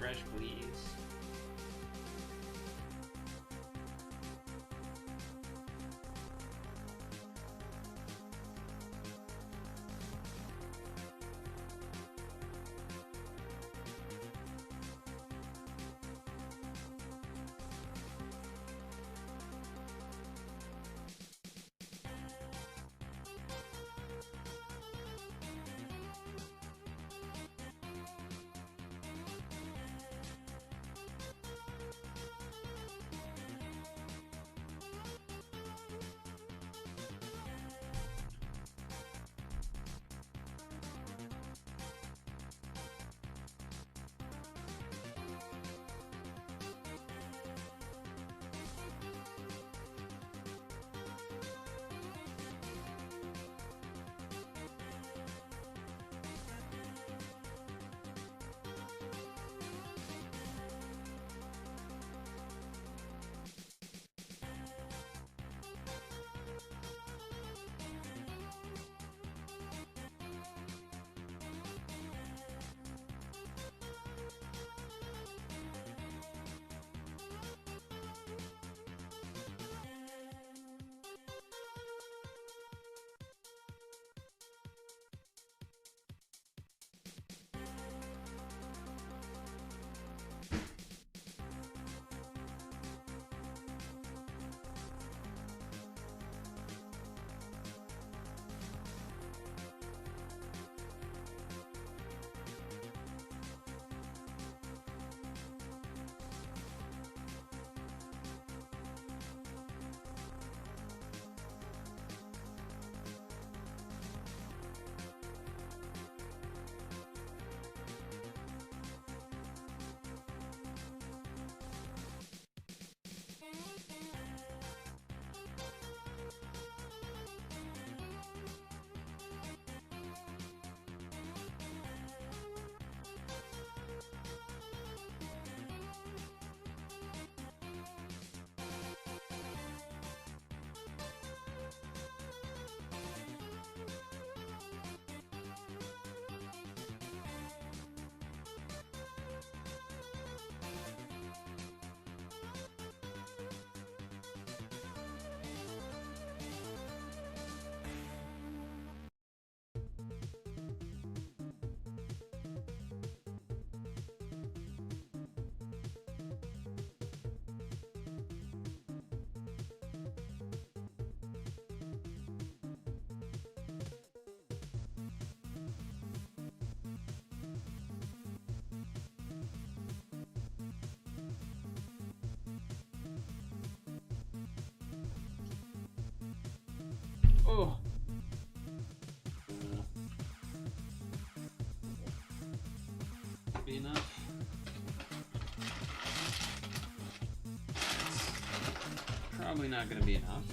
refresh, please? Oh. Be enough. Probably not going to be enough.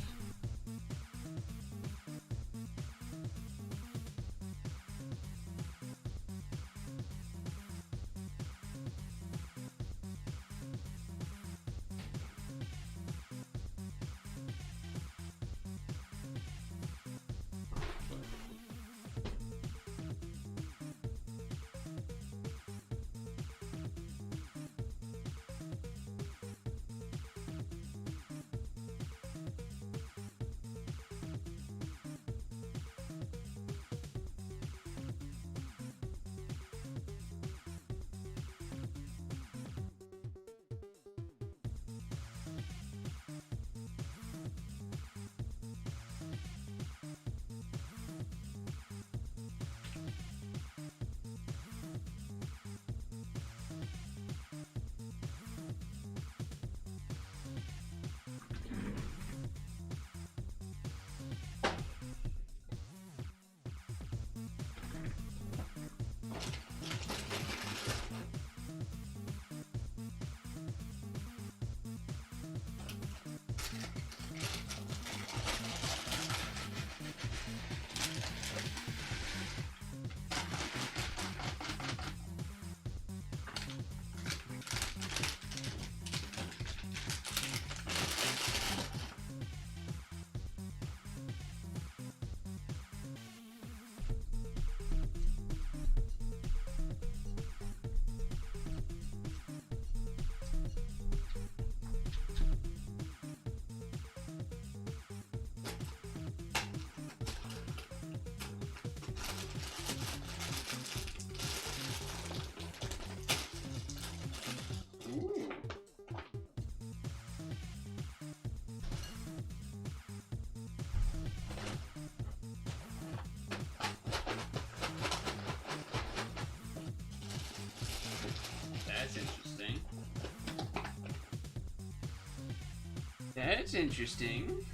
That's interesting.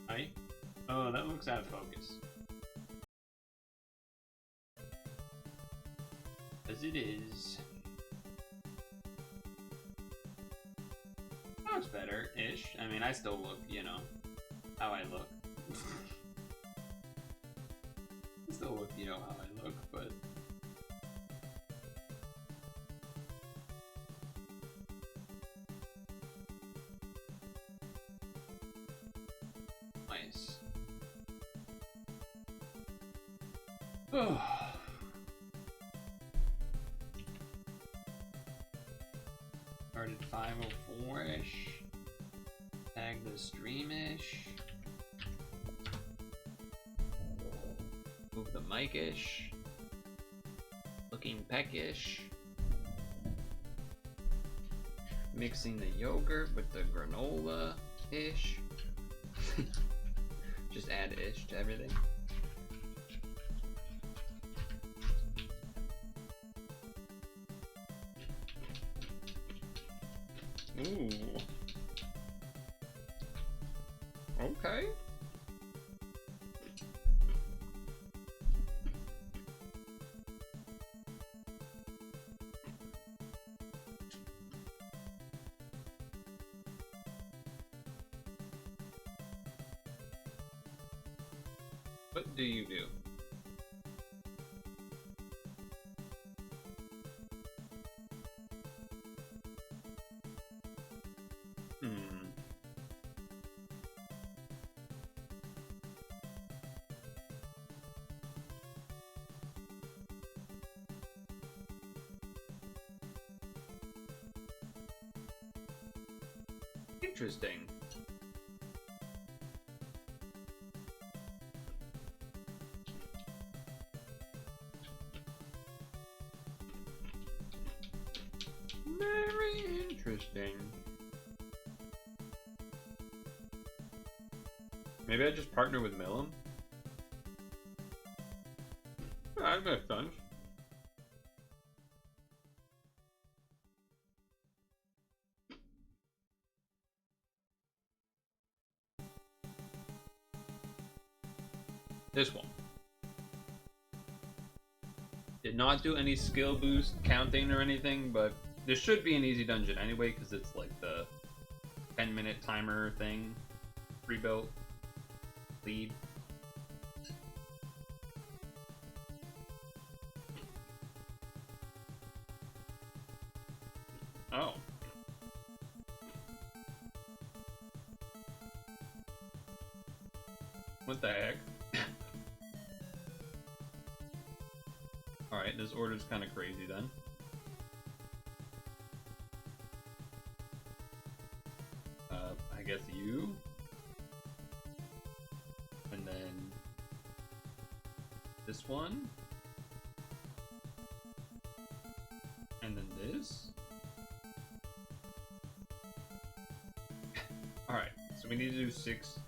Hi. Oh, that looks out of focus. As it is. Looks better-ish. I mean, I still look, you know, how I look. I still look, you know, how I look, but... Nice. Oh. Started 5:04-ish. Tag the stream-ish. Move the mic-ish. Looking peckish. Mixing the yogurt with the granola-ish. Just add ish to everything. Ooh. Okay. What do you do? Interesting. Very interesting. Maybe I just partner with Millum? That makes sense. This one. Did not do any skill boost counting or anything, but this should be an easy dungeon anyway, because it's like the 10-minute timer thing. Rebuilt. Lead. Oh. What the heck? Alright, this order's kind of crazy then. I guess you. And then this one. And then this. Alright, so we need to do six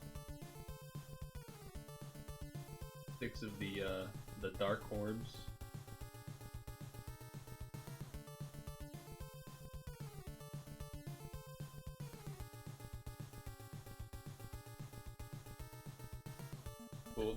of the dark orbs. Cool.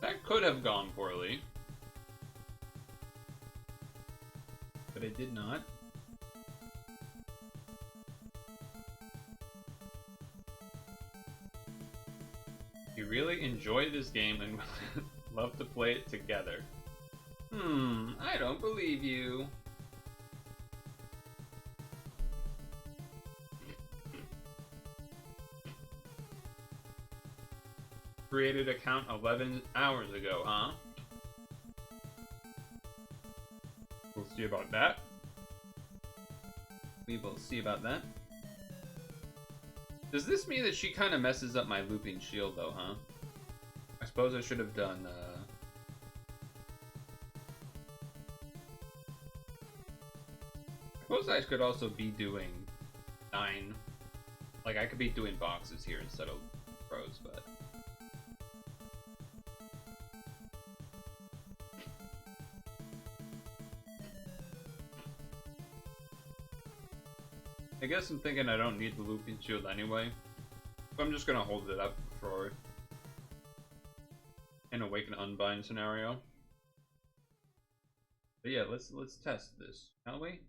That could have gone poorly, but it did not. You really enjoy this game and love to play it together. I don't believe you. Created account 11 hours ago, huh? We'll see about that. We will see about that. Does this mean that she kind of messes up my looping shield, though, huh? I suppose I should have done, I suppose I could also be doing 9. Like, I could be doing boxes here instead of throws, but... I guess I'm thinking I don't need the looping shield anyway. So I'm just gonna hold it up for an awaken unbind scenario. But yeah, let's test this, shall we?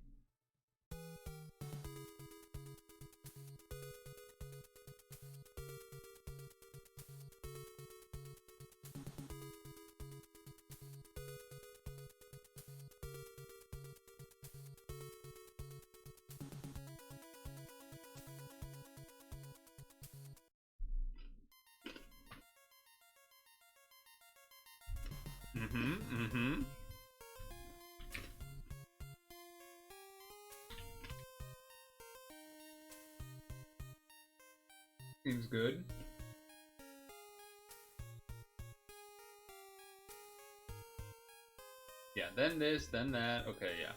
Seems good. Yeah, then this, then that. Okay, yeah.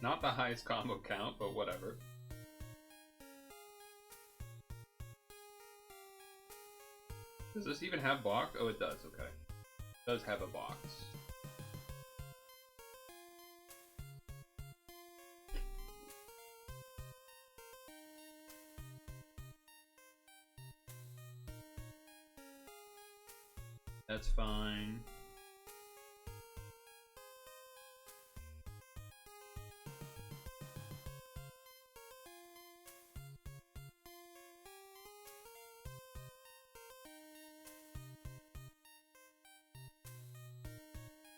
Not the highest combo count, but whatever. Does this even have box? Oh, it does, okay. It does have a box. That's fine.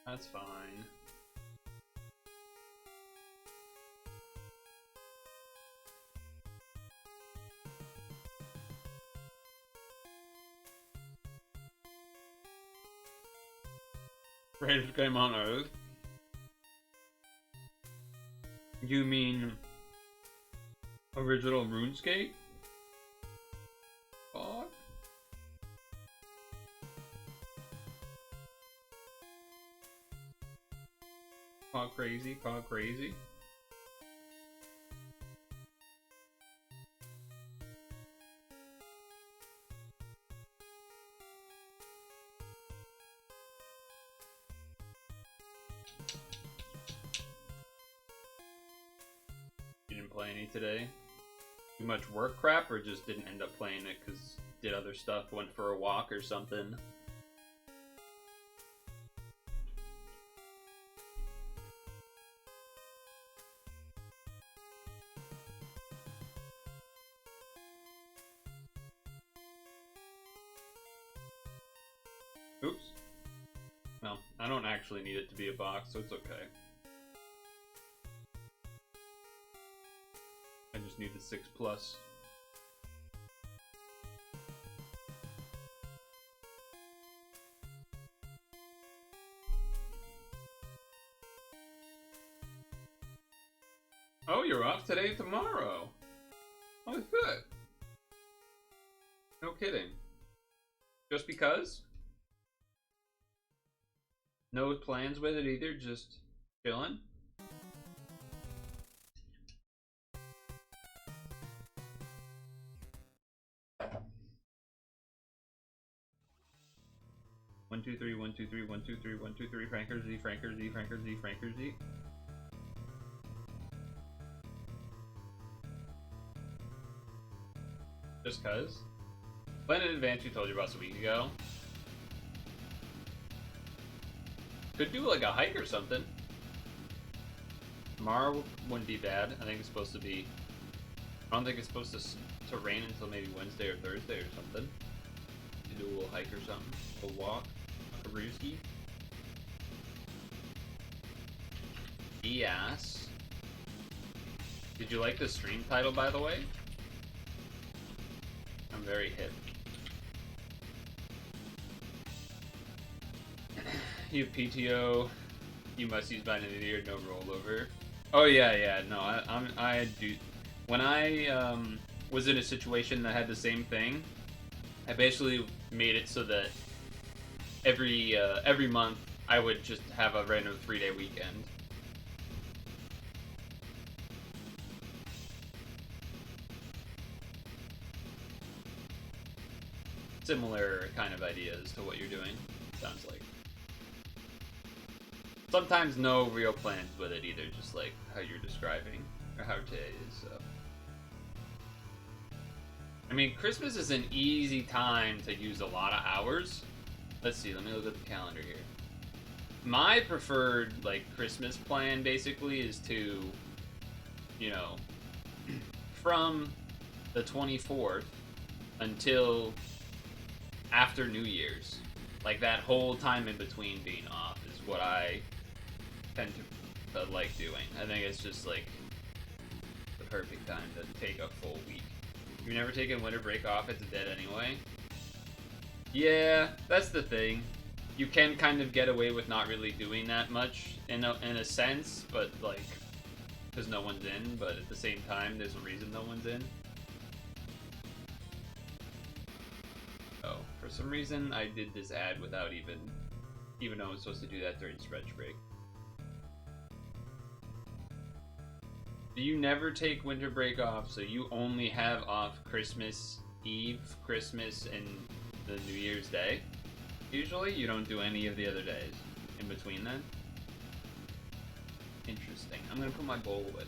That's fine. Greatest game on Earth? You mean original RuneScape? Fuck. Call crazy, call crazy. You didn't play any today? Too much work crap, or just didn't end up playing it because did other stuff, went for a walk or something? Oops. Well, I don't actually need it to be a box, so it's okay. I just need the 6+. Oh, you're off today and tomorrow. Oh, good. No kidding. Just because? No plans with it either, just chilling? One, two, three, 1, 2, 3, 1, 2, 3, 1, 2, 3, Franker Z, Franker Z, Franker Z, Franker Z. Just cuz. Plan in advance, we told you about a week ago. Could do like a hike or something. Tomorrow wouldn't be bad. I think it's supposed to be... I don't think it's supposed to rain until maybe Wednesday or Thursday or something. To do a little hike or something. A walk. A brewski. Geass. Did you like the stream title, by the way? I'm very hip. You have PTO. You must use by the end of the year. No rollover. Oh yeah. No, I do. When I was in a situation that had the same thing, I basically made it so that every month I would just have a random 3-day weekend. Similar kind of ideas to what you're doing, sounds like. Sometimes no real plans with it either, just like how you're describing, or how today is, so. I mean, Christmas is an easy time to use a lot of hours. Let's see, let me look at the calendar here. My preferred, like, Christmas plan, basically, is to, you know, from the 24th until after New Year's. Like, that whole time in between being off is what I tend to like doing. I think it's just, like, the perfect time to take a full week. You've never taken winter break off, it's dead anyway. Yeah, that's the thing. You can kind of get away with not really doing that much in a sense, but like, because no one's in, but at the same time, there's a reason no one's in. Oh, for some reason, I did this ad without even though I was supposed to do that during stretch break. Do you never take winter break off, so you only have off Christmas Eve, Christmas, and the New Year's Day? Usually, you don't do any of the other days in between then? Interesting. I'm gonna put my bowl away.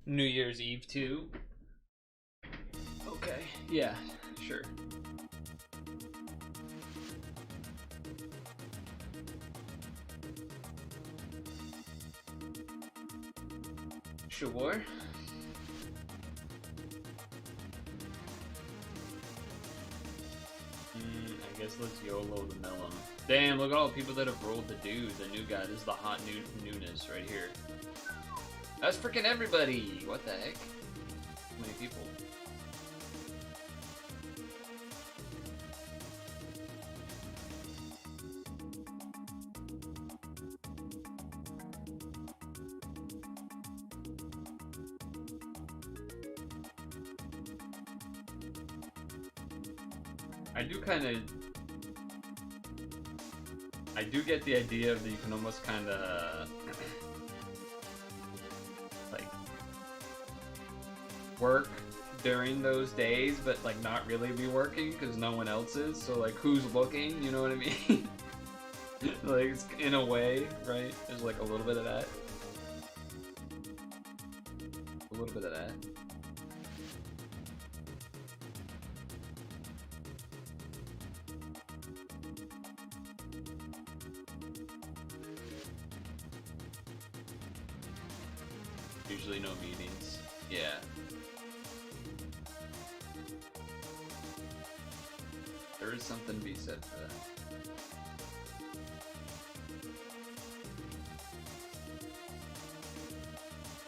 New Year's Eve too? Okay, yeah, sure. Sure. I guess let's YOLO the melon. Damn, look at all the people that have rolled the dude. The new guy. This is the hot newness right here. That's freaking everybody! What the heck? How many people? I do get the idea that you can almost kind of like work during those days, but like not really be working because no one else is. So like, who's looking? You know what I mean? Like, it's, in a way, right? There's like a little bit of that. A little bit of that. Usually no meetings. Yeah. There is something to be said for that.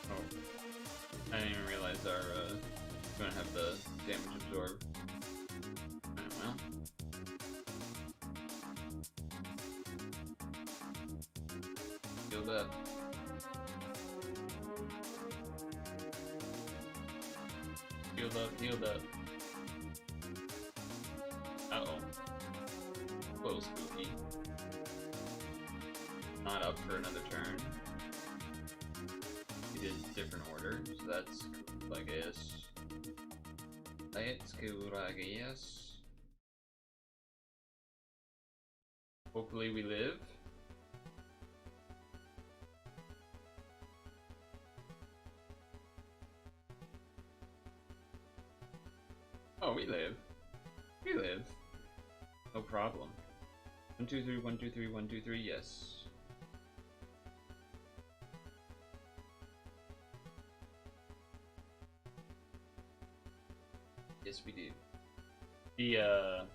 Oh. I didn't even realize our, gonna have the damage absorb. I don't know. Healed up. Healed up. Uh-oh. A little spooky. Not up for another turn. He did a different order, so that's cool, I guess. That's cool, I guess. Hopefully we live. Oh, we live. We live. No problem. 1, 2, 3, 1, 2, 3, 1, 2, 3, yes. Yes, we do. The,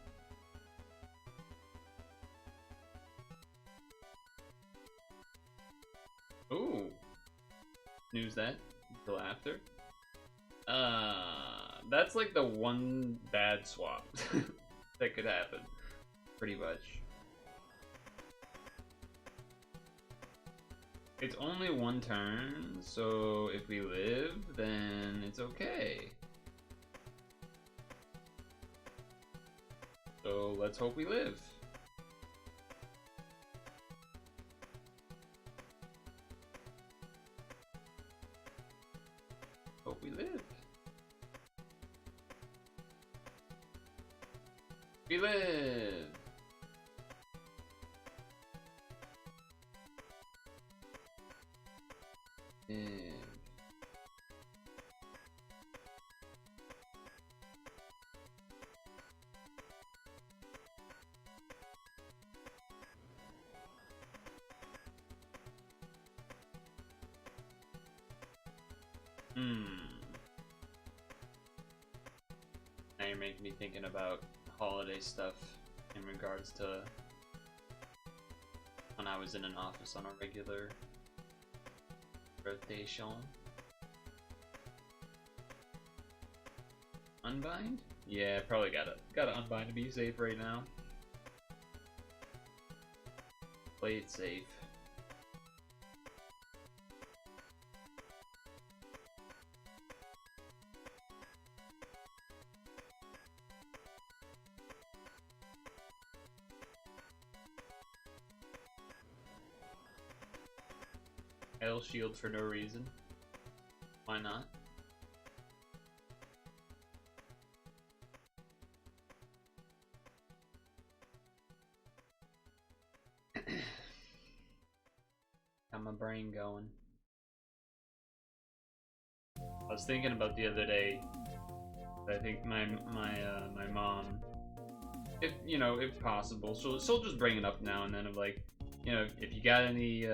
Ooh. Snooze that until after. That's like the one bad swap that could happen. Pretty much. It's only one turn, so if we live, then it's okay. So let's hope we live. Hope we live. We live. Now you're making me thinking about holiday stuff in regards to when I was in an office on a regular rotation. Unbind? Yeah, probably gotta unbind to be safe right now. Play it safe. Hell shield for no reason. Why not? Got my brain going. I was thinking about the other day. I think my mom, if possible, she'll just bring it up now and then of like, if you got any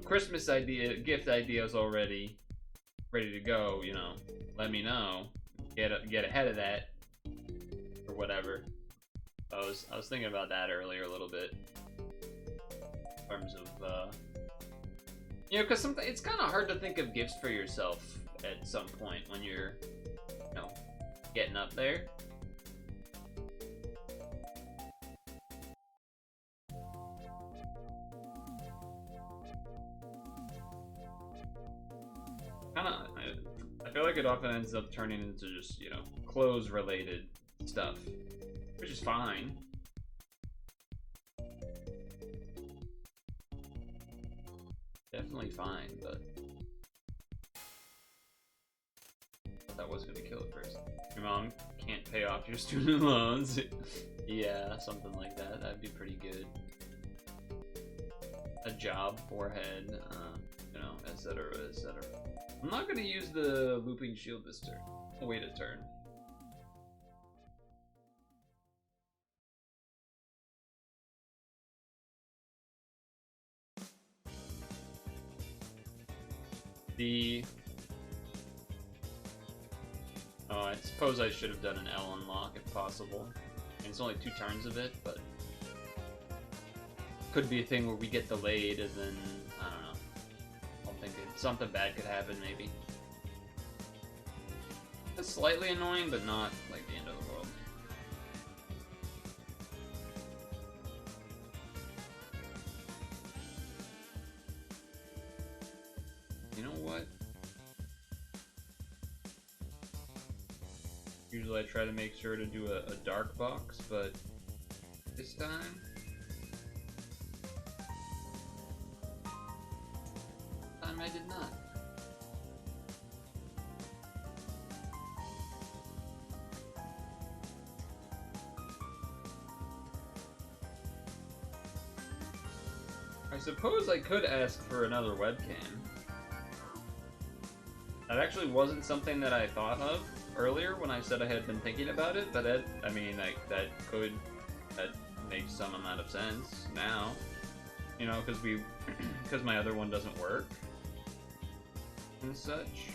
Christmas gift ideas already ready to go, let me know. Get ahead of that or whatever. I was thinking about that earlier a little bit in terms of because sometimes it's kind of hard to think of gifts for yourself at some point when you're getting up there. I feel like it often ends up turning into just, clothes related stuff, which is fine. Definitely fine, but that was gonna kill it first. Your mom can't pay off your student loans. Yeah, something like that. That'd be pretty good. A job, forehead, etc., etc. I'm not gonna use the looping shield this turn. I'll wait a turn. I suppose I should have done an L unlock if possible. It's only 2 turns of it, but could be a thing where we get delayed and then I don't know. I'm thinking something bad could happen maybe. It's slightly annoying, but not like the end of the world. You know what? Usually I try to make sure to do a dark box, but this time I did not. I suppose I could ask for another webcam. That actually wasn't something that I thought of, earlier when I said I had been thinking about it, but I mean, like, that makes some amount of sense now. You know, because my other one doesn't work and such.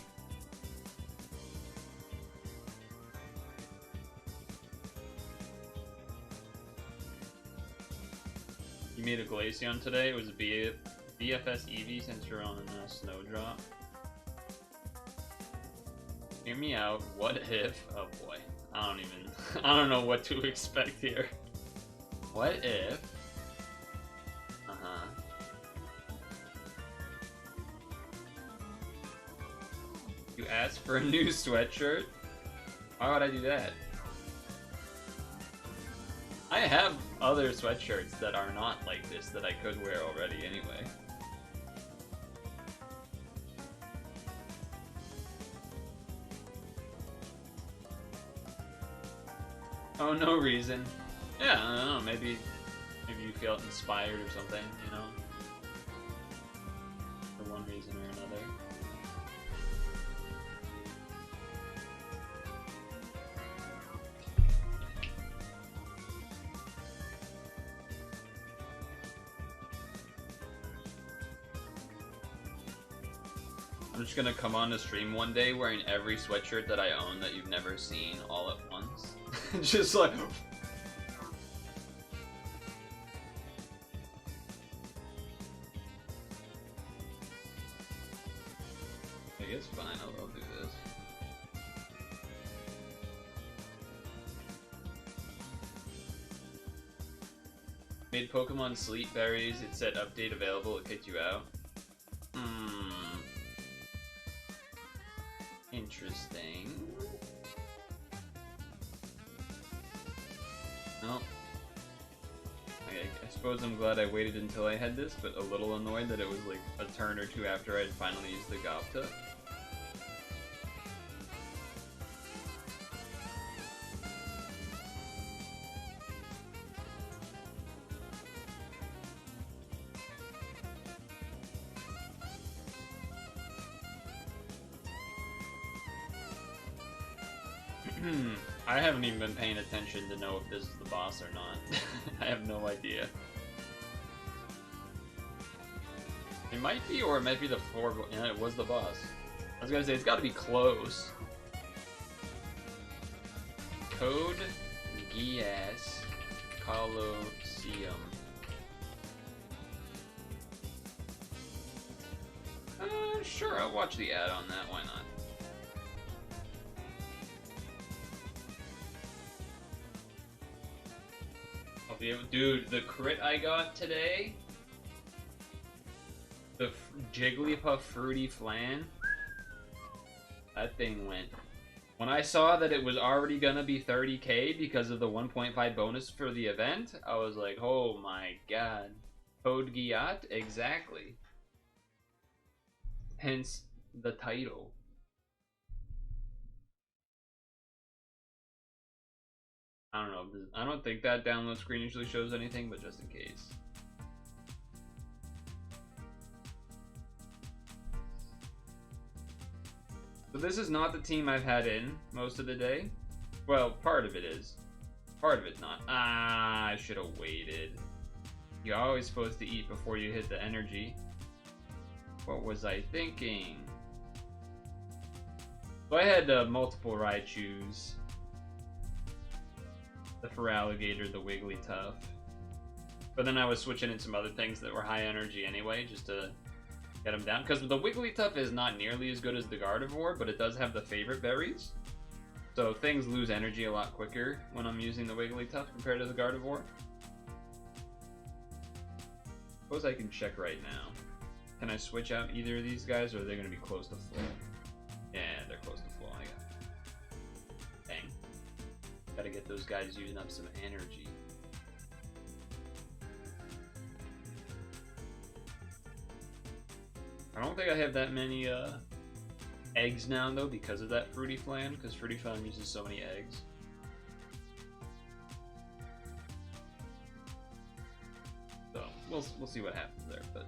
You made a Glaceon today. It was a BFS Eevee since you're on a Snowdrop. Hear me out. What if? Oh boy, I don't know what to expect here. What if? You ask for a new sweatshirt? Why would I do that? I have other sweatshirts that are not like this that I could wear already anyway. Oh, no reason. Yeah, I don't know, maybe you felt inspired or something, you know? For one reason or another. I'm just gonna come on the stream one day wearing every sweatshirt that I own that you've never seen all at once. Just like... I guess fine, I'll do this. Made Pokemon Sleep Berries, it said update available, it kicked you out. Interesting. Well, I suppose I'm glad I waited until I had this, but a little annoyed that it was like a turn or two after I'd finally used the gyatt. I haven't even been paying attention to know if this is the boss or not. I have no idea. It might be, or it might be the floor. Yeah, it was the boss. I was gonna say, it's gotta be close. Code Geass Colosseum. Sure, I'll watch the ad on that, why not? Dude, the crit I got today, the Jigglypuff Fruity Flan, that thing went. When I saw that it was already gonna be 30k because of the 1.5 bonus for the event, I was like, oh my god. Code Gyatt? Exactly. Hence the title. I don't know. I don't think that download screen usually shows anything, but just in case. So this is not the team I've had in most of the day. Well, part of it is. Part of it's not. Ah, I should have waited. You're always supposed to eat before you hit the energy. What was I thinking? So I had multiple Raichus. The Feraligatr, the Wigglytuff. But then I was switching in some other things that were high energy anyway, just to get them down. Because the Wigglytuff is not nearly as good as the Gardevoir, but it does have the favorite berries. So things lose energy a lot quicker when I'm using the Wigglytuff compared to the Gardevoir. Suppose I can check right now. Can I switch out either of these guys, or are they going to be close to full? Yeah, they're close to full. I got. Dang. Gotta get those guys using up some energy. I don't think I have that many eggs now though because of that Fruity Flan, because Fruity Flan uses so many eggs. So we'll see what happens there, but.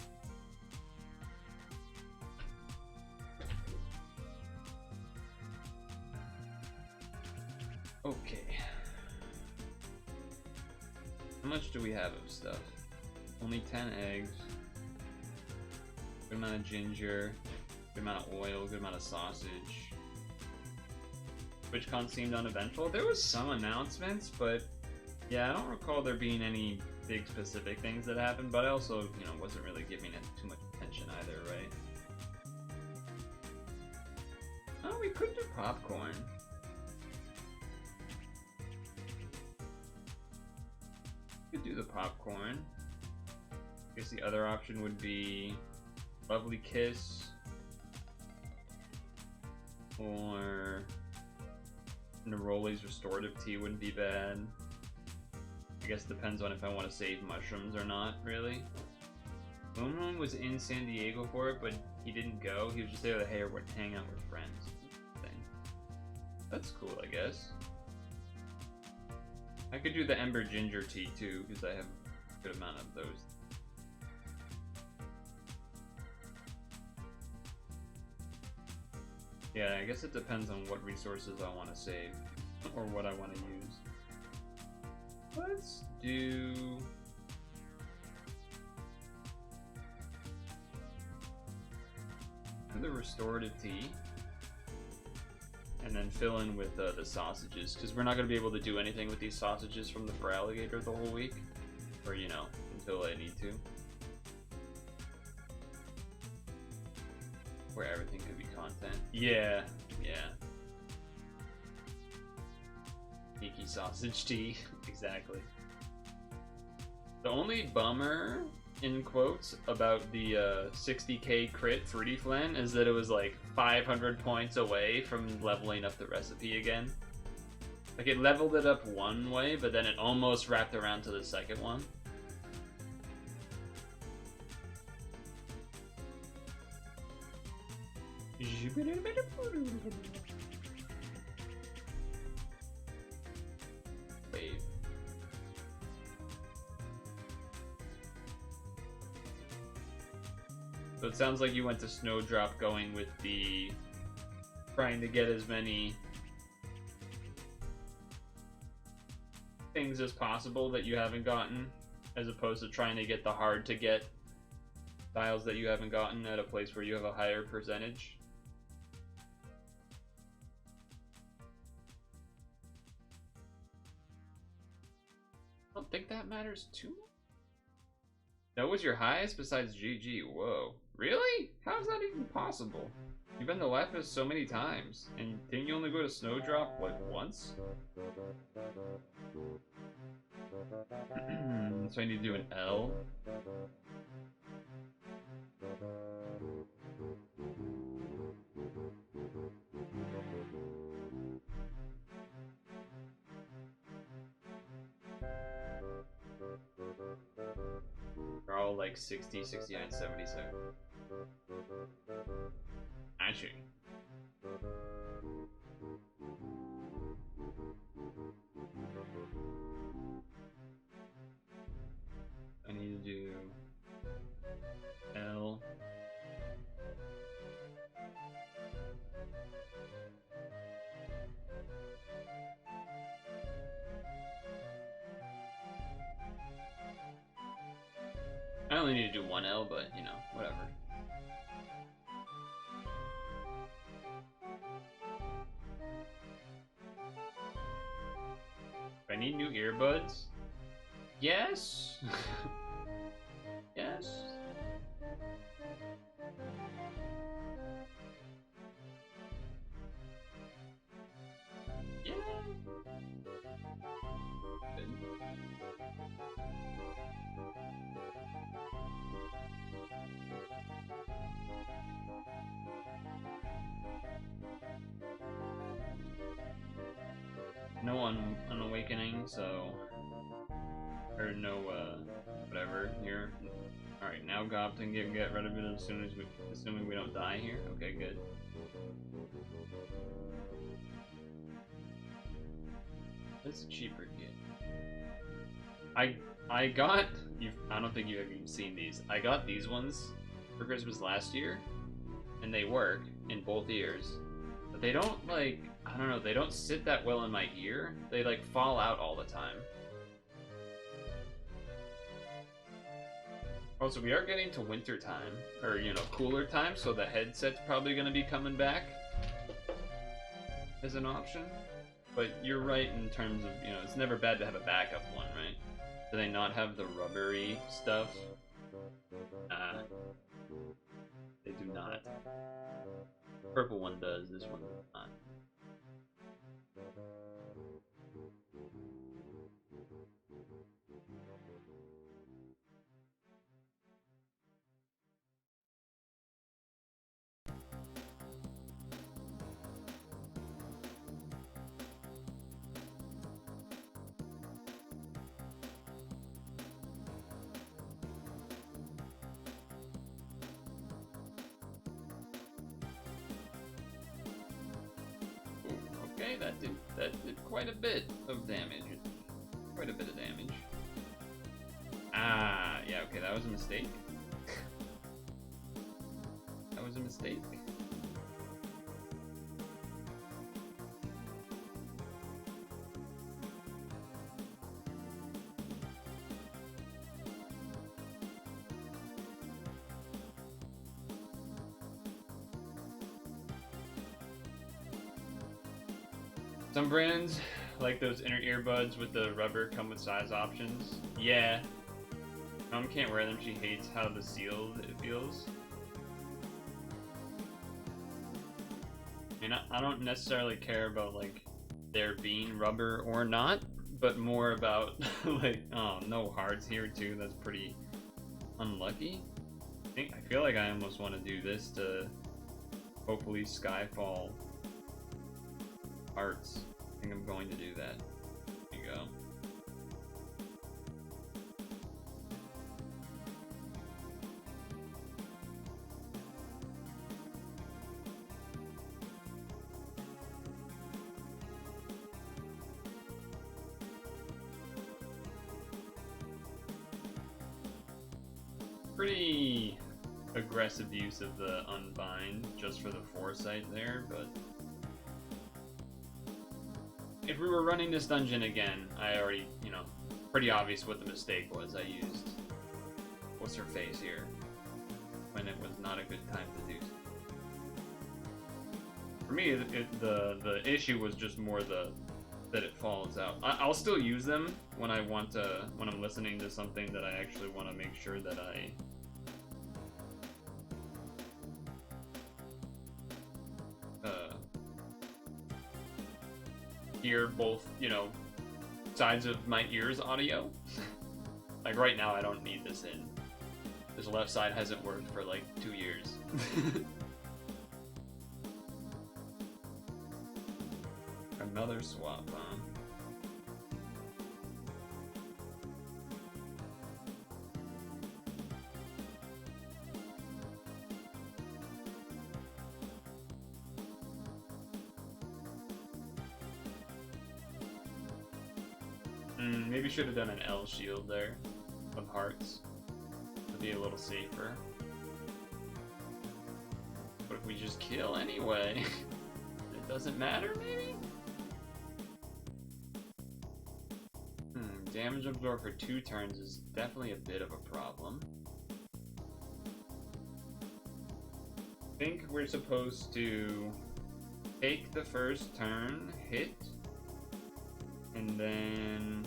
Okay. How much do we have of stuff? Only 10 eggs. Good amount of ginger. Good amount of oil. Good amount of sausage. TwitchCon seemed uneventful. There was some announcements, but yeah, I don't recall there being any big specific things that happened, but I also, you know, wasn't really giving it too much attention either, right? Oh, we could do popcorn. We could do the popcorn. I guess the other option would be Lovely Kiss or Neroli's Restorative Tea wouldn't be bad. I guess depends on if I want to save mushrooms or not, really. Moon was in San Diego for it, but he didn't go. He was just there to hang out with friends. Thing. That's cool, I guess. I could do the Ember Ginger Tea too, because I have a good amount of those. Yeah, I guess it depends on what resources I want to save, or what I want to use. Let's do... the restorative tea. And then fill in with the sausages, because we're not going to be able to do anything with these sausages from the Alligator the whole week. Or, you know, until I need to. Where everything could be content. Yeah, yeah. Sneaky sausage tea, exactly. The only bummer, in quotes, about the 60k crit Fruity Flan is that it was like 500 points away from leveling up the recipe again. Like it leveled it up one way, but then it almost wrapped around to the second one. Wave. So it sounds like you went to Snowdrop going with the trying to get as many things as possible that you haven't gotten, as opposed to trying to get the hard to get tiles that you haven't gotten at a place where you have a higher percentage. I don't think that matters too much. That was your highest besides GG. Whoa. Really? How is that even possible? You've been to Lapis so many times, and didn't you only go to Snowdrop, like, once? So I need to do an L? They're all like 60, 69, 77. Actually. I need to do L. I only need to do one L, but, you know, whatever. Do I need new earbuds? Yes! Yes. Yeah. Good. No unawakening, so... Or no, whatever here. Alright, now Gob can get rid of it as soon as assuming we don't die here. Okay, good. What's cheaper to get? I got I don't think you've even seen these. I got these ones for Christmas last year, and they work in both ears. But they don't like I don't know, they don't sit that well in my ear. They like fall out all the time. Also, we are getting to winter time, or you know, cooler time, so the headset's probably going to be coming back as an option. But you're right in terms of, you know, it's never bad to have a backup one, right? Do they not have the rubbery stuff? Nah, they do not. Purple one does, this one does not. Okay, that did quite a bit of damage. Quite a bit of damage. Ah, yeah, okay, that was a mistake. That was a mistake. Some brands, like those inner earbuds with the rubber, come with size options. Yeah. Mom can't wear them, she hates how the sealed it feels. I mean, I don't necessarily care about, like, there being rubber or not, but more about, like, oh, no hearts here, too. That's pretty unlucky. I feel like I almost want to do this to hopefully Skyfall hearts. I think I'm going to do that. There you go. Pretty aggressive use of the unbind just for the foresight there, but if we were running this dungeon again, I already, you know, pretty obvious what the mistake was. I used what's her face here when it was not a good time to do so. For me, the issue was just more that it falls out. I'll still use them when I want to, when I'm listening to something that I actually want to make sure that I hear both, you know, sides of my ears audio. Like right now, I don't need this in. This left side hasn't worked for like 2 years. Another swap, huh? Maybe should have done an L shield there of hearts to be a little safer. But if we just kill anyway, it doesn't matter, maybe? Damage absorbed for 2 turns is definitely a bit of a problem. I think we're supposed to take the first turn, hit, and then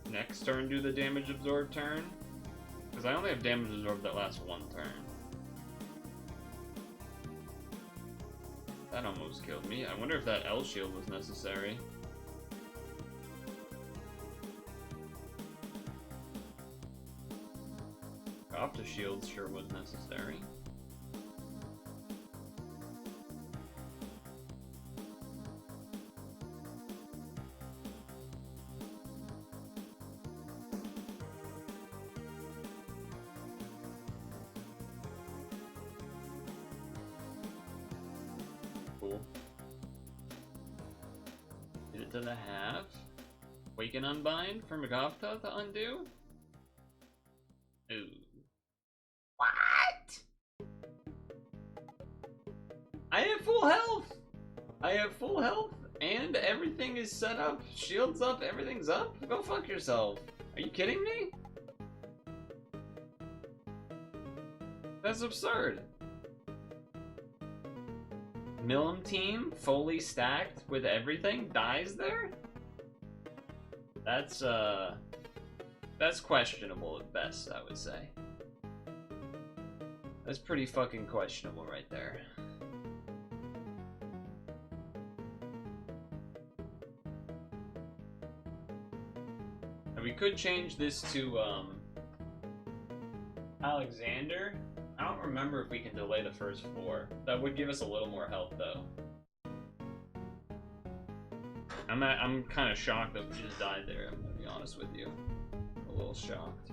next turn do the damage absorbed turn. Because I only have damage absorbed that lasts 1 turn. That almost killed me. I wonder if that L shield was necessary. Opta shield sure was necessary. Get it to the half. Waken Unbind for Magavta to undo. Ooh. What? I have full health! I have full health, and everything is set up. Shields up, everything's up. Go fuck yourself. Are you kidding me? That's absurd. Millum team, fully stacked with everything, dies there? That's questionable at best, I would say. That's pretty fucking questionable right there. And we could change this to, Alexander. I don't remember if we can delay the first floor. That would give us a little more health, though. I'm kind of shocked that we just died there, I'm gonna be honest with you. A little shocked.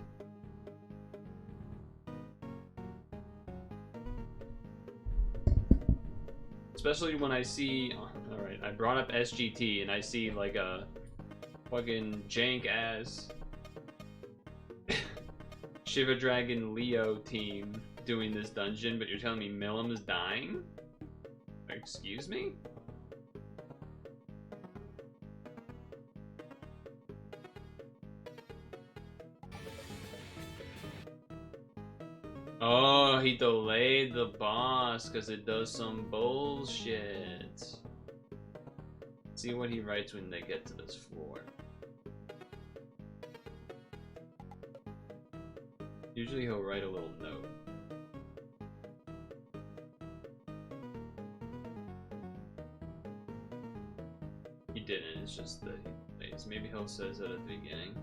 Especially when I see... Alright, I brought up SGT, and I see, like, a fucking jank-ass Shiva Dragon Leo team doing this dungeon, but you're telling me Millum is dying? Excuse me? Oh, he delayed the boss because it does some bullshit. See what he writes when they get to this floor. Usually he'll write a little note. He didn't, it's just that maybe he'll says that at the beginning.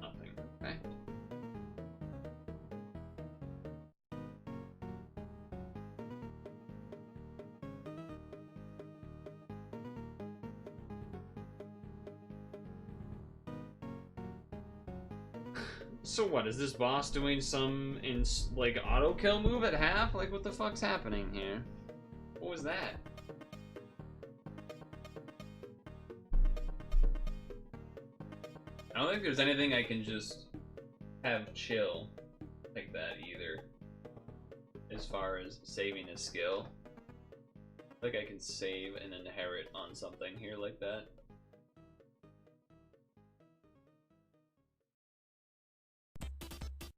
Nothing, okay. So what, is this boss doing some like auto kill move at half? Like what the fuck's happening here? What was that? I don't think there's anything I can just have chill like that either. As far as saving a skill. Like I can save and inherit on something here like that.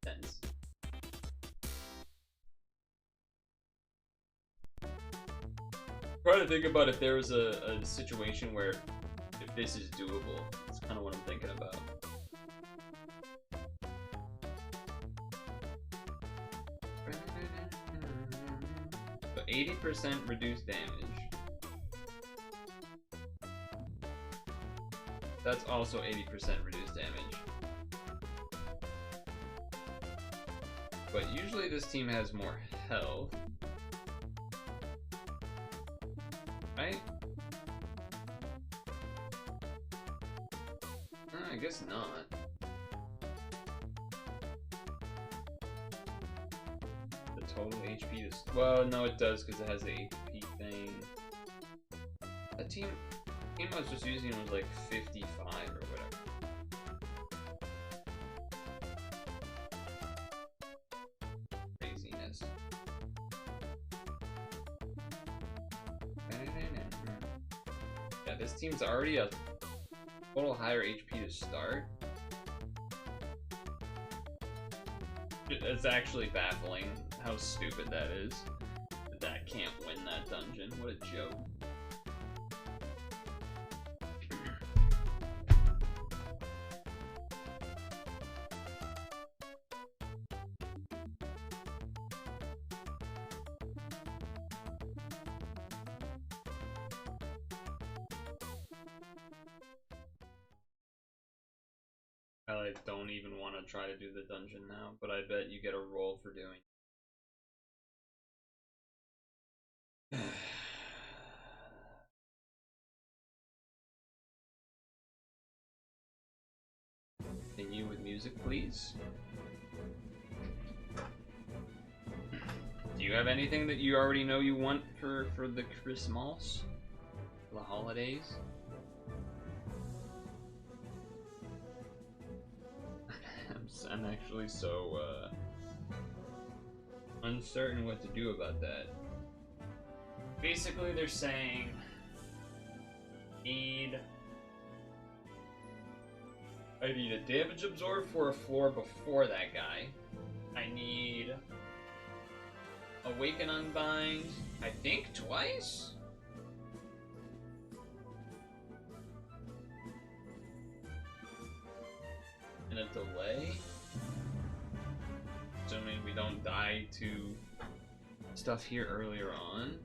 Sense. Try to think about if there was a situation where if this is doable. That's kind of what I'm thinking about. So 80% reduced damage. That's also 80% reduced damage. But usually this team has more health. Right? I guess not. The total HP is... Well, no it does because it has the HP thing. That team I was just using was like 55 or whatever. Craziness. Yeah, this team's already a total higher HP to start. It's actually baffling how stupid that is. That can't win that dungeon. What a joke. I don't even want to try to do the dungeon now, but I bet you get a roll for doing it. Continue with music, please. Do you have anything that you already know you want for the Christmas? The holidays? I'm actually so uncertain what to do about that. Basically, they're saying I need a damage absorb for a floor before that guy. I need Awaken Unbind, I think twice? And a delay? Assuming we don't die to stuff here earlier on.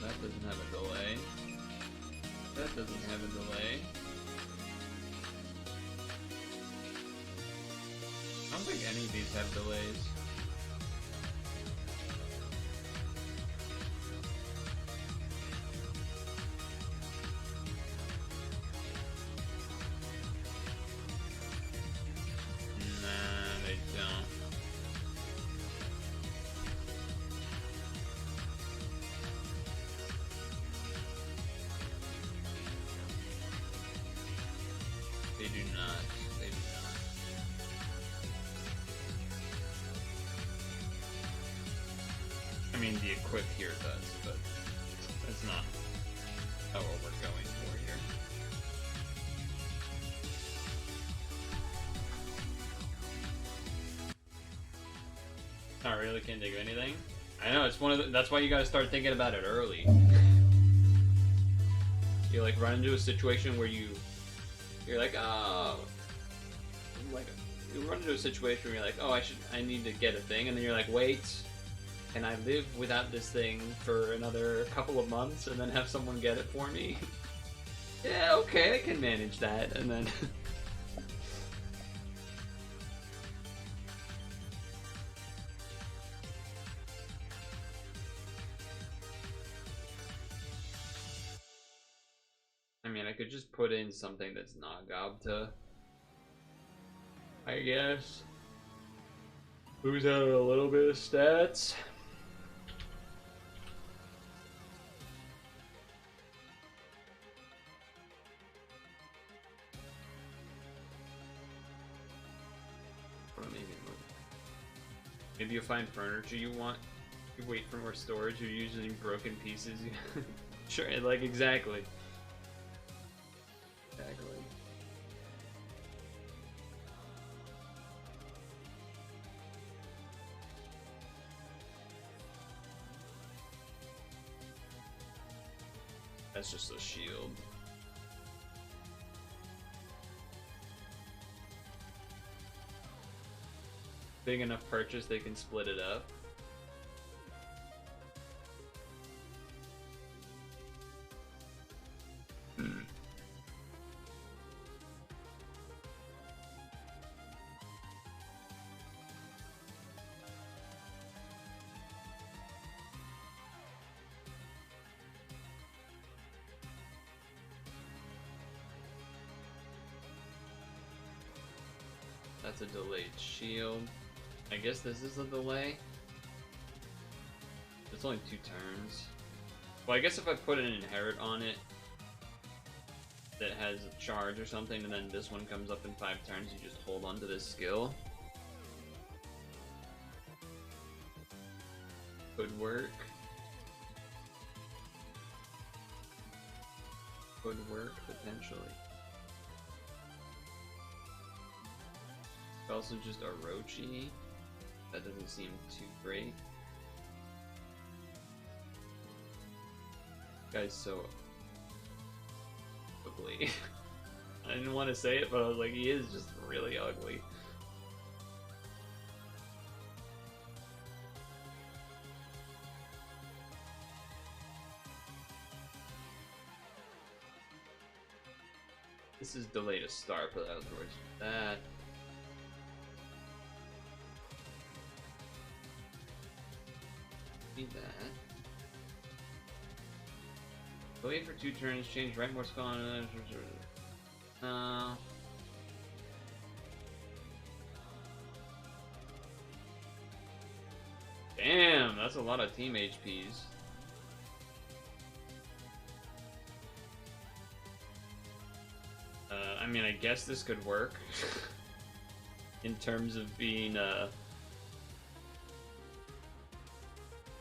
That doesn't have a delay. That doesn't have a delay. I don't think any of these have delays. Nah, they don't. They do not. They do not. I mean, the equip here does, but that's not what we're going for here. I really can't think of anything. I know, it's one of the, that's why you gotta start thinking about it early. You like run into a situation where you're like, oh, like you run into a situation where you're like, oh, I need to get a thing, and then you're like, wait, can I live without this thing for another couple of months and then have someone get it for me? Yeah, okay, I can manage that, and then I mean, I could just put in something that's not Gobta, I guess. Lose out a little bit of stats. Or maybe you'll find furniture you want. You wait for more storage. You're using broken pieces. Sure, like exactly. Exactly. That's just a shield. Big enough purchase they can split it up. That's a delayed shield. I guess this is a delay. It's only 2 turns. Well, I guess if I put an inherit on it that has a charge or something, and then this one comes up in 5 turns, you just hold on to this skill. Could work. Could work, potentially. Also just Orochi. That doesn't seem too great. Guy's so ugly. I didn't want to say it, but I was like, he is just really ugly. This is delay to start, but outdoors that. Need that. Wait for 2 turns, change right more skull on Damn, that's a lot of team HPs. I mean, I guess this could work. In terms of being, I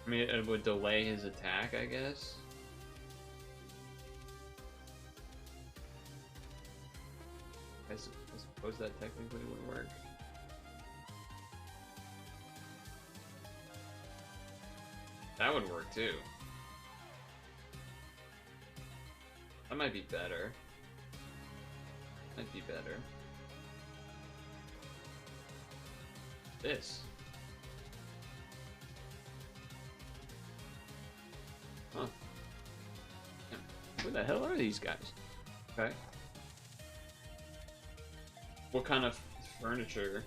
mean, it would delay his attack, I guess. I suppose that technically would work. That would work too. That might be better. Might be better. This. Huh. Who the hell are these guys? Okay. What kind of furniture?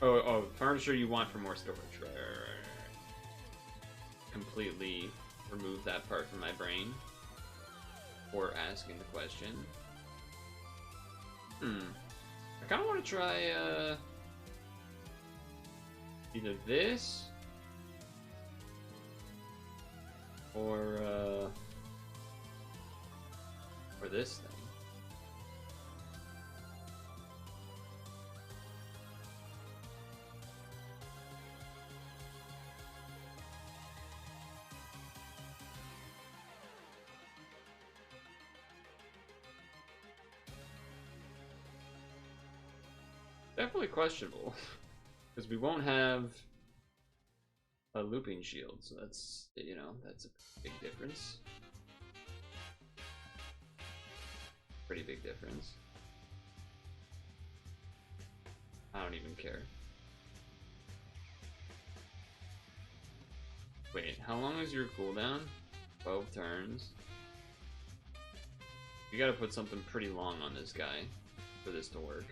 Oh, furniture you want for more storage. Right. Completely remove that part from my brain. Before asking the question. I kind of want to try, either this, or this thing. Definitely questionable, because we won't have a looping shield, so that's, you know, that's a big difference. Pretty big difference. I don't even care. Wait, how long is your cooldown? 12 turns. You gotta put something pretty long on this guy for this to work.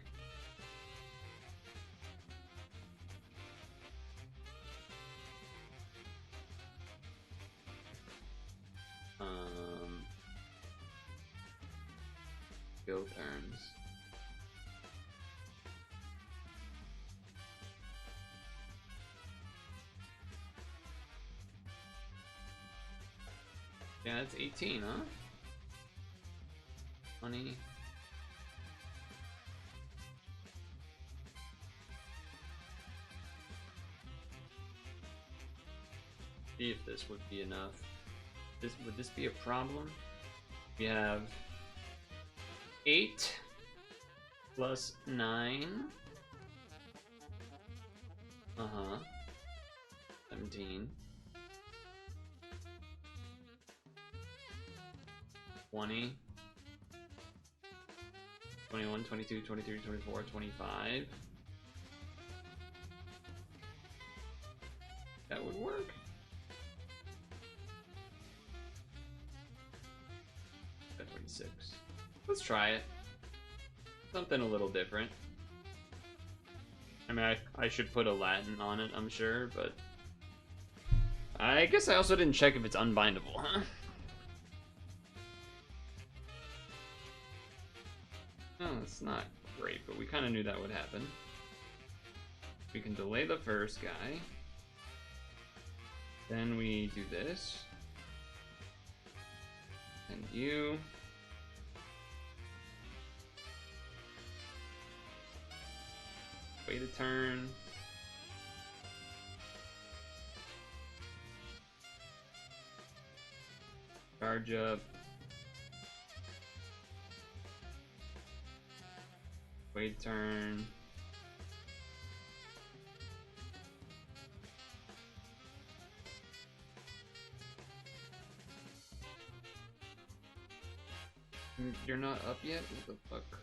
Skill turns. Yeah, that's 18, huh? 20. See if this would be enough. Would this be a problem? We have 8 plus 9. 17. 20. 21, 22, 23, 24, 25. That would work. At 26. Let's try it. Something a little different. I mean, I should put a Latin on it, I'm sure, but I guess I also didn't check if it's unbindable, huh? No, it's not great, but we kind of knew that would happen. We can delay the first guy. Then we do this. And you. Wait a turn. Charge up. Wait a turn. You're not up yet? What the fuck?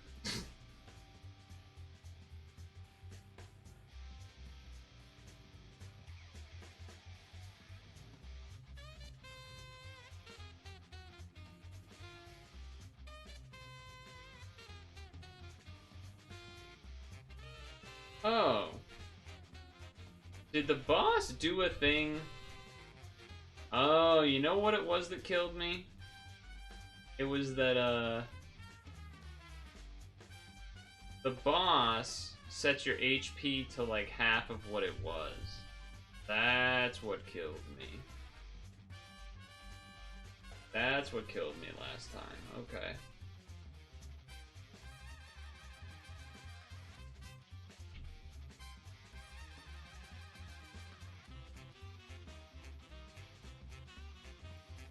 Oh. Did the boss do a thing? Oh, you know what it was that killed me? It was that, the boss sets your HP to like half of what it was. That's what killed me. That's what killed me last time. Okay.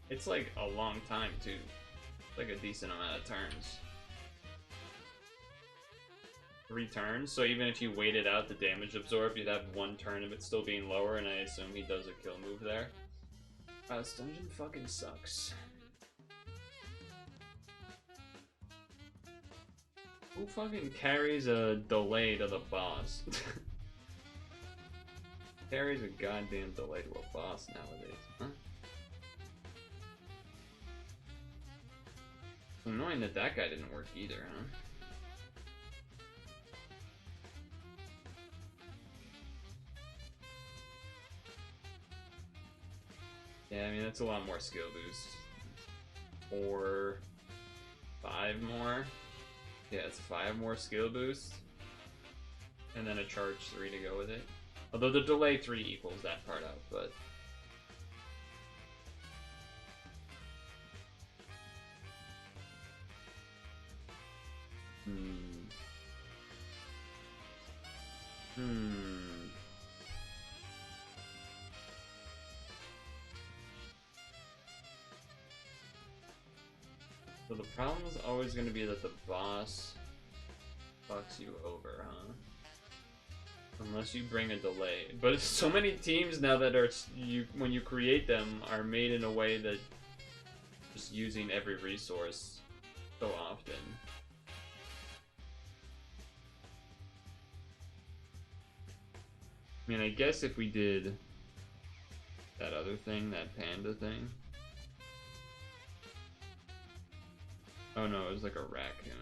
It's like a long time too. It's like a decent amount of turns. 3 turns, so even if you waited out the damage absorb, you'd have 1 turn of it still being lower, and I assume he does a kill move there. This dungeon fucking sucks. Who fucking carries a delay to the boss? Carries a goddamn delay to a boss nowadays, huh? It's annoying that that guy didn't work either, huh? Yeah, I mean, that's a lot more skill boost. 4, 5 more. Yeah, it's 5 more skill boost. And then a charge 3 to go with it. Although the delay 3 equals that part out, but... So the problem is always going to be that the boss fucks you over, huh? Unless you bring a delay. But so many teams now that are when you create them are made in a way that just using every resource so often. I mean, I guess if we did that other thing, that panda thing. Oh no, it was like a raccoon.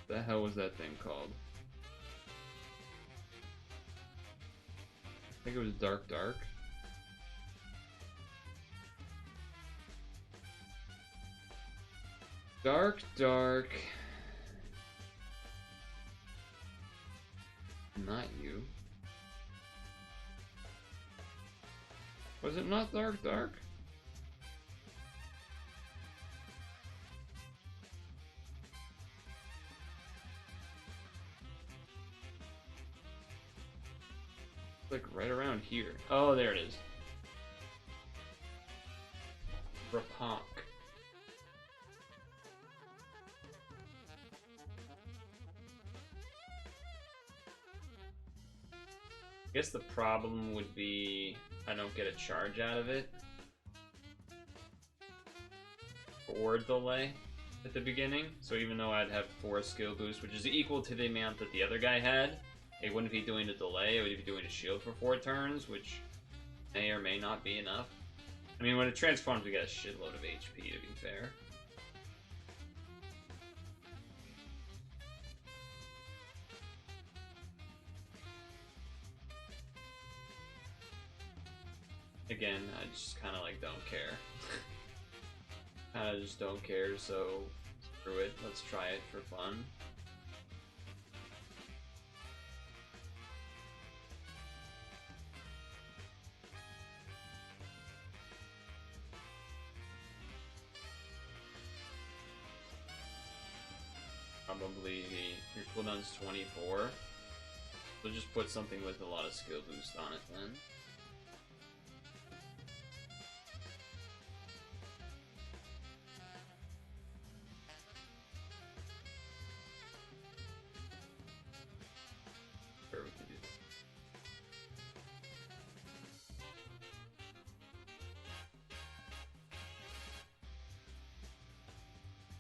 The hell was that thing called? I think it was Dark. Dark. Not you. Was it not Dark? Like right around here. Oh, there it is. Raponk. I guess the problem would be I don't get a charge out of it. Or delay at the beginning. So even though I'd have 4 skill boosts, which is equal to the amount that the other guy had, it wouldn't be doing a delay, it would be doing a shield for 4 turns, which may or may not be enough. I mean, when it transforms, we get a shitload of HP, to be fair. Again, I just kind of like don't care. I just don't care, so screw it. Let's try it for fun. Probably your cooldown's 24. So just put something with a lot of skill boost on it then. Sure, we can do that.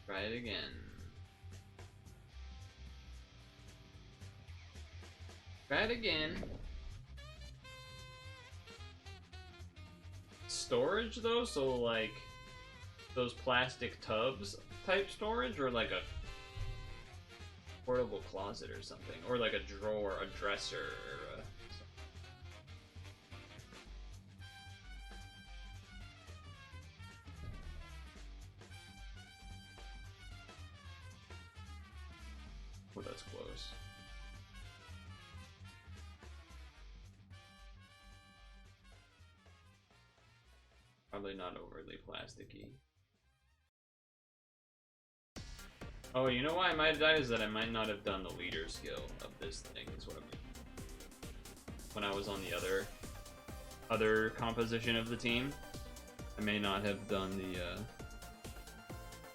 Try it again. Try it again. Storage though, so like those plastic tubs type storage, or like a portable closet or something, or like a drawer, a dresser, or Oh, that's close. Probably not overly plasticky. Oh, you know why I might have died is that I might not have done the leader skill of this thing, is what I mean. When I was on the other composition of the team, I may not have done the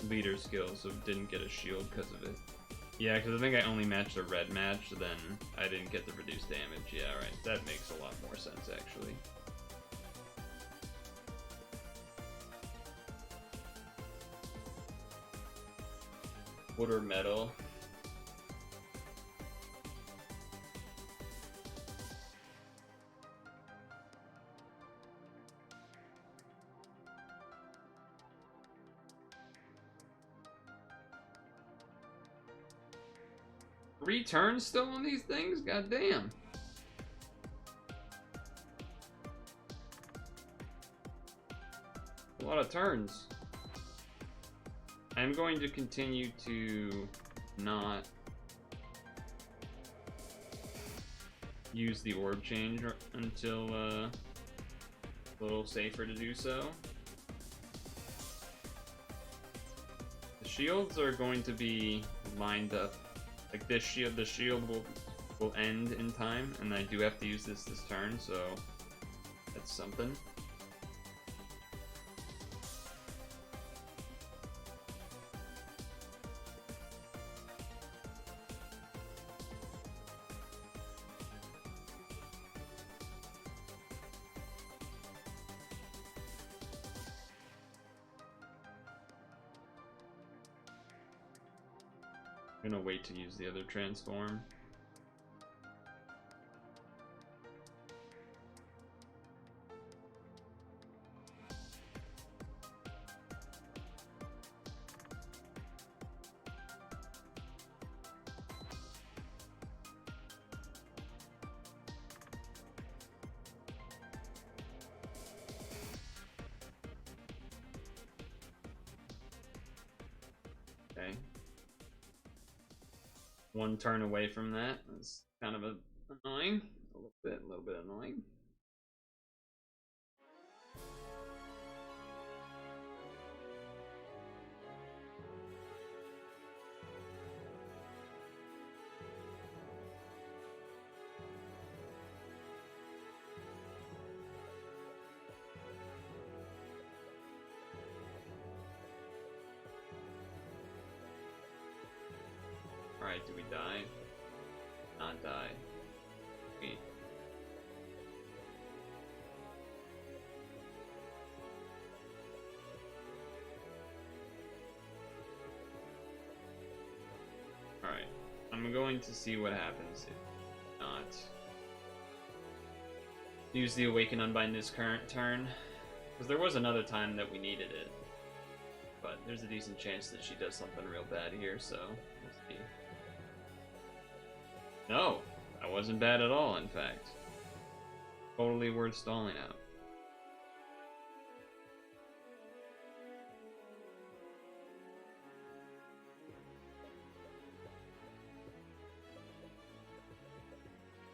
leader skill, so didn't get a shield because of it. Yeah, because I think I only matched a red match, then I didn't get the reduced damage. Yeah, right. That makes a lot more sense, actually. Wood or metal? Three turns still on these things? God damn. A lot of turns. I'm going to continue to not use the orb change until a little safer to do so. The shields are going to be lined up. Like this shield, the shield will end in time, and I do have to use this turn, so that's something. I'm gonna wait to use the other transform. Okay. One turn away from that is kind of annoying. A little bit annoying. Alright, do we die? Not die. Sweet. Alright, I'm going to see what happens if not. Use the Awaken Unbind this current turn. Because there was another time that we needed it. But there's a decent chance that she does something real bad here, so we'll see. No, that wasn't bad at all, in fact. Totally worth stalling out.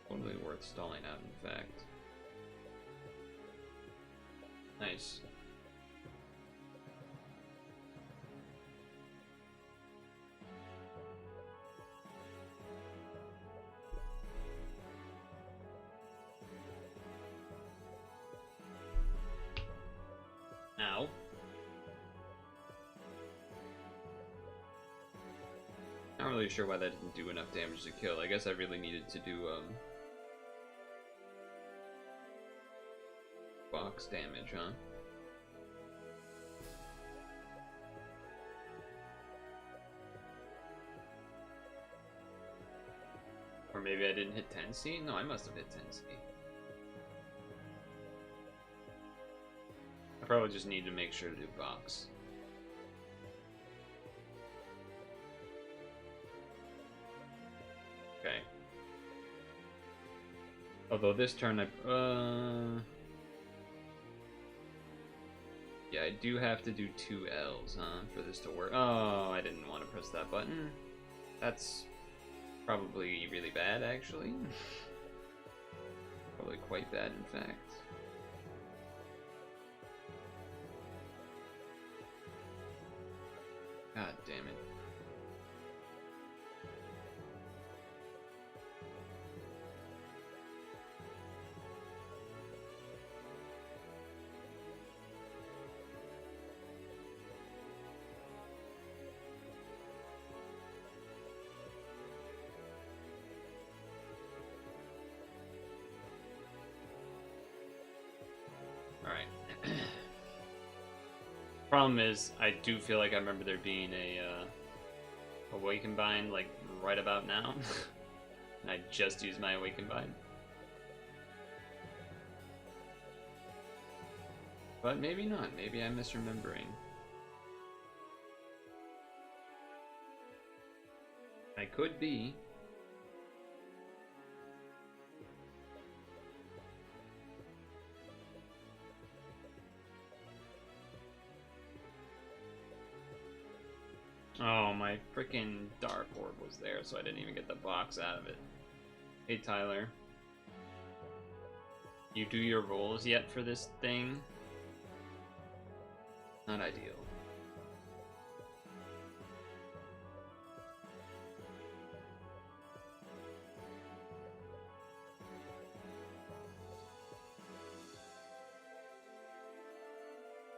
Totally worth stalling out, in fact. Nice. Ow. Not really sure why that didn't do enough damage to kill. I guess I really needed to do, box damage, huh? Or maybe I didn't hit 10C? No, I must have hit 10C. I probably just need to make sure to do box. Okay. Although this turn yeah, I do have to do 2 L's, huh, for this to work. Oh, I didn't want to press that button. That's Probably really bad, actually. Probably quite bad, in fact. God damn it. Alright. Problem is, I do feel like I remember there being a Awaken Bind, like, right about now. And I just used my Awaken Bind. But maybe not. Maybe I'm misremembering. I could be. Oh, my freaking Dark Orb was there, so I didn't even get the box out of it. Hey, Tyler. You do your rolls yet for this thing? Not ideal.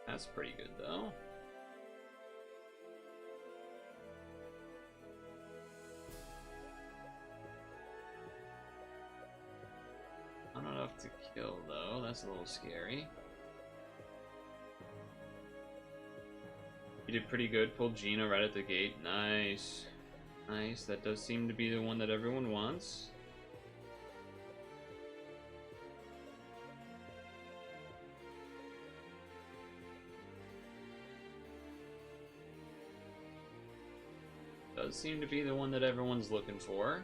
That's pretty good, though. Not enough to kill, though. That's a little scary. You did pretty good. Pulled Gino right at the gate. Nice. Nice. That does seem to be the one that everyone wants. Does seem to be the one that everyone's looking for.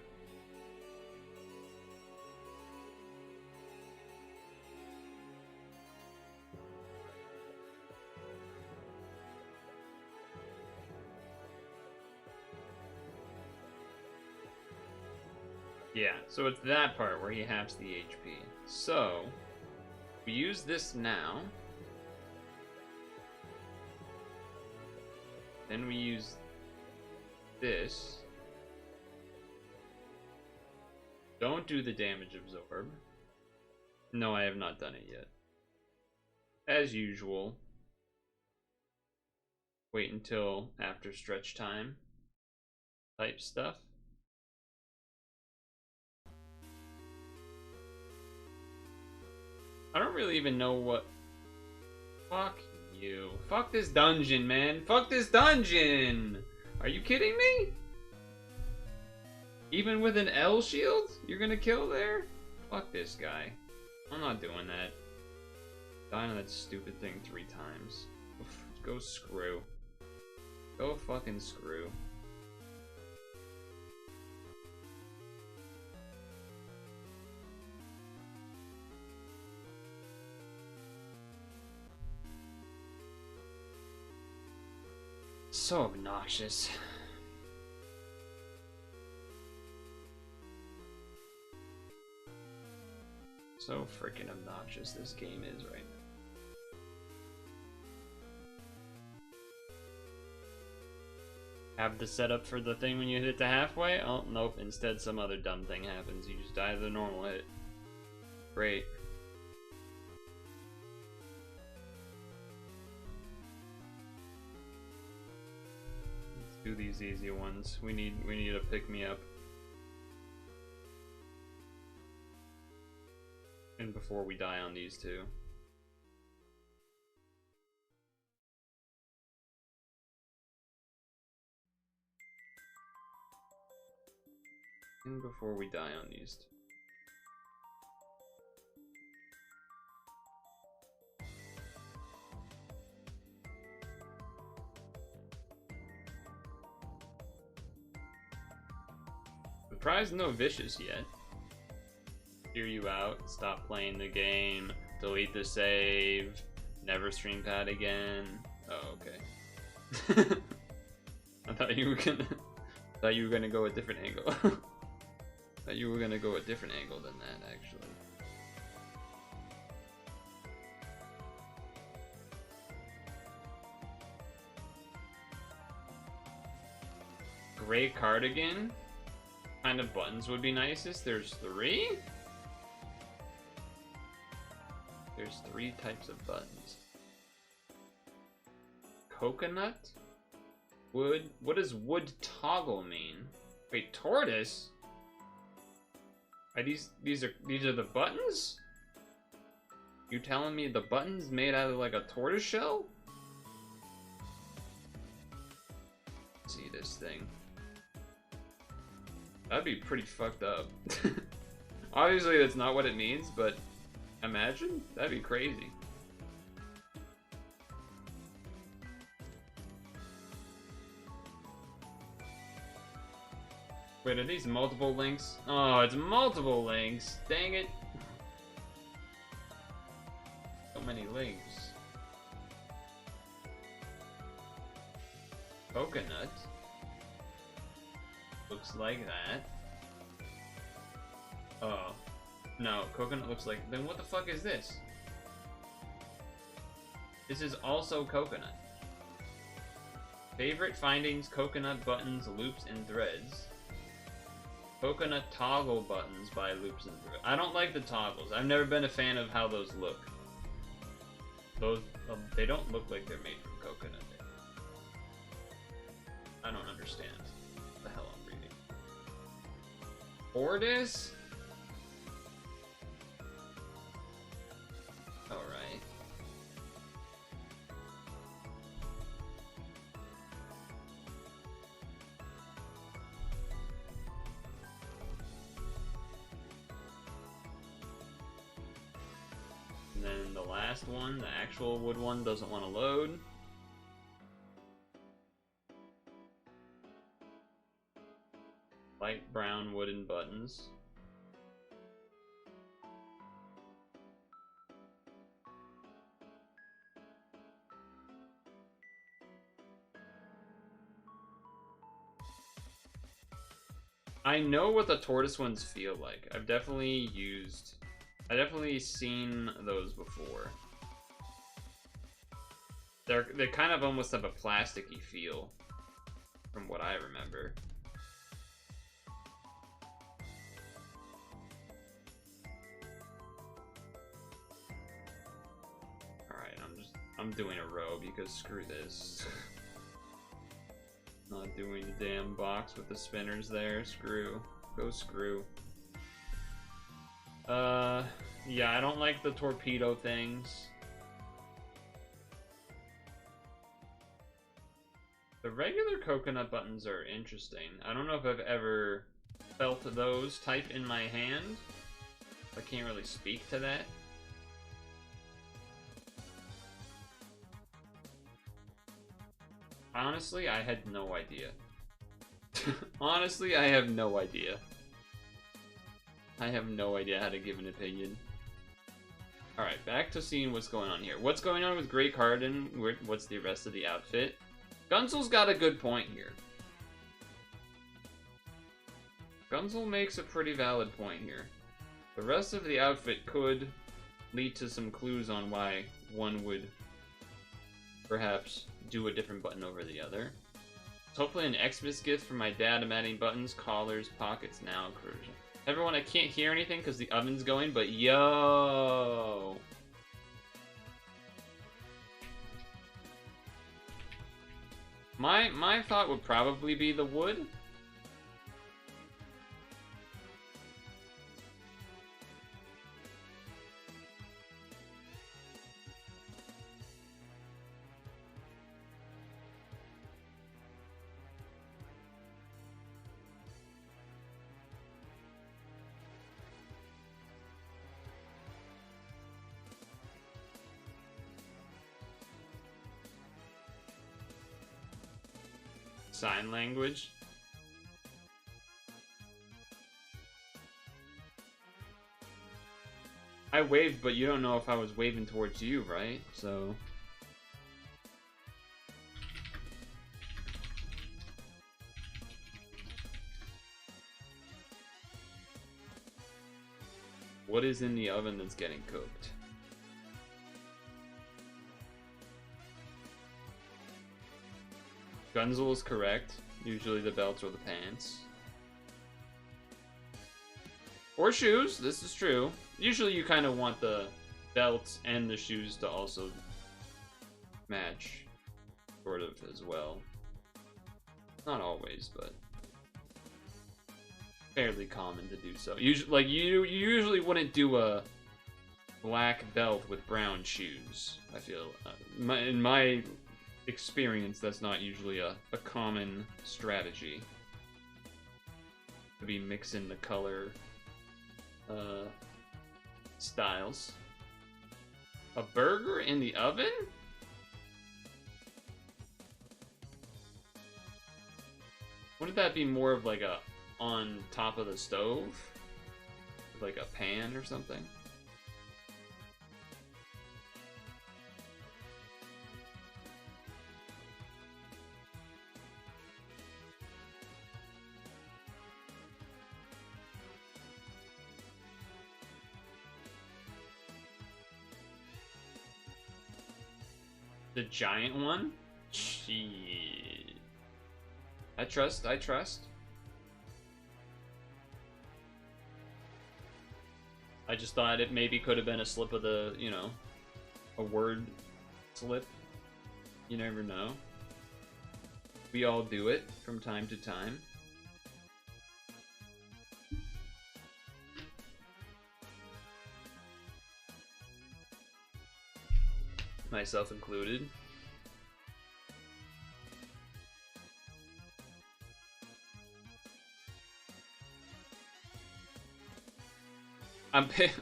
Yeah, so it's that part where he halves the HP. So, we use this now. Then we use this. Don't do the damage absorb. No, I have not done it yet. As usual. Wait until after stretch time type stuff. I don't really even know what... Fuck you. Fuck this dungeon, man. Fuck this dungeon! Are you kidding me? Even with an L shield? You're gonna kill there? Fuck this guy. I'm not doing that. Dying on that stupid thing 3 times. Oof, go screw. Go fucking screw. So obnoxious. So freaking obnoxious this game is right now. Have the setup for the thing when you hit it to halfway? Oh, nope. Instead, some other dumb thing happens. You just die to the normal hit. Great. Let's do these easy ones. We need a pick-me-up. And before we die on these two. And before we die on these two. Surprised no vicious yet. Hear you out, stop playing the game, delete the save, never stream pad again. Oh, okay. I thought you were gonna go a different angle. thought you were gonna go a different angle than that, actually. Gray cardigan? Kind of buttons would be nicest. There's 3? There's 3 types of buttons. Coconut? Wood? What does wood toggle mean? Wait, tortoise? Are these are the buttons? You telling me the buttons made out of like a tortoise shell? Let's see this thing. That'd be pretty fucked up. Obviously that's not what it means, but imagine? That'd be crazy. Wait, are these multiple links? Oh, it's multiple links. Dang it. So many links. Coconut. Looks like that. Oh. No, coconut looks like... Then what the fuck is this? This is also coconut. Favorite findings, coconut buttons, loops, and threads. Coconut toggle buttons by loops and threads. I don't like the toggles. I've never been a fan of how those look. Those, they don't look like they're made from coconut. I don't understand what the hell I'm reading. Tortoise? Alright. And then the last one, the actual wood one, doesn't want to load. Light brown wooden buttons. I know what the tortoise ones feel like. I've definitely seen those before. They kind of almost have a plasticky feel, from what I remember. Alright, I'm doing a row because screw this. Not doing the damn box with the spinners there. Screw. Go screw. Yeah, I don't like the torpedo things. The regular coconut buttons are interesting. I don't know if I've ever felt those type in my hand. I can't really speak to that. Honestly, I had no idea. Honestly, I have no idea. I have no idea how to give an opinion. Alright, back to seeing what's going on here. What's going on with Great Carden? What's the rest of the outfit? Gunzel's got a good point here. Gunzel makes a pretty valid point here. The rest of the outfit could lead to some clues on why one would perhaps do a different button over the other. It's hopefully an Xmas gift for my dad. I'm adding buttons, collars, pockets now. Everyone, I can't hear anything because the oven's going, but yo! My thought would probably be the wood. Sign language. I waved, but you don't know if I was waving towards you, right? So... What is in the oven that's getting cooked? Gunzel is correct. Usually the belts or the pants. Or shoes, this is true. Usually you kind of want the belts and the shoes to also match, sort of, as well. Not always, but fairly common to do so. Usually, like, you usually wouldn't do a black belt with brown shoes, I feel. In my experience, that's not usually a common strategy. To be mixing the color styles. A burger in the oven? Wouldn't that be more of like a on top of the stove? Like a pan or something? The giant one? Shit. I trust. I just thought it maybe could have been a slip of the, you know, a word slip. You never know. We all do it from time to time. Myself included.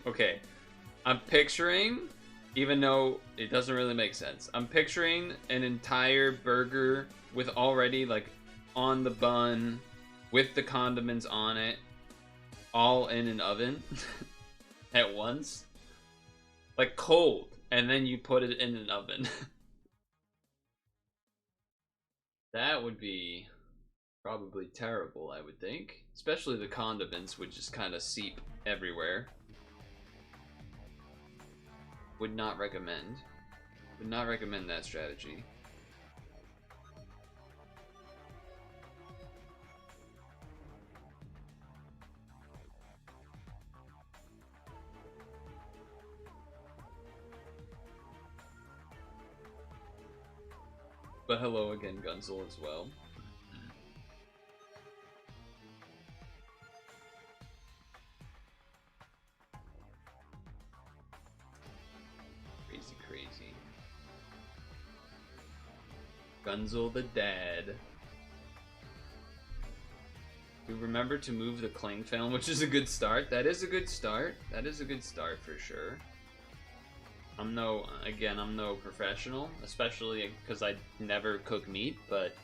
Okay. I'm picturing, even though it doesn't really make sense, I'm picturing an entire burger with already, like, on the bun, with the condiments on it, all in an oven at once. Like, cold. And then you put it in an oven. That would be probably terrible, I would think. Especially the condiments would just kind of seep everywhere. Would not recommend. Would not recommend that strategy. But hello again, Gunzel, as well. Crazy. Gunzel the dad. We remember to move the cling film, which is a good start. That is a good start. That is a good start for sure. I'm no professional, especially because I never cook meat, but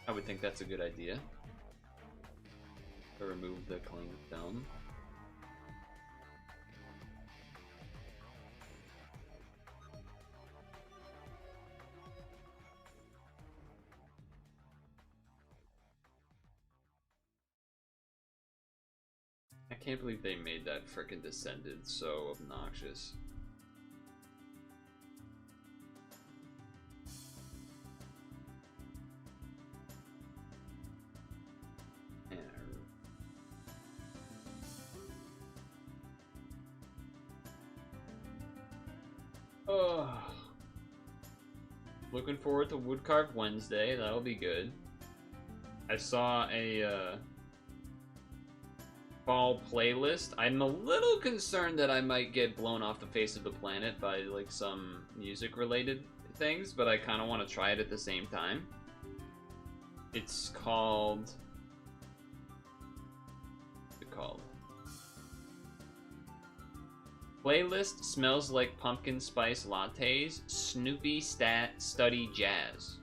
I would think that's a good idea. To remove the cling film. I can't believe they made that frickin' Descended so obnoxious. Yeah. Oh. Looking forward to Woodcarve Wednesday. That'll be good. I saw a fall playlist. I'm a little concerned that I might get blown off the face of the planet by like some music related things, but I kind of want to try it at the same time. It's called... What's it called? Playlist Smells Like Pumpkin Spice Lattes, Snoopy Study Jazz.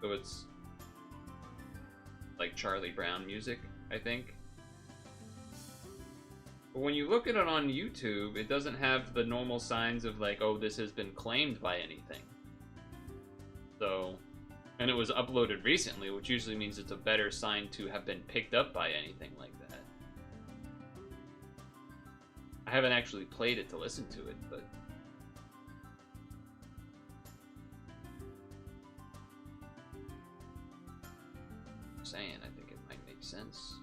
So it's like Charlie Brown music, I think. But when you look at it on YouTube, it doesn't have the normal signs of like, oh, this has been claimed by anything. So, And it was uploaded recently, which usually means it's a better sign to have been picked up by anything like that. I haven't actually played it to listen to it, but... I'm saying, I think it might make sense.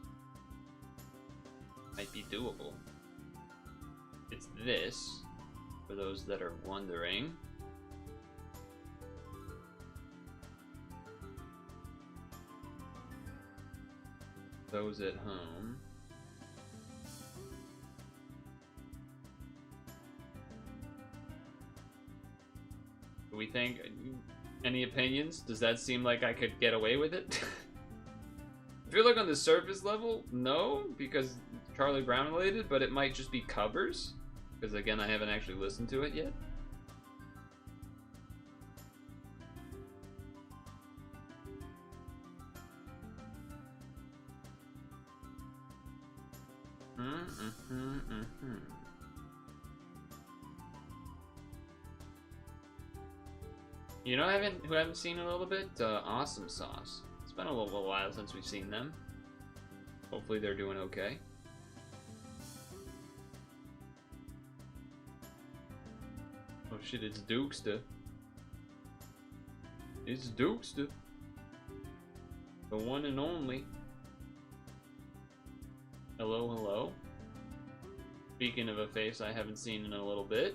Might be doable. It's this, for those that are wondering. Those at home. Do we think... Any opinions? Does that seem like I could get away with it? If you look on the surface level, no, because it's Charlie Brown related, but it might just be covers. Because again, I haven't actually listened to it yet. You know, who I haven't seen in a little bit? Awesome Sauce. It's been a little while since we've seen them. Hopefully they're doing okay. Oh shit, it's Dukester. It's Dukester. The one and only. Hello, hello. Speaking of a face I haven't seen in a little bit.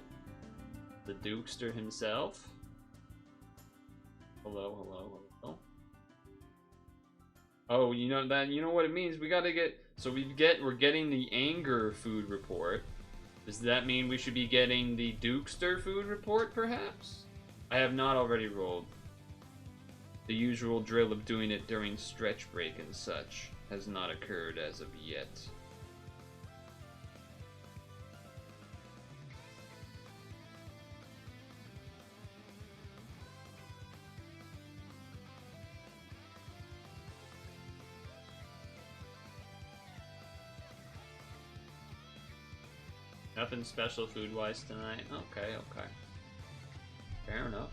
The Dukester himself. Hello, hello, hello. Oh, you know what it means? We gotta get... So we're getting the anger food report. Does that mean we should be getting the Dukester food report, perhaps? I have not already rolled. The usual drill of doing it during stretch break and such has not occurred as of yet. Nothing special food-wise tonight. Okay, okay. Fair enough.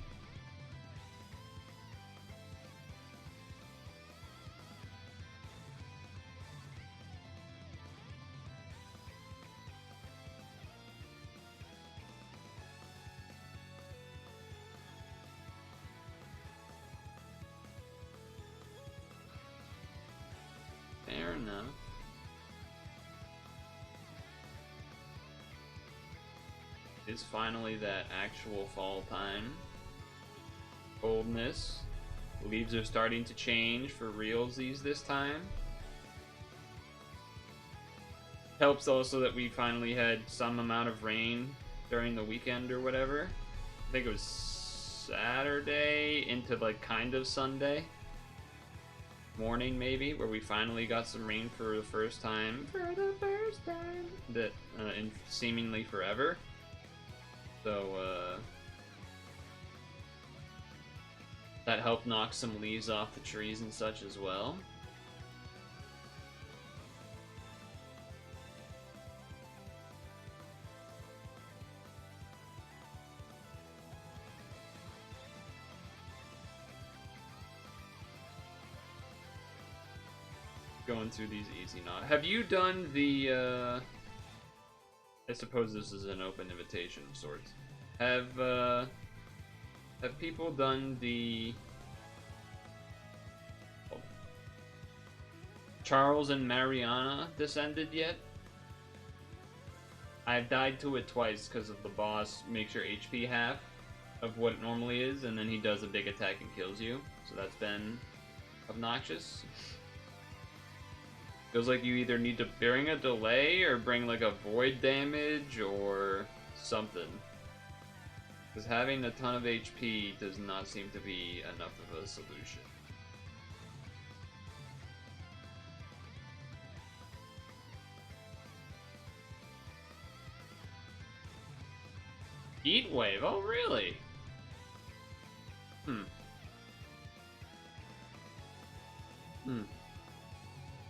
Fair enough. Is finally that actual fall time. Coldness. Leaves are starting to change for realsies this time. Helps also that we finally had some amount of rain during the weekend or whatever. I think it was Saturday into like kind of Sunday morning maybe, where we finally got some rain for the first time. For the first time. That in seemingly forever. So, that helped knock some leaves off the trees and such as well. Going through these easy now. Have you done the, I suppose this is an open invitation of sorts. Have people done the Charles and Mariana Descended yet? I've died to it twice because of the boss makes your HP half of what it normally is, and then he does a big attack and kills you. So that's been obnoxious. Feels like you either need to bring a delay or bring like a void damage or something. Because having a ton of HP does not seem to be enough of a solution. Heat wave? Oh, really?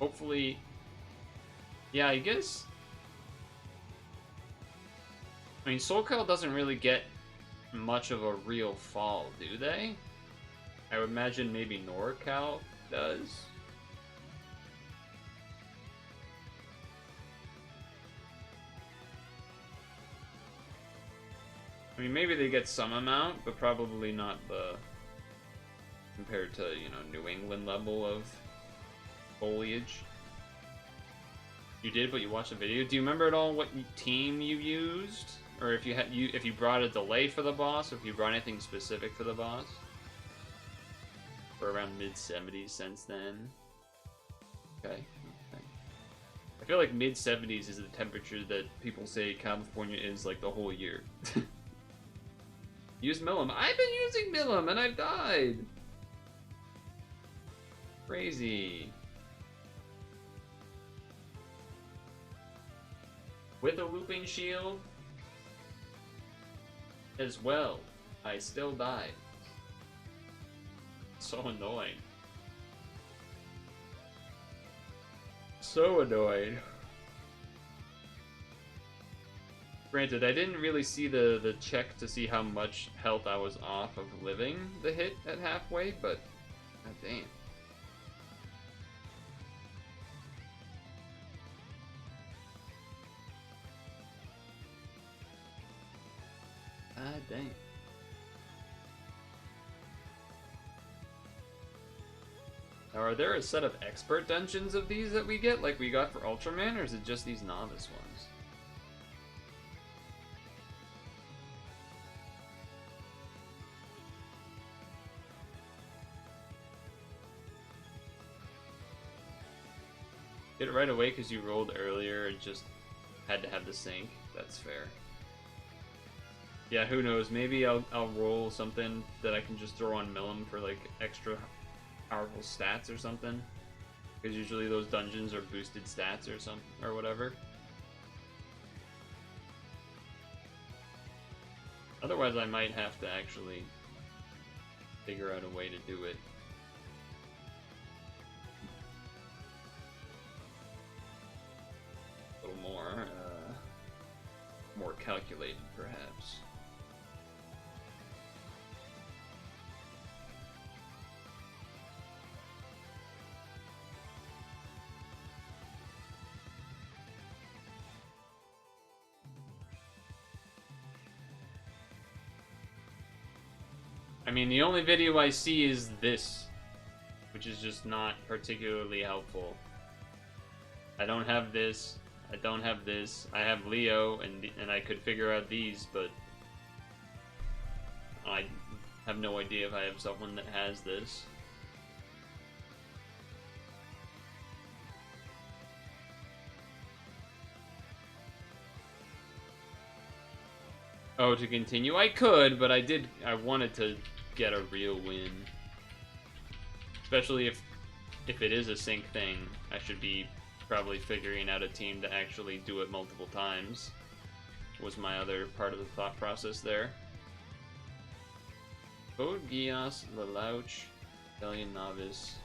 Hopefully... Yeah, I guess... I mean, Soulkill doesn't really get much of a real fall, do they? I would imagine maybe NorCal does. I mean, maybe they get some amount, but probably not the... compared to, you know, New England level of foliage. You did, but you watched the video. Do you remember at all what team you used? Or if you had if you brought a delay for the boss, or if you brought anything specific for the boss? We're around mid-70s since then. Okay. I feel like mid-70s is the temperature that people say California is like the whole year. Use Milim. I've been using Milim and I've died. Crazy. With a looping shield as well, I still died. So annoying. So annoyed. Granted, I didn't really see the check to see how much health I was off of living the hit at halfway, but god damn. God dang. Now, are there a set of expert dungeons of these that we get, like we got for Ultraman, or is it just these novice ones? Get it right away because you rolled earlier and just had to have the sync. That's fair. Yeah, who knows? Maybe I'll roll something that I can just throw on Milim for like extra powerful stats or something. Because usually those dungeons are boosted stats or something or whatever. Otherwise, I might have to actually figure out a way to do it. A little more calculated, perhaps. I mean, the only video I see is this, which is just not particularly helpful. I don't have this. I don't have this. I have Leo, and I could figure out these, but I have no idea if I have someone that has this. Oh, to continue? I could, but I wanted to get a real win. Especially if it is a sync thing, I should be probably figuring out a team to actually do it multiple times. Was my other part of the thought process there. Code Geass, Lelouch, Italian Novice.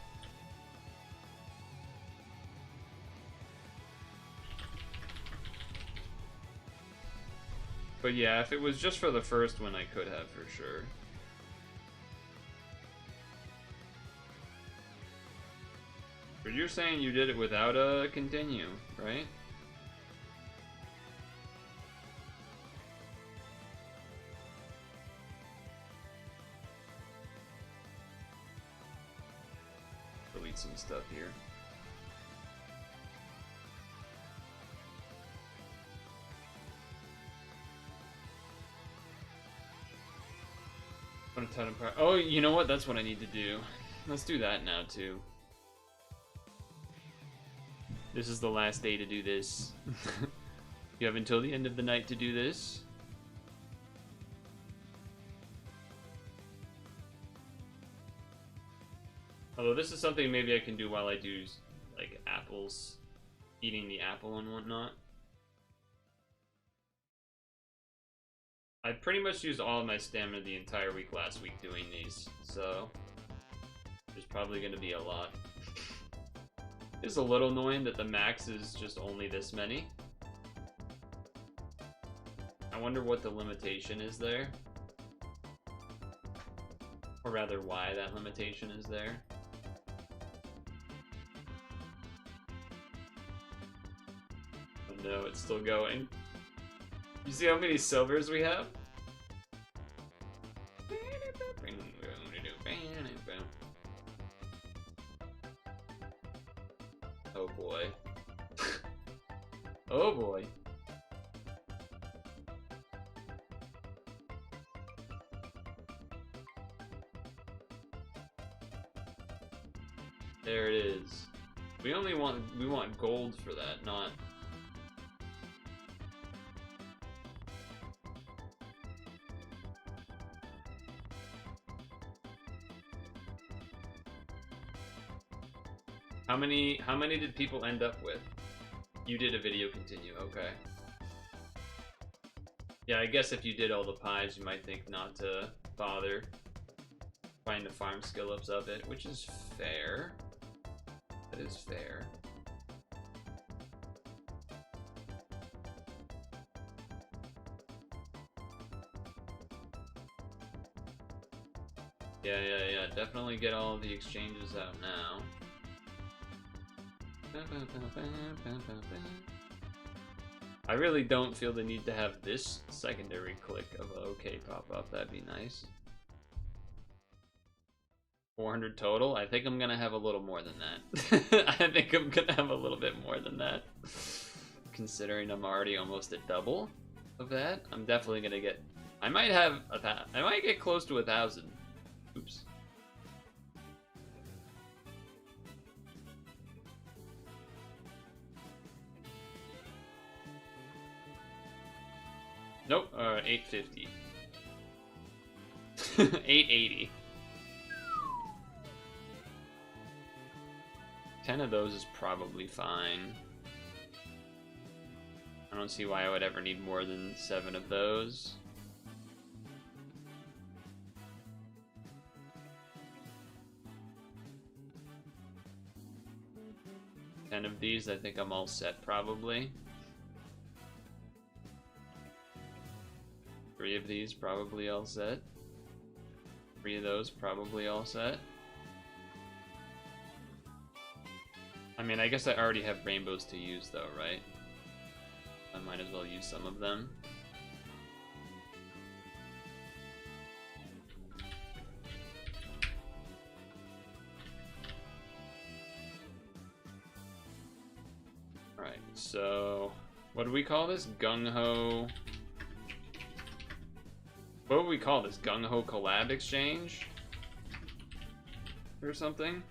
But yeah, if it was just for the first one, I could have for sure. But you're saying you did it without a continue, right? Delete some stuff here. Oh, you know what? That's what I need to do. Let's do that now, too. This is the last day to do this. You have until the end of the night to do this. Although this is something maybe I can do while I do, like, apples. Eating the apple and whatnot. I pretty much used all of my stamina the entire week last week doing these, so there's probably going to be a lot. It's a little annoying that the max is just only this many. I wonder what the limitation is there. Or rather why that limitation is there. Oh no, it's still going. You see how many silvers we have? Oh boy. Oh boy. There it is. We want gold for that, not. How many did people end up with? You did a video continue, okay. Yeah, I guess if you did all the pies, you might think not to bother find the farm skill ups of it, which is fair. That is fair. Yeah, definitely get all the exchanges out now. I really don't feel the need to have this secondary click of OK pop up. That'd be nice. 400 total? I think I'm gonna have a little more than that. I think I'm gonna have a little bit more than that. Considering I'm already almost at double of that, I'm definitely gonna get. I might get close to 1,000. Oops. Nope, 850. 880. 10 of those is probably fine. I don't see why I would ever need more than 7 of those. Ten of these, I think I'm all set probably. 3 of these, probably all set. 3 of those, probably all set. I mean, I guess I already have rainbows to use though, right? I might as well use some of them. Alright, so what do we call this? Gung-Ho. What would we call this? Gung-Ho collab exchange? Or something?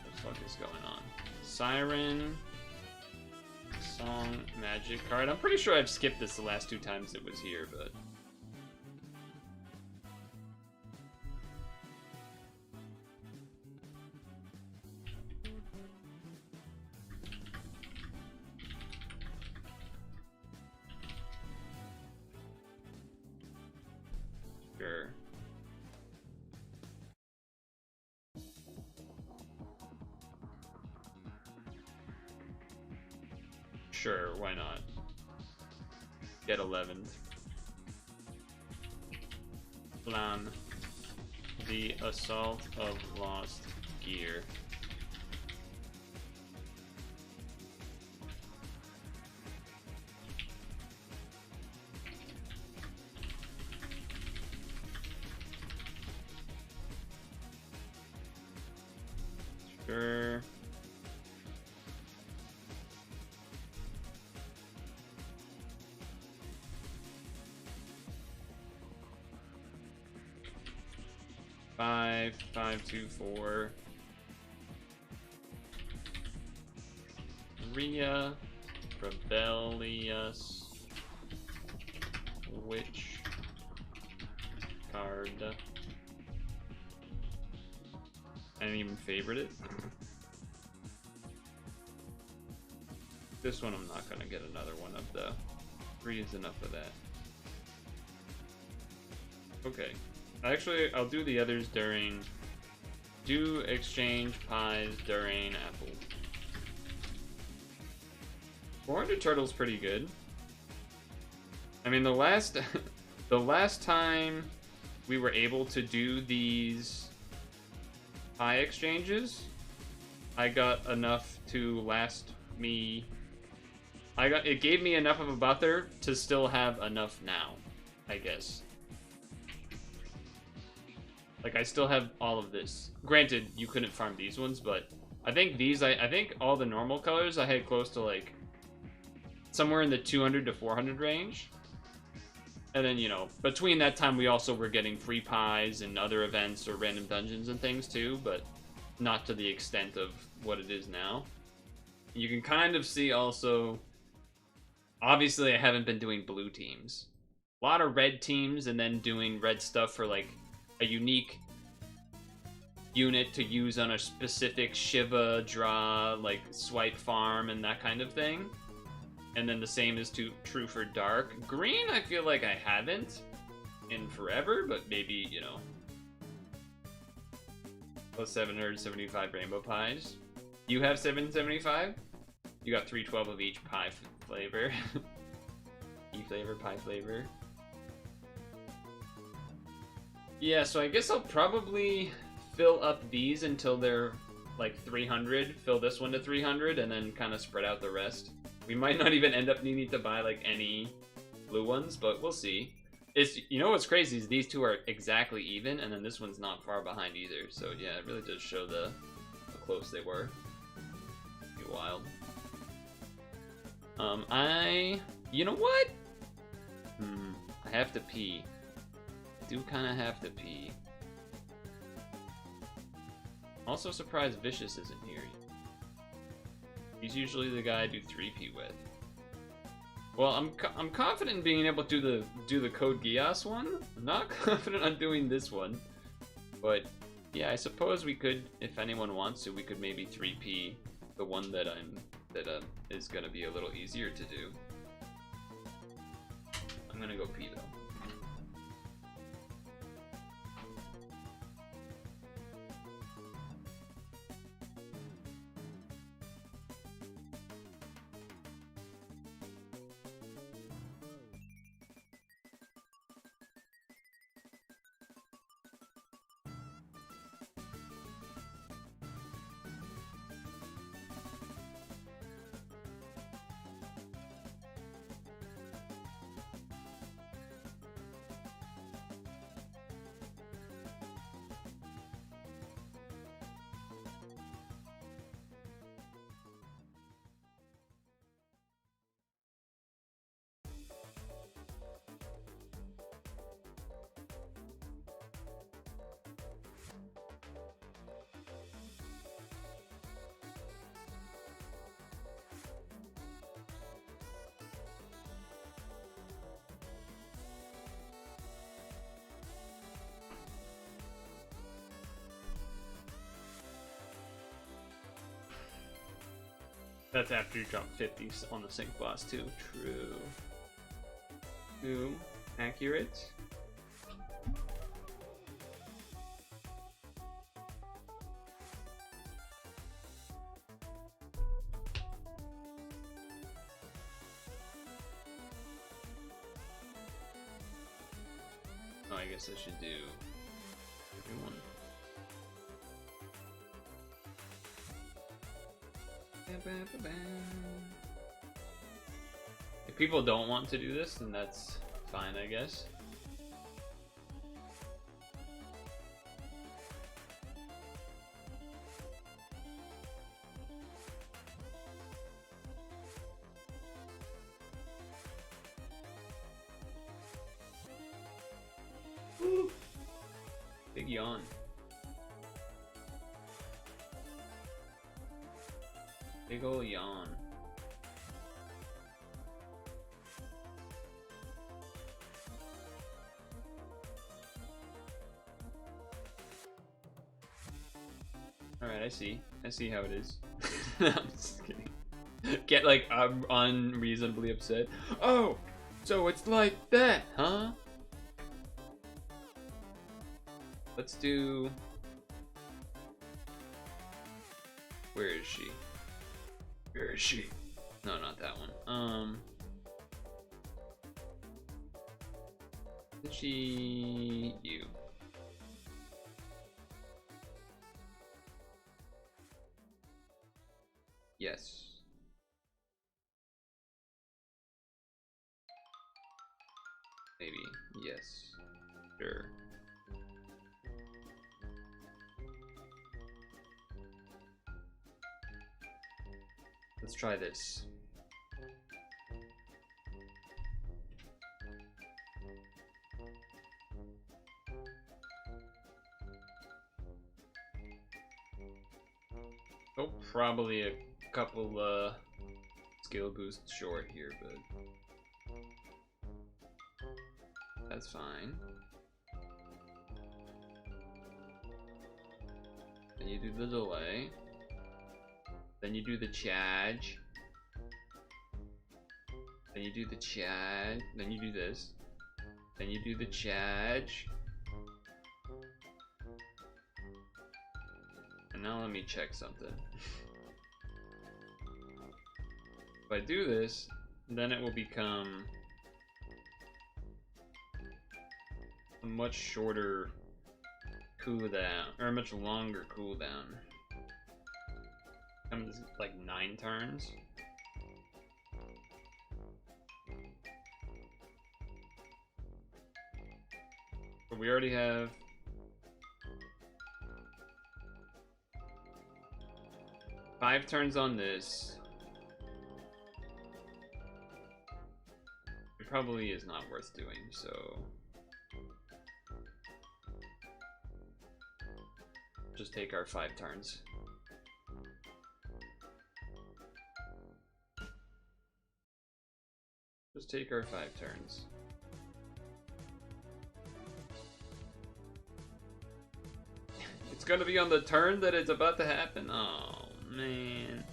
What the fuck is going on? Siren. Song, magic card. I'm pretty sure I've skipped this the last 2 times it was here, but... Sure. Sure, why not? Get 11. Plan. The Assault of Lost Gear. Sure. Five, 5, 2, 4. Rhea, Rebellious, Witch card. I didn't even favorite it. This one I'm not gonna get another one of though. 3 is enough of that. Okay. Actually, I'll do the others during... Do exchange pies during apple. 400 turtles pretty good. I mean, the last... the last time we were able to do these pie exchanges, I got enough to last me... It gave me enough of a buffer to still have enough now, I guess. Like, I still have all of this. Granted, you couldn't farm these ones, but I think these, I think all the normal colors I had close to, like, somewhere in the 200 to 400 range. And then, you know, between that time, we also were getting free pies and other events or random dungeons and things, too, but not to the extent of what it is now. You can kind of see also... Obviously, I haven't been doing blue teams. A lot of red teams and then doing red stuff for, like, a unique unit to use on a specific Shiva draw, like swipe farm and that kind of thing. And then the same is true for dark. Green, I feel like I haven't in forever, but maybe, you know. Plus 775 rainbow pies. You have 775? You got 312 of each pie flavor. E-flavor, pie flavor. Yeah, so I guess I'll probably fill up these until they're like 300, fill this one to 300, and then kind of spread out the rest. We might not even end up needing to buy like any blue ones, but we'll see. It's, you know what's crazy is these two are exactly even, and then this one's not far behind either. So yeah, it really does show how close they were. Be wild. You know what? I have to pee. I do kind of have to pee. Also surprised Vicious isn't here. He's usually the guy I do 3P with. Well, I'm confident in being able to do the code Geass one. I'm not confident on doing this one, but yeah, I suppose we could, if anyone wants to, we could maybe 3P the one that is gonna be a little easier to do. I'm gonna go pee though. That's after you drop 50 on the sync boss too. True. True. Accurate. Oh, I guess I should do everyone. If people don't want to do this, then that's fine, I guess. Woo. Big yawn. Big ol' yawn. Alright, I see. I see how it is. I'm just kidding. Get like unreasonably upset. Oh, so it's like that, huh? Let's do... Where is she? Where is she? No, not that one. Is she... you? Yes. Maybe. Yes. Sure. Let's try this. Oh, probably a couple skill boosts short here, but that's fine. Then you do the delay. Then you do the charge. Then you do the charge. Then you do this. Then you do the charge. And now let me check something. If I do this, then it will become a much shorter cooldown, or a much longer cooldown. Comes like 9 turns. But we already have 5 turns on this. It probably is not worth doing, so just take our 5 turns. Just take our 5 turns. It's gonna be on the turn that it's about to happen? Oh, man.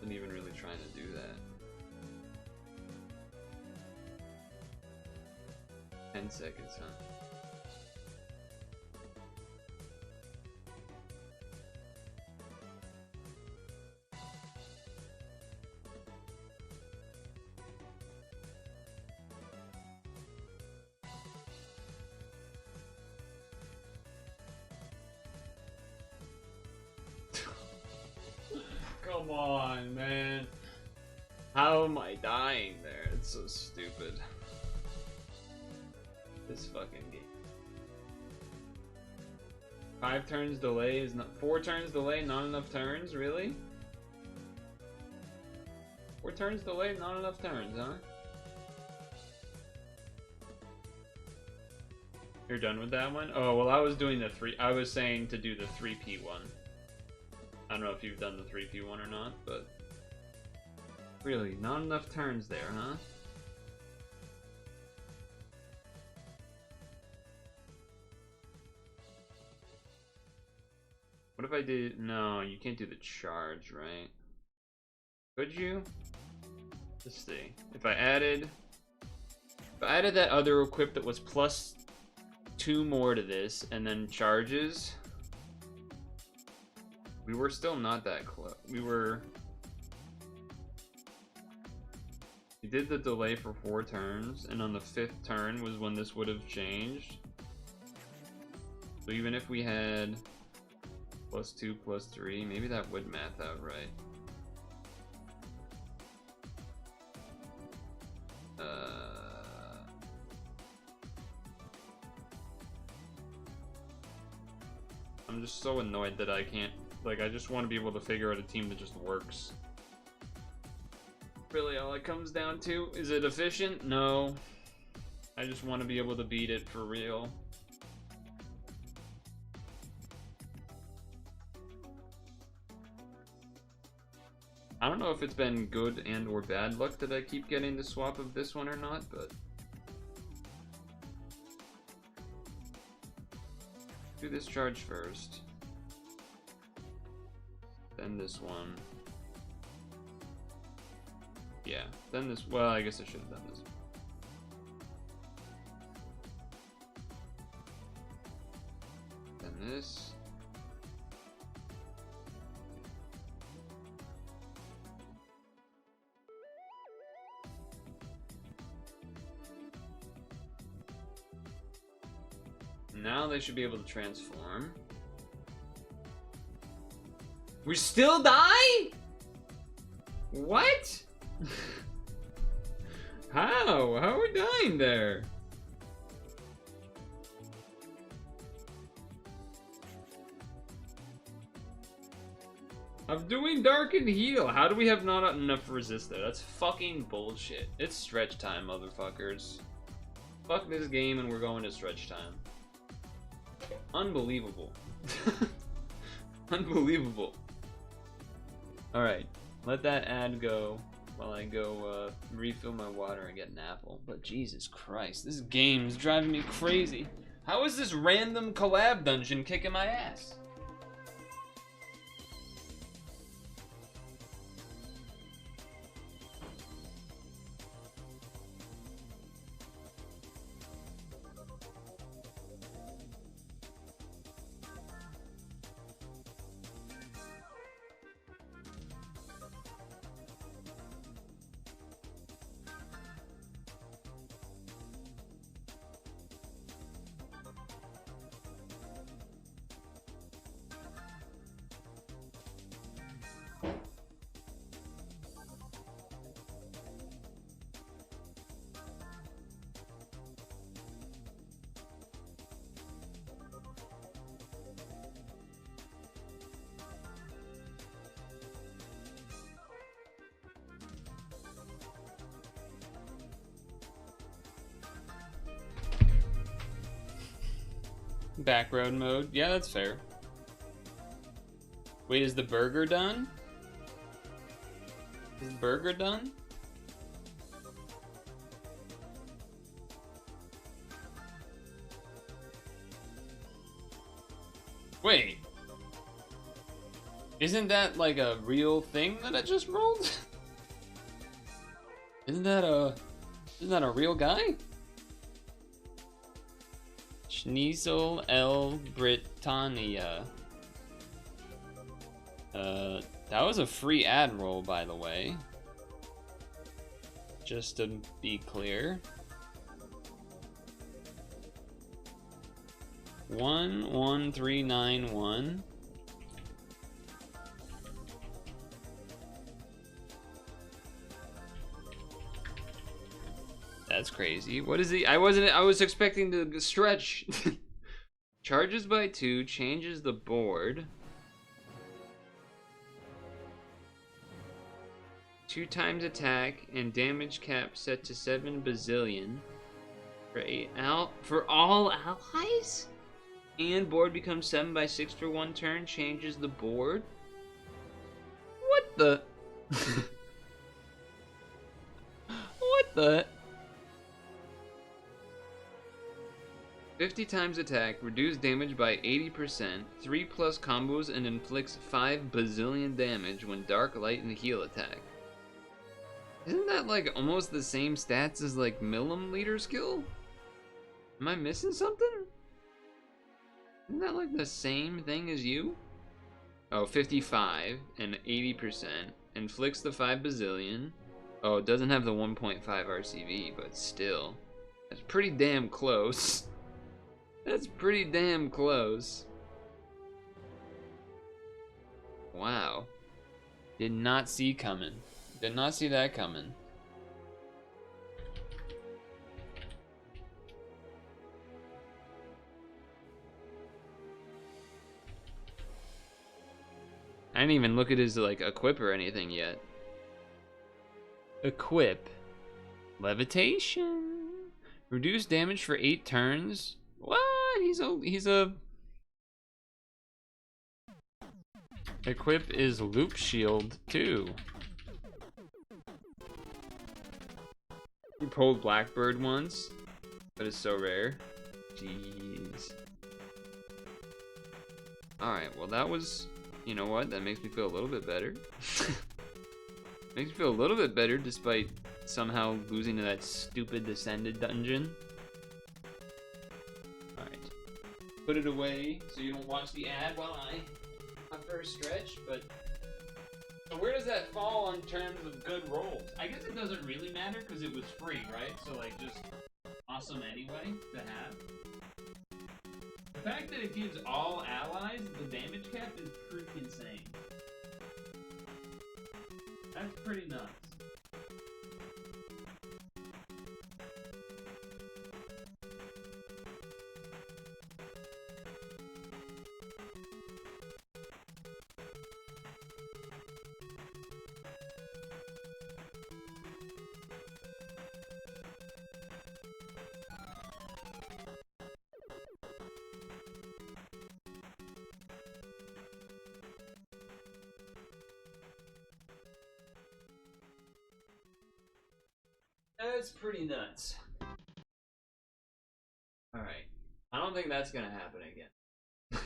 Wasn't even really trying to do that. 10 seconds, huh? Come on, man. How am I dying there? It's so stupid. This fucking game. 5 turns delay is not 4 turns delay, not enough turns, really? 4 turns delay, not enough turns, huh? You're done with that one? Oh, well, I was doing the 3. I was saying to do the 3P one. I don't know if you've done the 3P one or not, but really, not enough turns there, huh? What if I did... No, you can't do the charge, right? Could you? Let's see. If I added that other equip that was plus 2 more to this, and then charges... We were still not that close. We did the delay for 4 turns, and on the 5th turn was when this would have changed. So even if we had plus 2, plus 3, maybe that would math out right. I'm just so annoyed that I can't. Like, I just want to be able to figure out a team that just works. Really, all it comes down to, is it efficient? No. I just want to be able to beat it for real. I don't know if it's been good and or bad luck that I keep getting the swap of this one or not, but do this charge first. Then this one. Yeah, then this. Well, I guess I should have done this. Then this. Now they should be able to transform. We still die? What? How? How are we dying there? I'm doing dark and heal. How do we have not enough resist there? That's fucking bullshit. It's stretch time, motherfuckers. Fuck this game and we're going to stretch time. Unbelievable. Unbelievable. Alright, let that ad go while I go refill my water and get an apple. But Jesus Christ, this game is driving me crazy. How is this random collab dungeon kicking my ass? Backroad mode. Yeah, that's fair. Wait, is the burger done? Is the burger done? Wait. Isn't that like a real thing that I just rolled? Isn't that a real guy? Schnitzel El Britannia. That was a free ad roll, by the way. Just to be clear. 11391. That's crazy. What is he? I was expecting to stretch. Charges by 2, changes the board. 2 times attack and damage cap set to 7 bazillion. For all allies? And board becomes 7 by 6 for 1 turn, changes the board. What the? What the? 50 times attack, reduce damage by 80%, 3 plus combos, and inflicts 5 bazillion damage when dark, light, and heal attack. Isn't that like almost the same stats as like Millim leader skill? Am I missing something? Isn't that like the same thing as you? Oh, 55 and 80%. Inflicts the 5 bazillion. Oh, it doesn't have the 1.5 RCV, but still. That's pretty damn close. That's pretty damn close. Wow. Did not see coming. Did not see that coming. I didn't even look at his like equip or anything yet. Equip. Levitation. Reduce damage for 8 turns. What? He's a Equip is loop shield too. We pulled Blackbird once, but it's so rare. Jeez. Alright, well that was... You know what? That makes me feel a little bit better. Makes me feel a little bit better despite somehow losing to that stupid Descended dungeon. Alright. Put it away so you don't watch the ad while my first stretch, but... So where does that fall on terms of good rolls? I guess it doesn't really matter because it was free, right? So like just awesome anyway to have. The fact that it gives all allies the damage cap is pretty insane. That's pretty nuts. That's pretty nuts. Alright. I don't think that's gonna happen again. I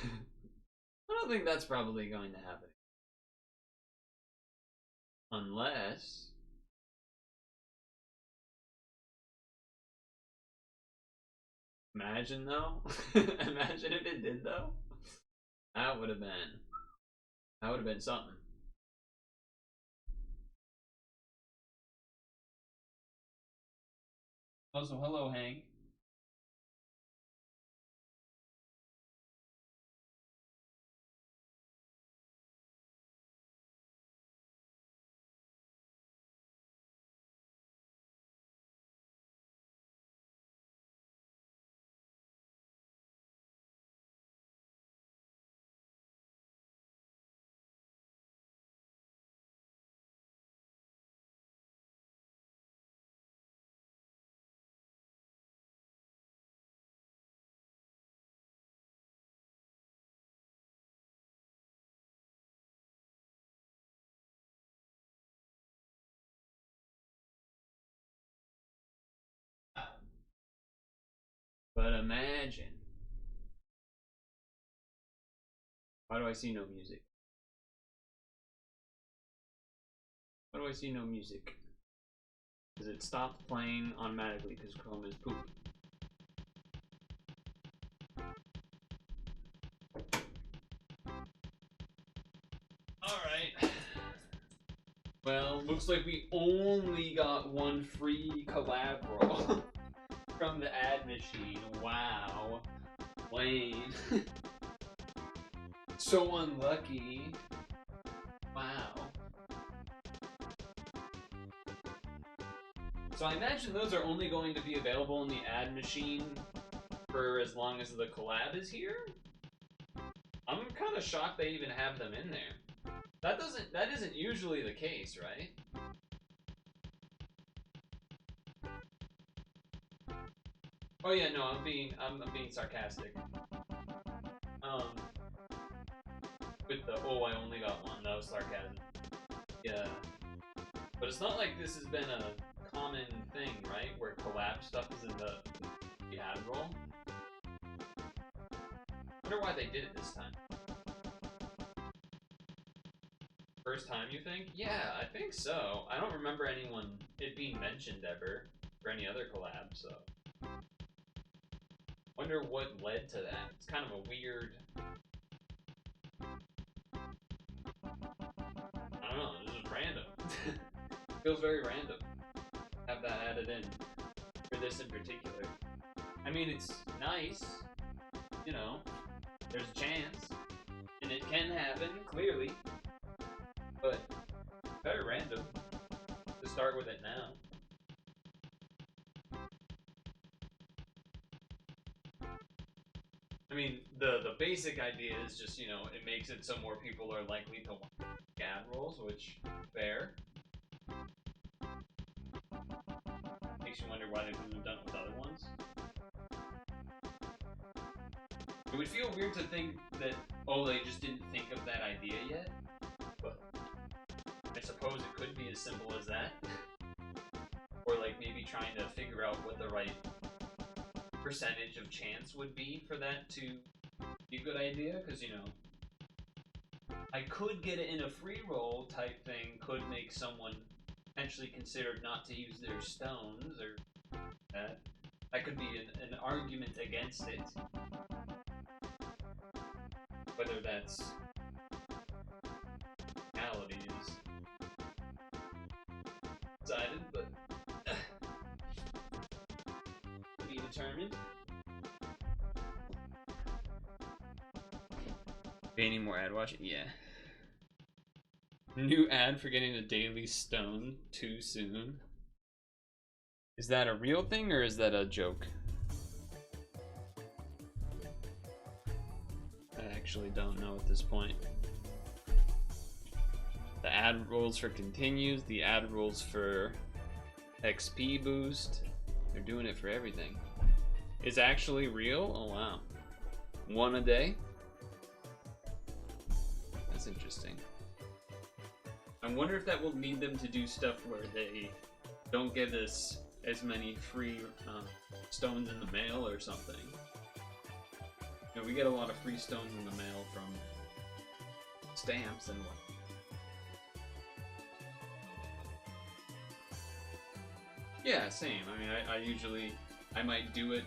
don't think that's probably going to happen. Unless... Imagine though? Imagine if it did though? That would have been something. Also, hello Hank. But imagine. Why do I see no music? Why do I see no music? Because it stopped playing automatically because Chrome is poop. Alright. Well, looks like we only got one free collab roll from the ad machine. Wow. Wayne. So unlucky. Wow. So I imagine those are only going to be available in the ad machine for as long as the collab is here? I'm kind of shocked they even have them in there. That isn't usually the case, right? Oh yeah, no, I'm being sarcastic. With the oh I only got one, that was sarcasm. Yeah. But it's not like this has been a common thing, right? Where collab stuff is in the ad roll. I wonder why they did it this time. First time, you think? Yeah, I think so. I don't remember it being mentioned ever for any other collab, so. Wonder what led to that. It's kind of a weird... I don't know, this is random. Feels very random. Have that added in. For this in particular. I mean, it's nice. You know, there's a chance. And it can happen, clearly. But, very random to start with it now. I mean, the basic idea is just, you know, it makes it so more people are likely to want ad rolls, which, fair. Makes you wonder why they couldn't have done it with other ones. It would feel weird to think that, oh, they just didn't think of that idea yet. But I suppose it could be as simple as that. Or like maybe trying to figure out what the right percentage of chance would be for that to be a good idea, because, you know, I could get it in a free roll type thing, could make someone potentially consider not to use their stones or that. That could be an argument against it. Whether that's reality is decided, but to be determined. Gaining more ad watching? Yeah. New ad for getting a daily stone too soon. Is that a real thing or is that a joke? I actually don't know at this point. The ad rolls for continues, the ad rolls for XP boost. They're doing it for everything. It's actually real? Oh wow. One a day? That's interesting. I wonder if that will lead them to do stuff where they don't get as many free stones in the mail or something. You know, we get a lot of free stones in the mail from stamps and what. Yeah, same. I mean, I might do it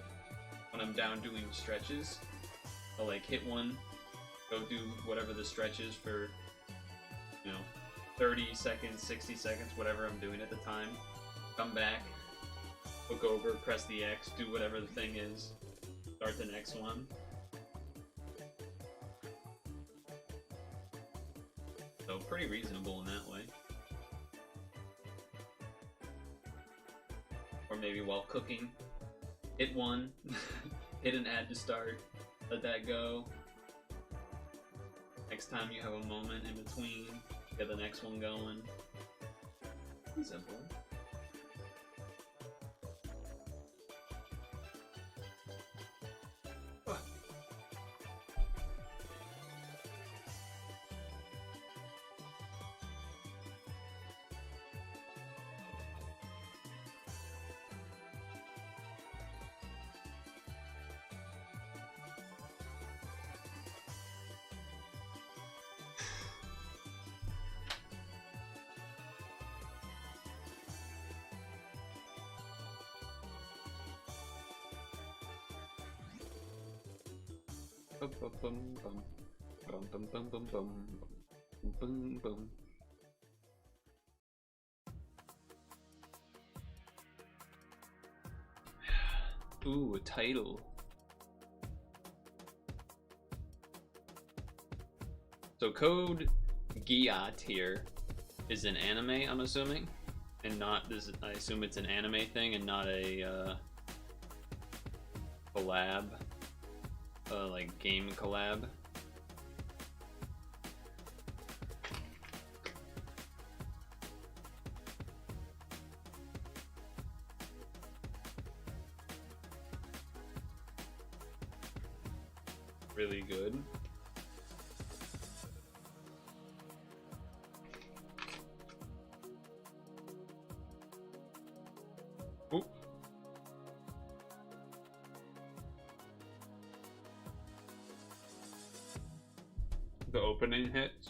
when I'm down doing stretches. I'll like hit one, go do whatever the stretch is for, you know, 30 seconds, 60 seconds, whatever I'm doing at the time. Come back, look over, press the X, do whatever the thing is, start the next one. So pretty reasonable in that way. Or maybe while cooking, hit one, hit an ad to start, let that go. Next time you have a moment in between, get the next one going. Pretty simple. Ooh, a title. So code Gyatt here is an anime, I'm assuming, and not this. I assume it's an anime thing and not a collab. Like game collab. Really good. Oop. The opening hits.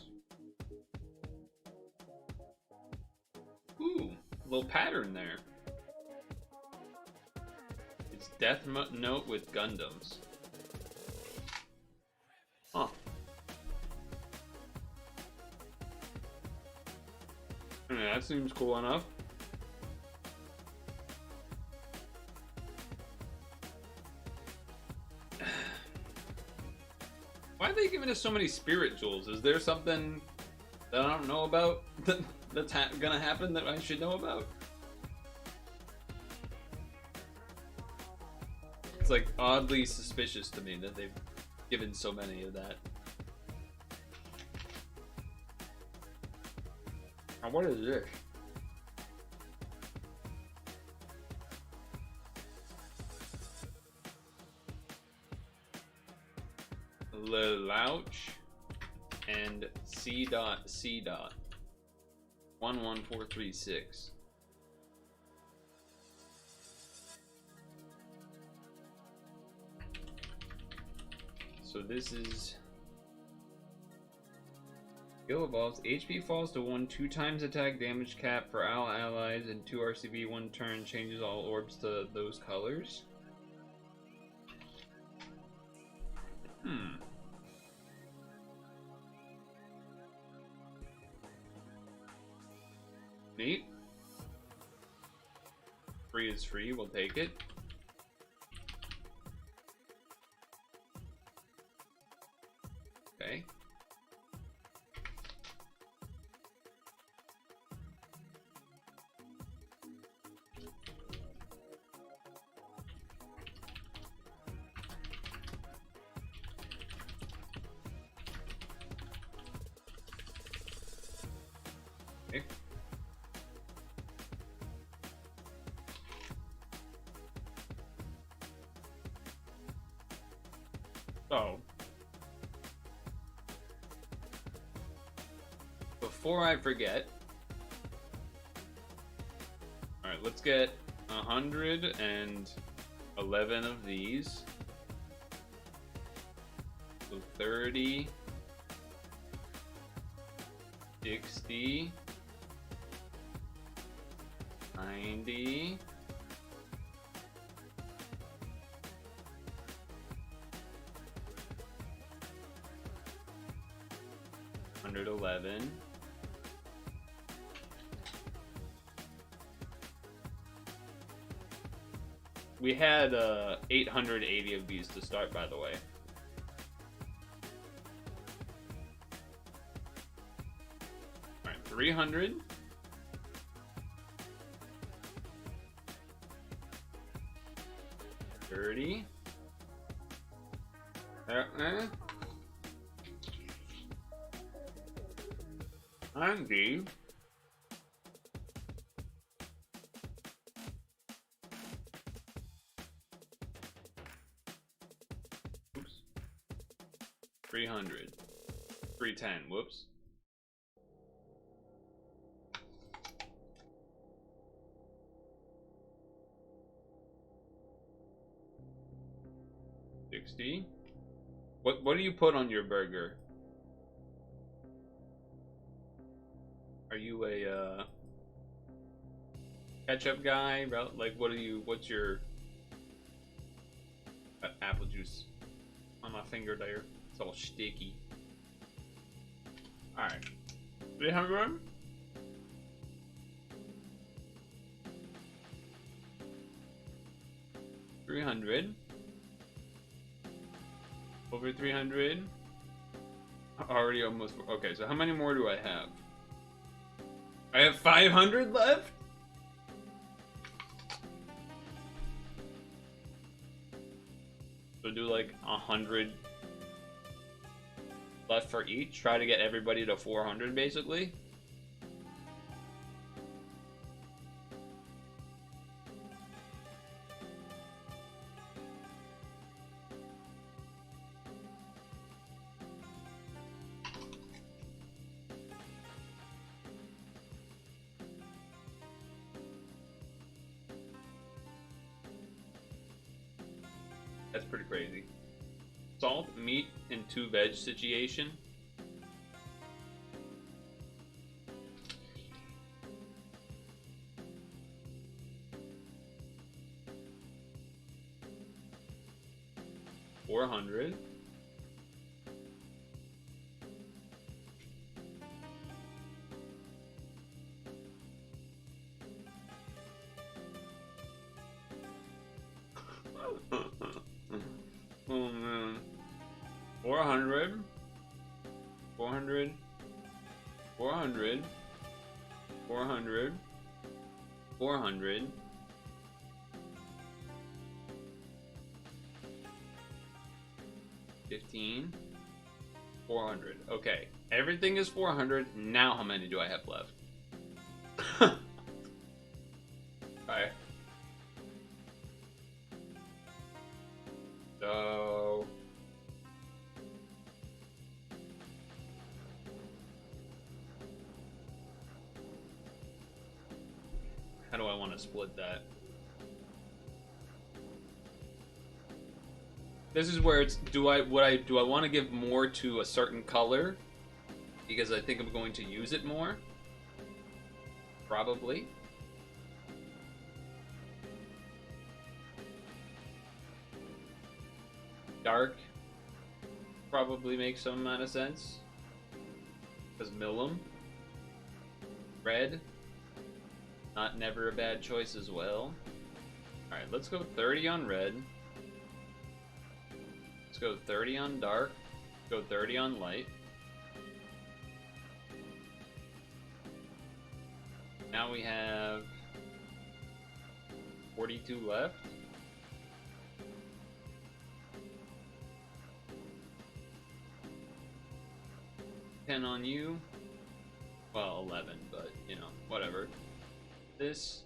Ooh, a little pattern there. It's Death Note with Gundams. Huh. I mean, that seems cool enough. Why are they giving us so many spirit jewels? Is there something that I don't know about that's gonna happen that I should know about? It's like oddly suspicious to me that they've given so many of that. Now what is this? Lelouch and C. 11436. So this is Skill evolves. HP falls to 1 2 times attack damage cap for all allies and 2 RCB 1 turn. Changes all orbs to those colors. Neat. Free is free, we'll take it. Okay. Okay. So, before I forget, alright, let's get 111 of these. So 30, 60, 90, 111. We had 880 of these to start, by the way. Alright, 300. $30. 90. Oops. 300. 310. Whoops. $60. What do you put on your burger? Are you a ketchup guy? Like, what's your apple juice on my finger there? It's all sticky. All right, 300. Over 300. Already almost. Okay, so how many more do I have? I have 500 left? So do like 100 left for each. Try to get everybody to 400 basically. That's pretty crazy. Salt, meat, and 2 veg situation. $400. Oh man. 400. 400. 400. 400. 400. 15. 400. Okay. Everything is 400. Now how many do I have left? Okay. So how do I want to split that? This is where it's do I want to give more to a certain color because I think I'm going to use it more. Probably. Dark probably makes some amount of sense. Because Millum. Red. Not never a bad choice as well. Alright, let's go 30 on red. Let's go 30 on dark. Let's go 30 on light. Now we have 42 left. 10 on you. Well, 11, but, you know, whatever. This,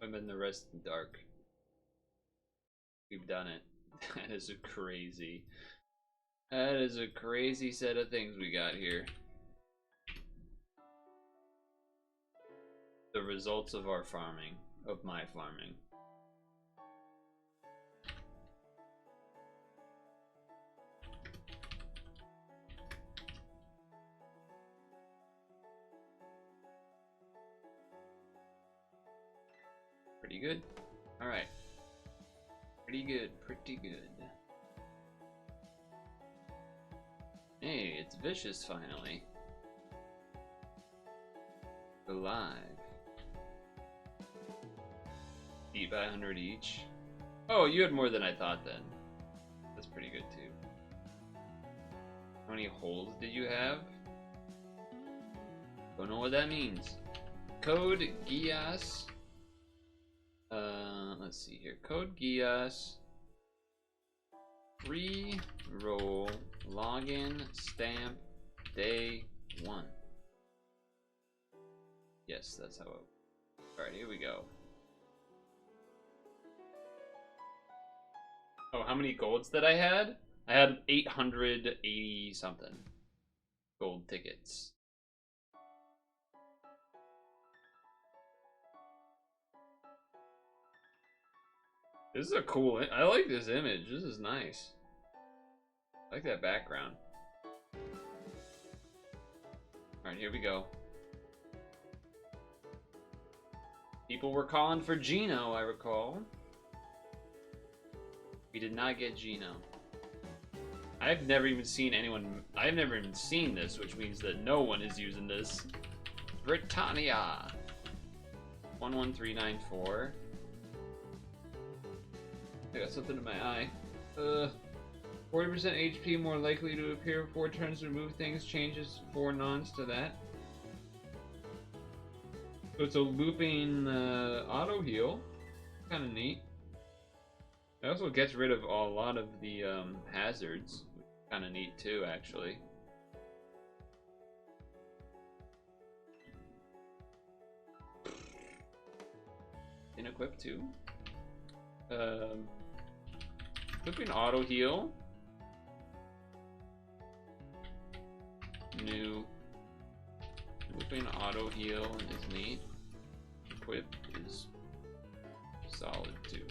and then the rest in dark. We've done it. That is a crazy set of things we got here. The results of our farming, of my farming. Pretty good. Alright. Pretty good, pretty good. Hey, it's Vicious finally. Alive. Beat by 100 each. Oh, you had more than I thought then. That's pretty good too. How many holes did you have? Don't know what that means. Code Geass. Let's see here. Code Geass. Re-roll login stamp day 1. Yes, that's how it. Alright, here we go. Oh, how many golds did I had? I had 880 something gold tickets. This is a cool. I like this image. This is nice. I like that background. Alright, here we go. People were calling for Gino, I recall. We did not get Gino. I've never even seen anyone. I've never even seen this, which means that no one is using this. Britannia. 11394. I got something in my eye. 40% HP more likely to appear 4 turns to remove things. Changes 4 nons to that. So it's a looping auto heal. Kind of neat. It also gets rid of a lot of the hazards. Kind of neat too, actually. In equip too. Equipping auto heal. New. Equipping auto heal is neat. Equip is solid too.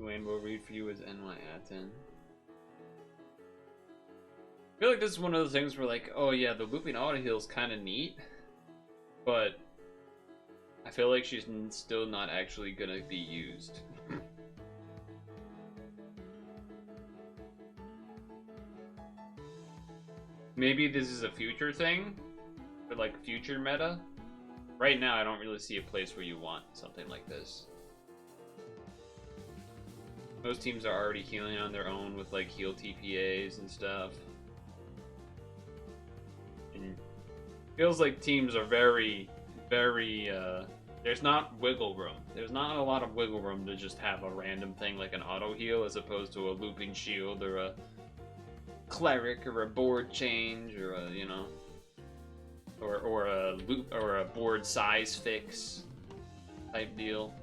Land will read for you as NY Aten. I feel like this is one of those things where, like, oh yeah, the looping auto heal is kind of neat, but I feel like she's still not actually gonna be used. Maybe this is a future thing, for like future meta. Right now, I don't really see a place where you want something like this. Most teams are already healing on their own with like heal TPAs and stuff. And feels like teams are very, there's not wiggle room. There's not a lot of wiggle room to just have a random thing like an auto heal as opposed to a looping shield or a cleric or a board change or a, you know, or a loop or a board size fix type deal.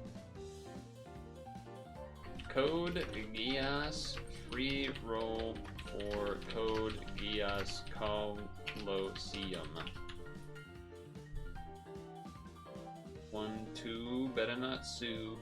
code Geass free roll for code Geass Colosseum. 1, 2, better not sue.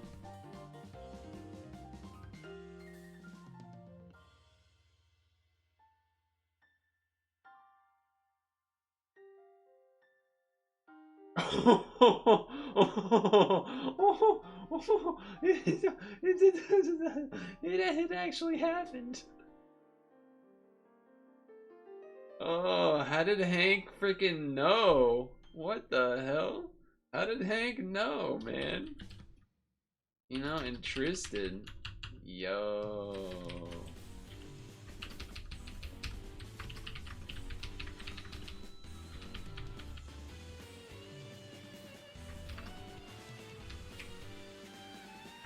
It actually happened. Oh, how did Hank freaking know? What the hell? How did Hank know, man? You know, and Tristan. Yo.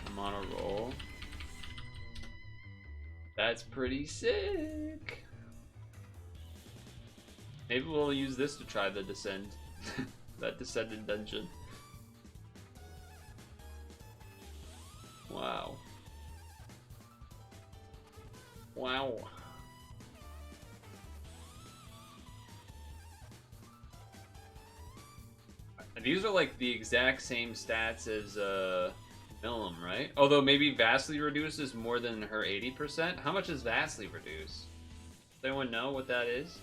I'm on a roll. That's pretty sick. Maybe we'll use this to try the descent. That descended dungeon. Wow. Wow. These are like the exact same stats as Millum, right? Although maybe vastly reduces more than her 80%. How much does vastly reduce? Does anyone know what that is?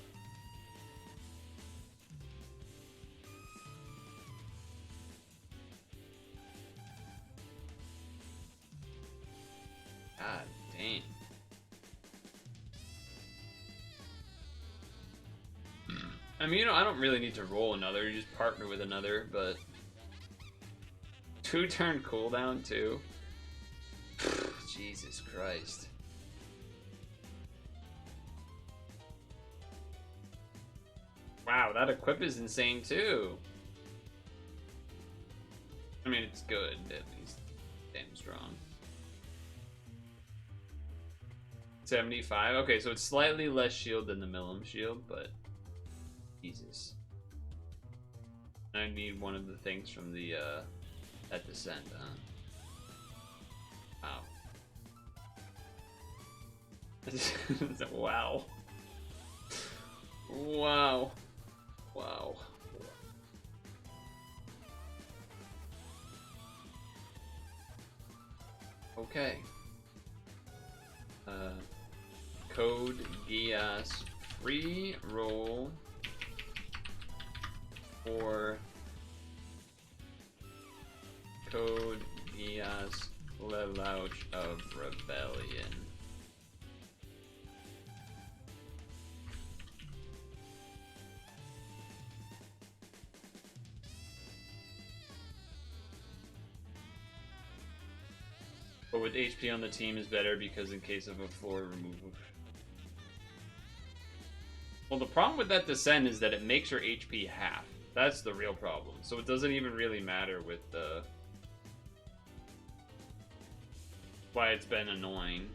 God dang. I mean, you know, I don't really need to roll another, you just partner with another, but 2-turn cooldown too? Jesus Christ. Wow, that equip is insane too. I mean, it's good, at least. Damn strong. 75? Okay, so it's slightly less shield than the Millum shield, but Jesus. I need one of the things from the that descent, huh? Wow. Wow. Wow. Wow. Okay. Code Geass free roll for code Geass Lelouch of Rebellion. But with HP on the team is better because in case of a 4 removal. Well, the problem with that descent is that it makes your HP half. That's the real problem. So it doesn't even really matter with the... why it's been annoying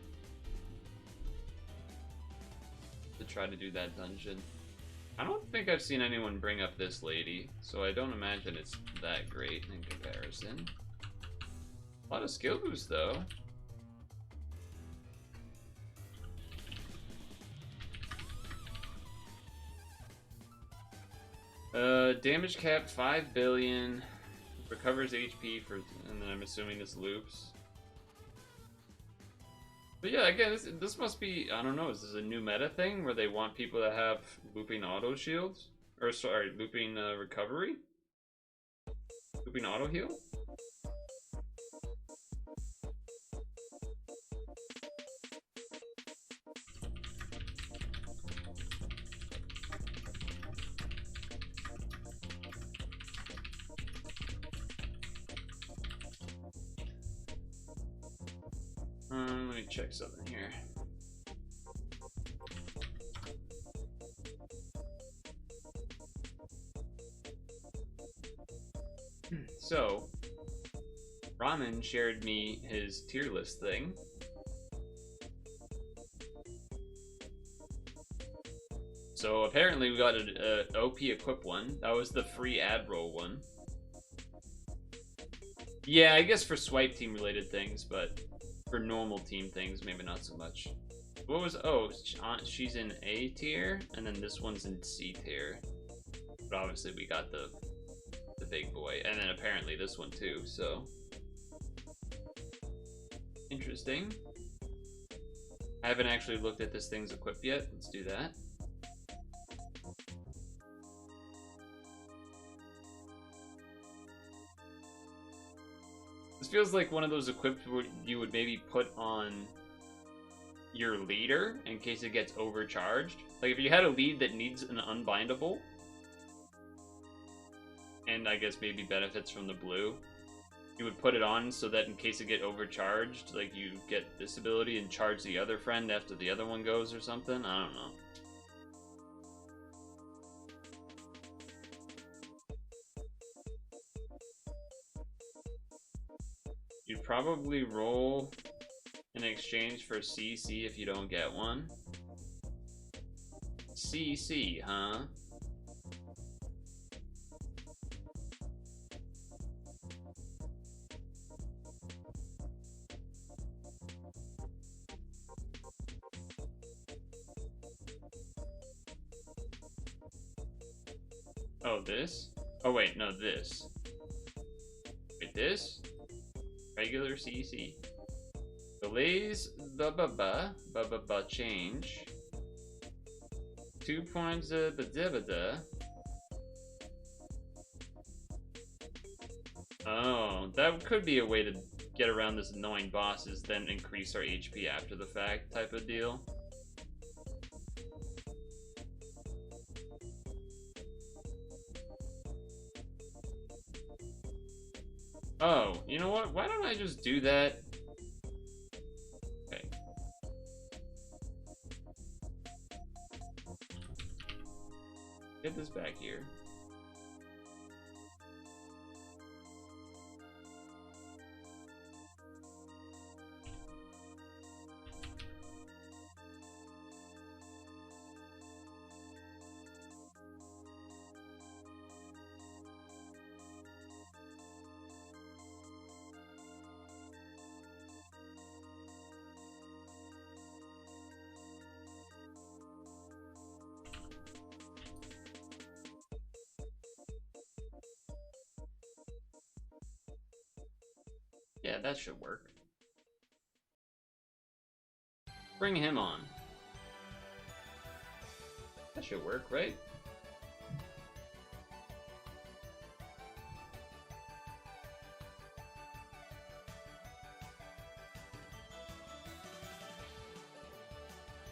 to try to do that dungeon. I don't think I've seen anyone bring up this lady, so I don't imagine it's that great in comparison. A lot of skill boost though. Damage cap 5 billion. Recovers HP for, and then I'm assuming this loops. But yeah, again, this must be, I don't know, is this a new meta thing where they want people to have looping auto shields? Or sorry, looping recovery? Looping auto heal? Let me check something here. So, Ramen shared me his tier list thing. So apparently we got an OP equip one. That was the free ad roll one. Yeah, I guess for swipe team related things, but For normal team things, maybe not so much. What was, oh, she's in A tier, and then this one's in C tier. But obviously we got the big boy, and then apparently this one too, so. Interesting. I haven't actually looked at this thing's equipped yet. Let's do that. This feels like one of those equipped where you would maybe put on your leader in case it gets overcharged. Like if you had a lead that needs an unbindable, and I guess maybe benefits from the blue, you would put it on so that in case it get overcharged, like you get this ability and charge the other friend after the other one goes or something. I don't know. You'd probably roll in exchange for CC if you don't get one. CC, huh? Oh, this? Oh, wait, no, this. Wait, this? Regular CC. Delays, change. 2 points, Oh, that could be a way to get around this annoying bosses, then increase our HP after the fact type of deal. Oh, you know what? Why don't I just do that? Okay. Get this back here. Yeah, that should work. Bring him on. That should work, right?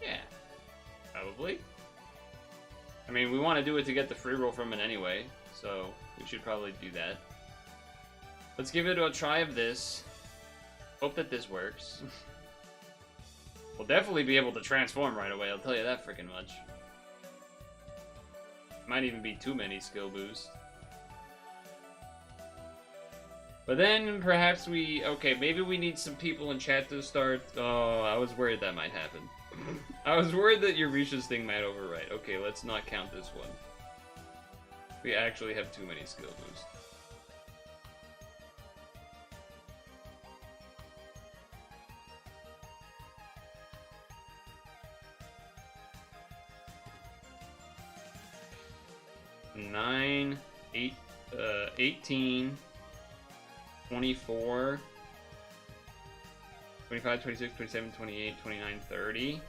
Yeah, probably. I mean, we want to do it to get the free roll from it anyway, so we should probably do that. Let's give it a try of this. Hope that this works. We'll definitely be able to transform right away, I'll tell you that freaking much. Might even be too many skill boosts. But then perhaps we... Okay, maybe we need some people in chat to start... Oh, I was worried that might happen. I was worried that Eurisha's thing might overwrite. Okay, let's not count this one. We actually have too many skill boosts. Nine, 18, 24, 25, 26, 27, 28, 29, 30,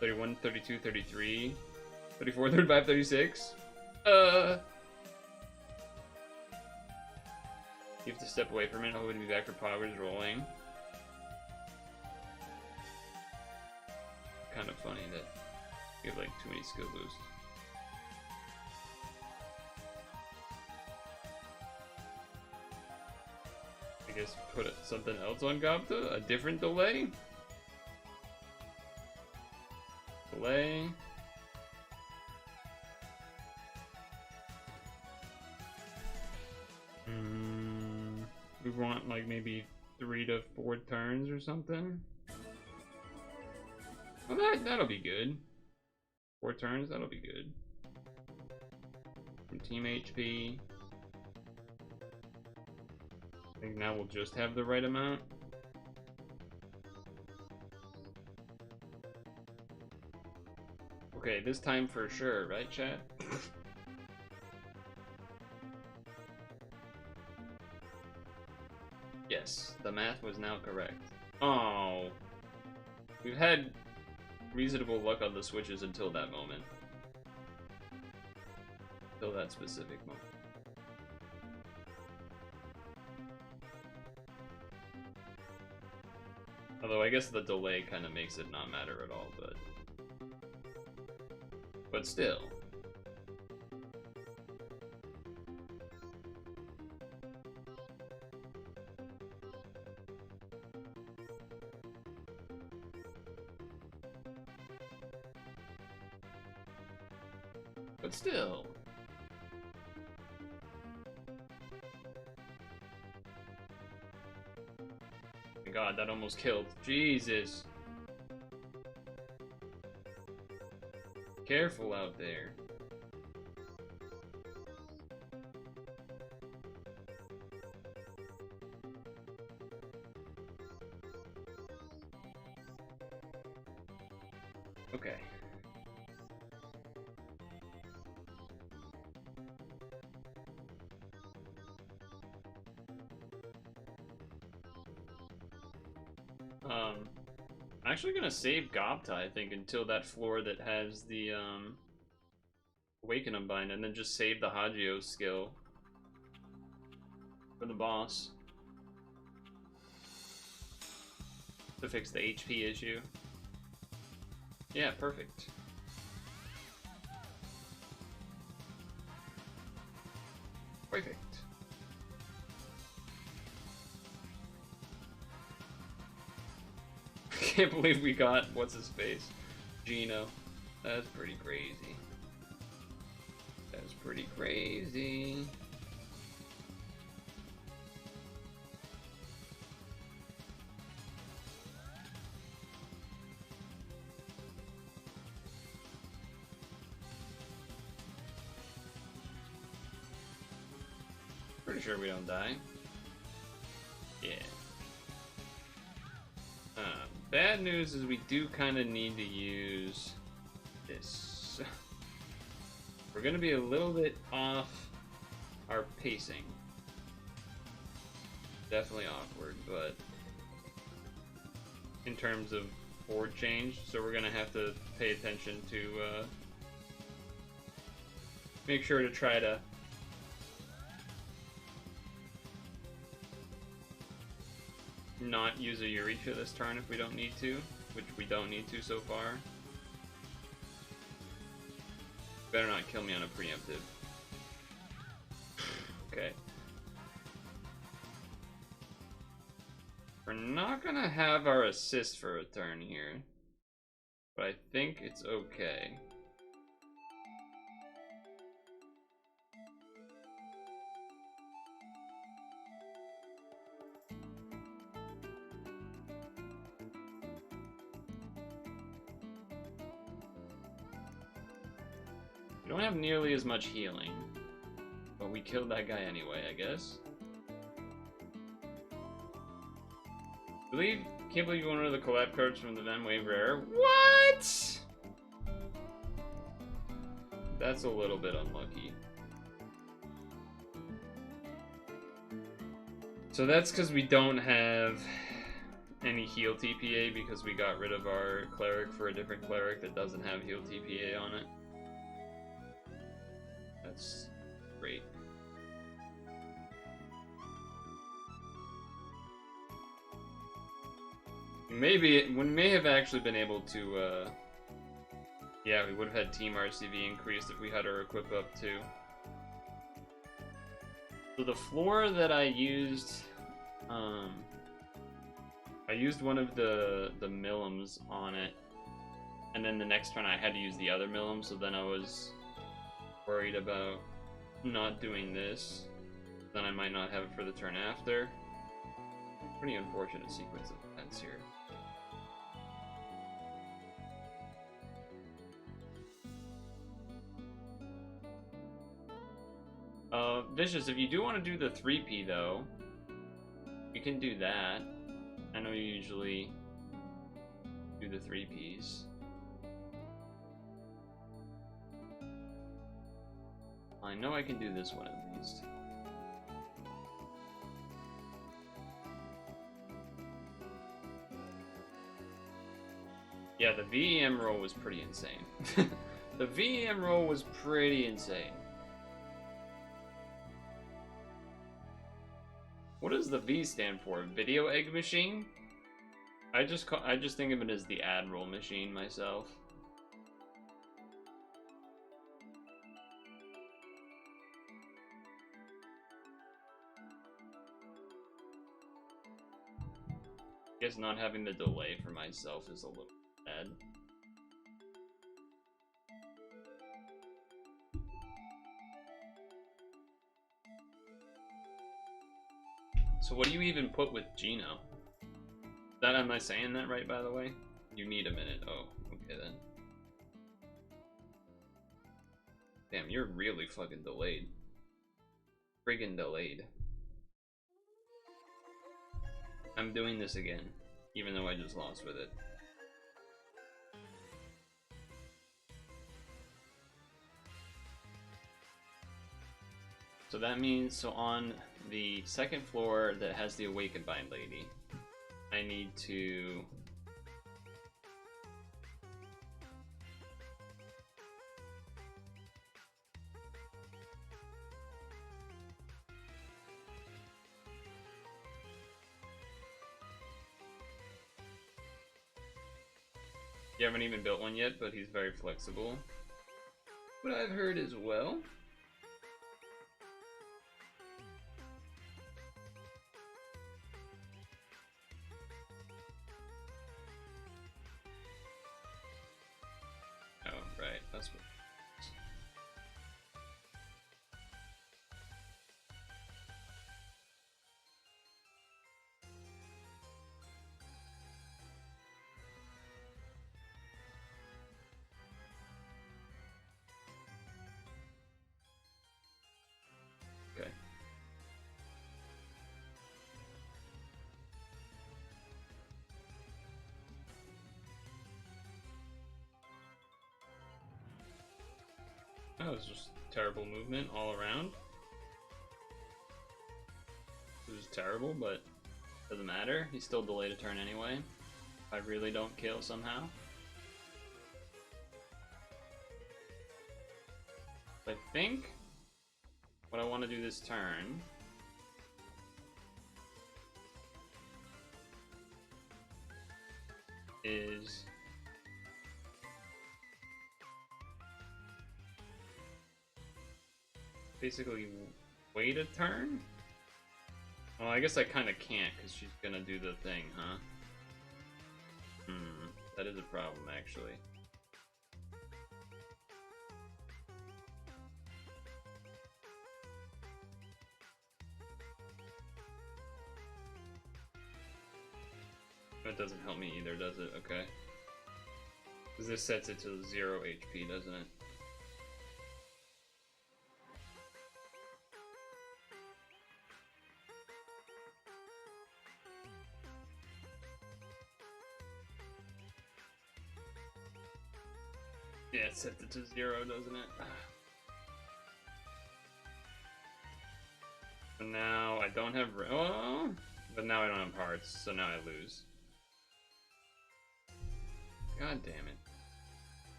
31, 32, 33, 34, 35, 36. You have to step away from it. Hoping to be back for powers rolling. Kind of funny that we have like too many skill boosts. I guess put something else on Gobta? A different delay? Delay. We want like maybe 3 to 4 turns or something. Well, that'll be good. 4 turns, that'll be good. From team HP. think now we'll just have the right amount. Okay, this time for sure, right, chat? Yes, the math was now correct. Oh. We've had reasonable luck on the switches until that moment. Until that specific moment. Although I guess the delay kind of makes it not matter at all, but still. But still. Oh my god, that almost killed. Jesus. Careful out there. Okay. I'm actually gonna save Gopta, I think, until that floor that has the Awaken Unbind, and then just save the Hagio skill for the boss to fix the HP issue. Yeah, perfect. Perfect. I can't believe we got, what's his face? Gino. That's pretty crazy. That's pretty crazy. Pretty sure we don't die. Yeah. Bad news is we do kind of need to use this. We're going to be a little bit off our pacing. Definitely awkward, but in terms of board change, so we're going to have to pay attention to make sure to try to not use a Euretia this turn if we don't need to, which we don't need to so far. Better not kill me on a preemptive. Okay. We're not gonna have our assist for a turn here, but I think it's okay. We don't have nearly as much healing, but we killed that guy anyway, I guess. Can't believe you won one of the collab cards from the Ven Wave Rare. What? That's a little bit unlucky. So that's because we don't have any heal TPA because we got rid of our cleric for a different cleric that doesn't have heal TPA on it. That's great. Maybe we may have actually been able to. Yeah, we would have had Team RCV increased if we had our equip up too. So the floor that I used, I used one of the Millims on it, and then the next turn I had to use the other Millim. So then I was worried about not doing this. Then I might not have it for the turn after. Pretty unfortunate sequence of events here. Vicious, if you do want to do the 3P though, can do that. I know you usually do the 3Ps. I know I can do this one at least. Yeah, the VEM roll was pretty insane. The VEM roll was pretty insane. What does the V stand for? Video egg machine? I just think of it as the Admiral machine myself. I guess not having the delay for myself is a little bad. So what do you even put with Gino? Am I saying that right, by the way? You need a minute. Oh, okay then. Damn, you're really fucking delayed. Friggin' delayed. I'm doing this again, even though I just lost with it. So that means, so on the second floor that has the Awakened Bind Lady, I need to... You haven't even built one yet, but he's very flexible. What I've heard as well. Oh, right, that's what... Okay. That was just terrible movement all around. It was terrible, but doesn't matter. He's still delayed a turn anyway. If I really don't kill somehow. I think what I want to do this turn is basically wait a turn? Well, I guess I kind of can't because she's gonna do the thing, huh? That is a problem, actually. That doesn't help me either, does it? Okay. Because this sets it to 0 HP, doesn't it? Yeah, it sets it to 0, doesn't it? And now I don't have... Oh! But now I don't have hearts, so now I lose. God damn it.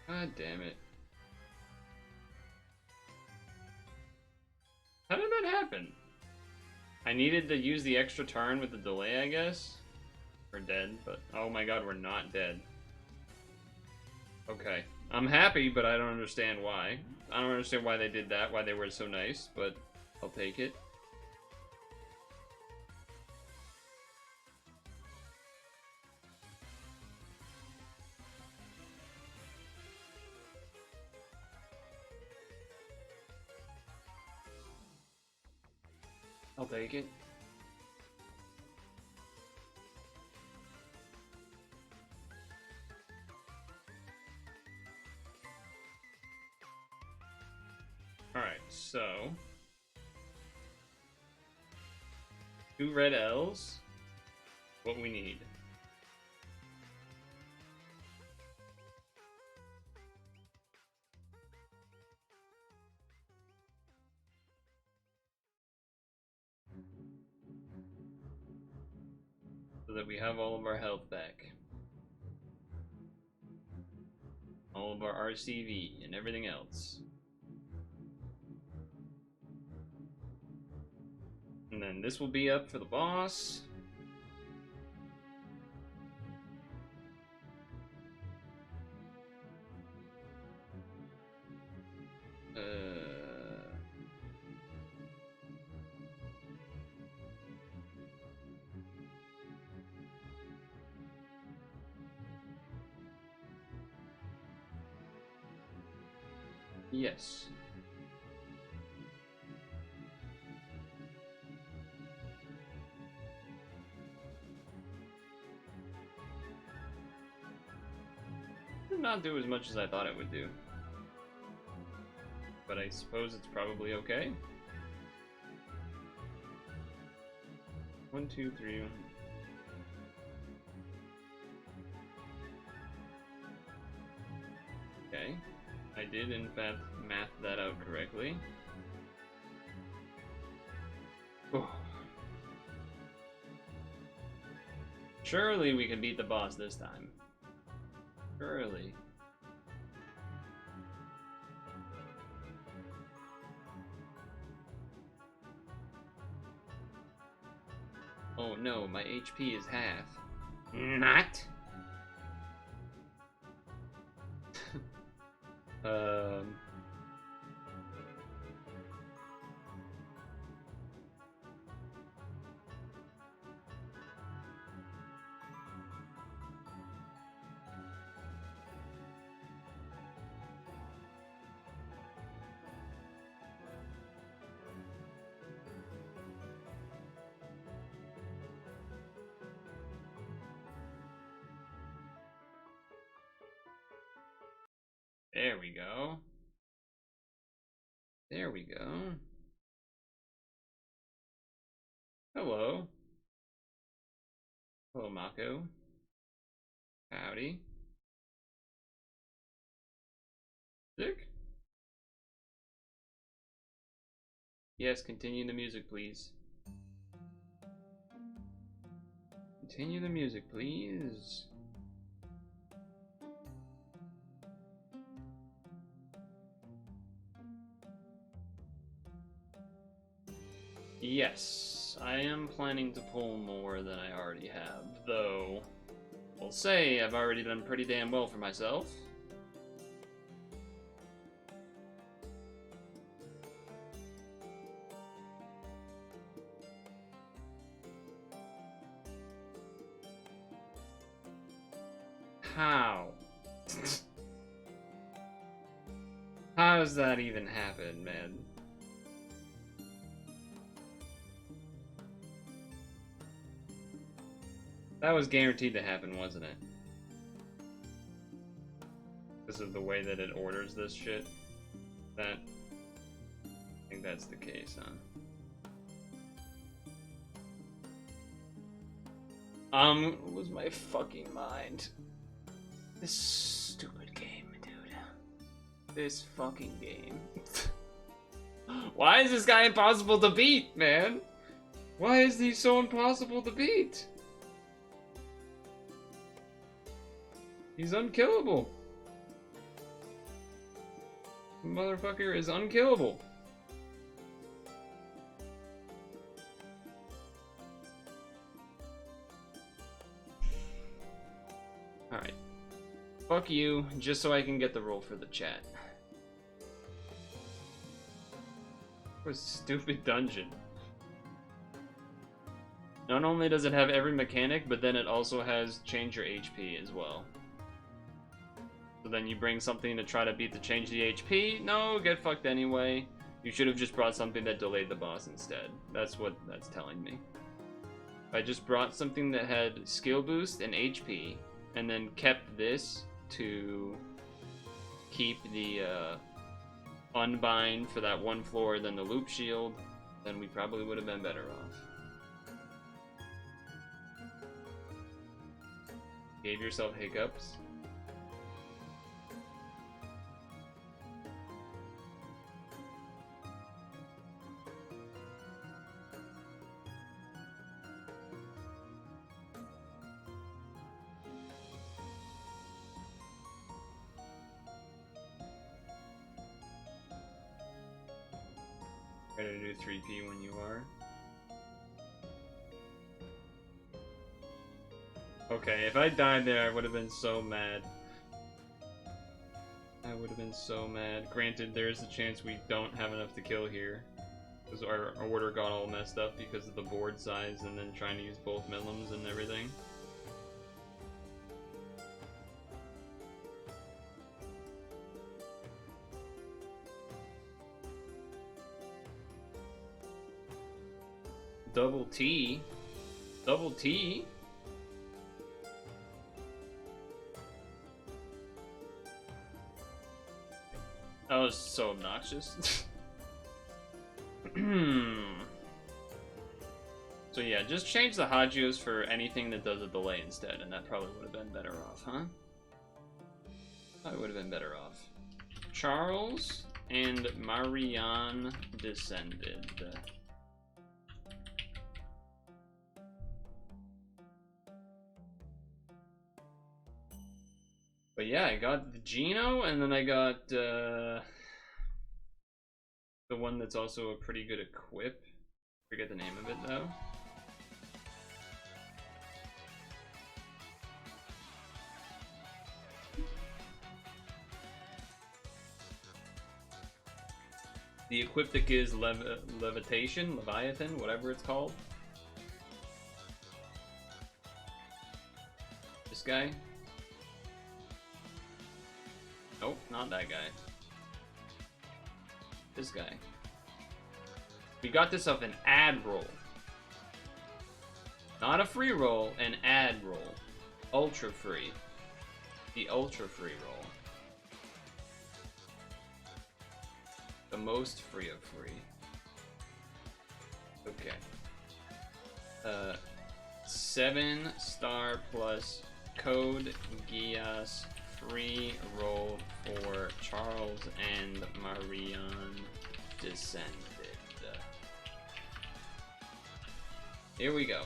God damn it. How did that happen? I needed to use the extra turn with the delay, I guess? We're dead, but... Oh my god, we're not dead. Okay. I'm happy, but I don't understand why. I don't understand why they did that, why they were so nice, but I'll take it. I'll take it. Alright, so... 2 red L's. What we need. So that we have all of our health back. All of our RCV and everything else. And then this will be up for the boss. Yes. Did not do as much as I thought it would do. But I suppose it's probably okay. 1, 2, 3. Okay. I did, in fact, math that out correctly. Oh. Surely we can beat the boss this time. Surely. Oh no, my HP is half. Not. There we go. There we go. Hello. Hello, Mako. Howdy. Sick? Yes, continue the music, please. Continue the music, please. Yes, I am planning to pull more than I already have, though I'll say I've already done pretty damn well for myself. How? How does that even happen, man? That was guaranteed to happen, wasn't it? Because of the way that it orders this shit. I think that's the case, huh? Lose my fucking mind. This stupid game, dude. This fucking game. Why is this guy impossible to beat, man? Why is he so impossible to beat? He's unkillable. The motherfucker is unkillable. Alright. Fuck you, just so I can get the roll for the chat. What a stupid dungeon. Not only does it have every mechanic, but then it also has change your HP as well. So then you bring something to try to beat the change the HP. No, get fucked anyway. You should have just brought something that delayed the boss instead. That's what that's telling me. I just brought something that had skill boost and HP, and then kept this to keep the unbind for that one floor, then the loop shield, then we probably would have been better off. Gave yourself hiccups. Ready to do 3P when you are. Okay, if I died there, I would have been so mad. I would have been so mad. Granted, there's a chance we don't have enough to kill here. Because our order got all messed up because of the board size and then trying to use both minimums and everything. Double T? Double T? That was so obnoxious. So yeah, just change the Hagios for anything that does a delay instead, and that probably would have been better off, huh? Probably would have been better off. Charles and Marianne descended. But yeah, I got the Geno, and then I got the one that's also a pretty good equip. Forget the name of it though. The equiptic is Levitation, Leviathan, whatever it's called. This guy. Nope, not that guy. This guy. We got this off an ad roll. Not a free roll, an ad roll. Ultra free. The ultra free roll. The most free of free. Okay. 7-star plus code Geass free roll for Charles and Marianne descended. Here we go.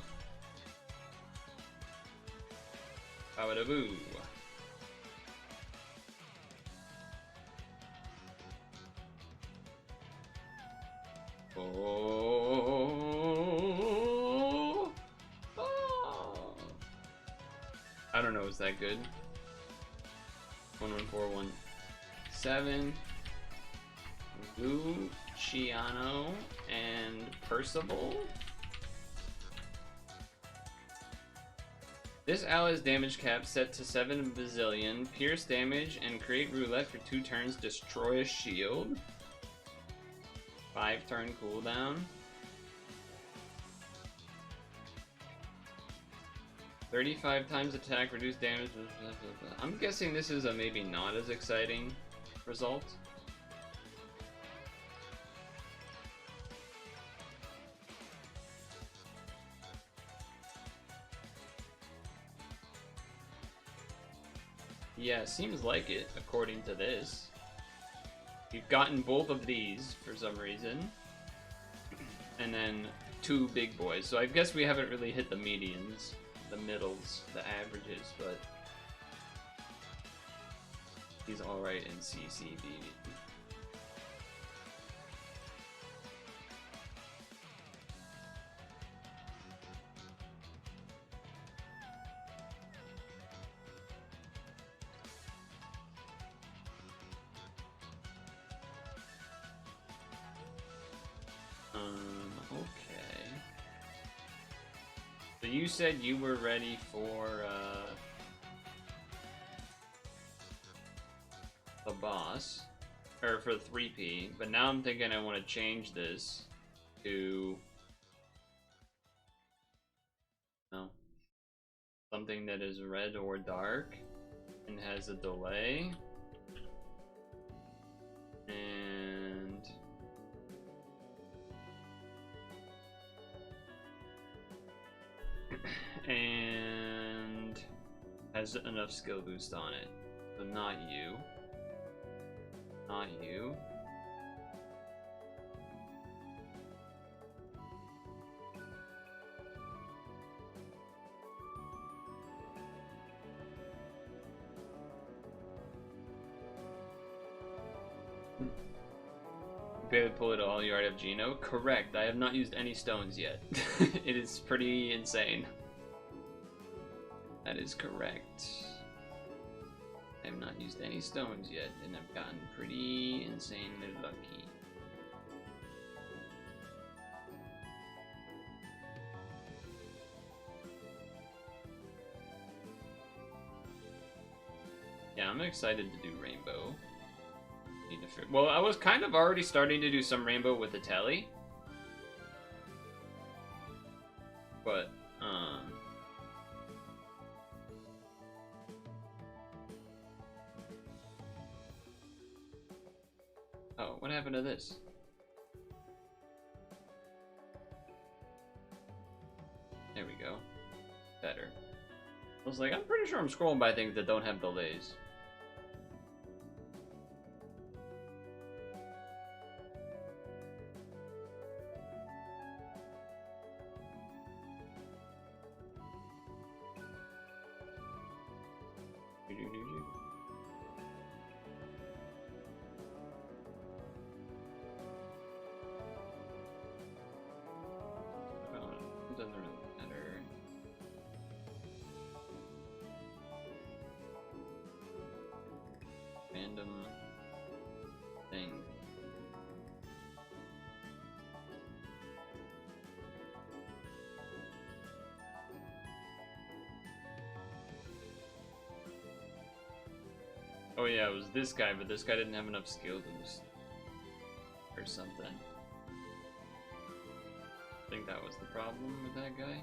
Boo. Oh. Oh. I don't know, is that good? 11417. Luciano and Percival. This ally's damage cap set to 7 bazillion. Pierce damage and create roulette for 2 turns. Destroy a shield. 5-turn cooldown. 35 times attack, reduce damage. I'm guessing this is a maybe not as exciting result. Yeah, seems like it, according to this. You've gotten both of these for some reason. And then 2 big boys. So I guess we haven't really hit the medians, the middles, the averages, but he's alright in CCB. Okay. So you said you were ready for the boss, or for 3P, but now I'm thinking I want to change this to something that is red or dark and has a delay. And has enough skill boost on it. So not you. Not you. Be able to pull it all, you already have Geno? Correct, I have not used any stones yet. It is pretty insane. That is correct. I have not used any stones yet, and I've gotten pretty insanely lucky. Yeah, I'm excited to do Rainbow. Well, I was kind of already starting to do some Rainbow with the telly. But, oh, what happened to this? There we go. Better. I was like, I'm pretty sure I'm scrolling by things that don't have delays. Doesn't really matter. Random thing. Oh yeah, it was this guy, but this guy didn't have enough skill boost or something. I think that was the problem with that guy.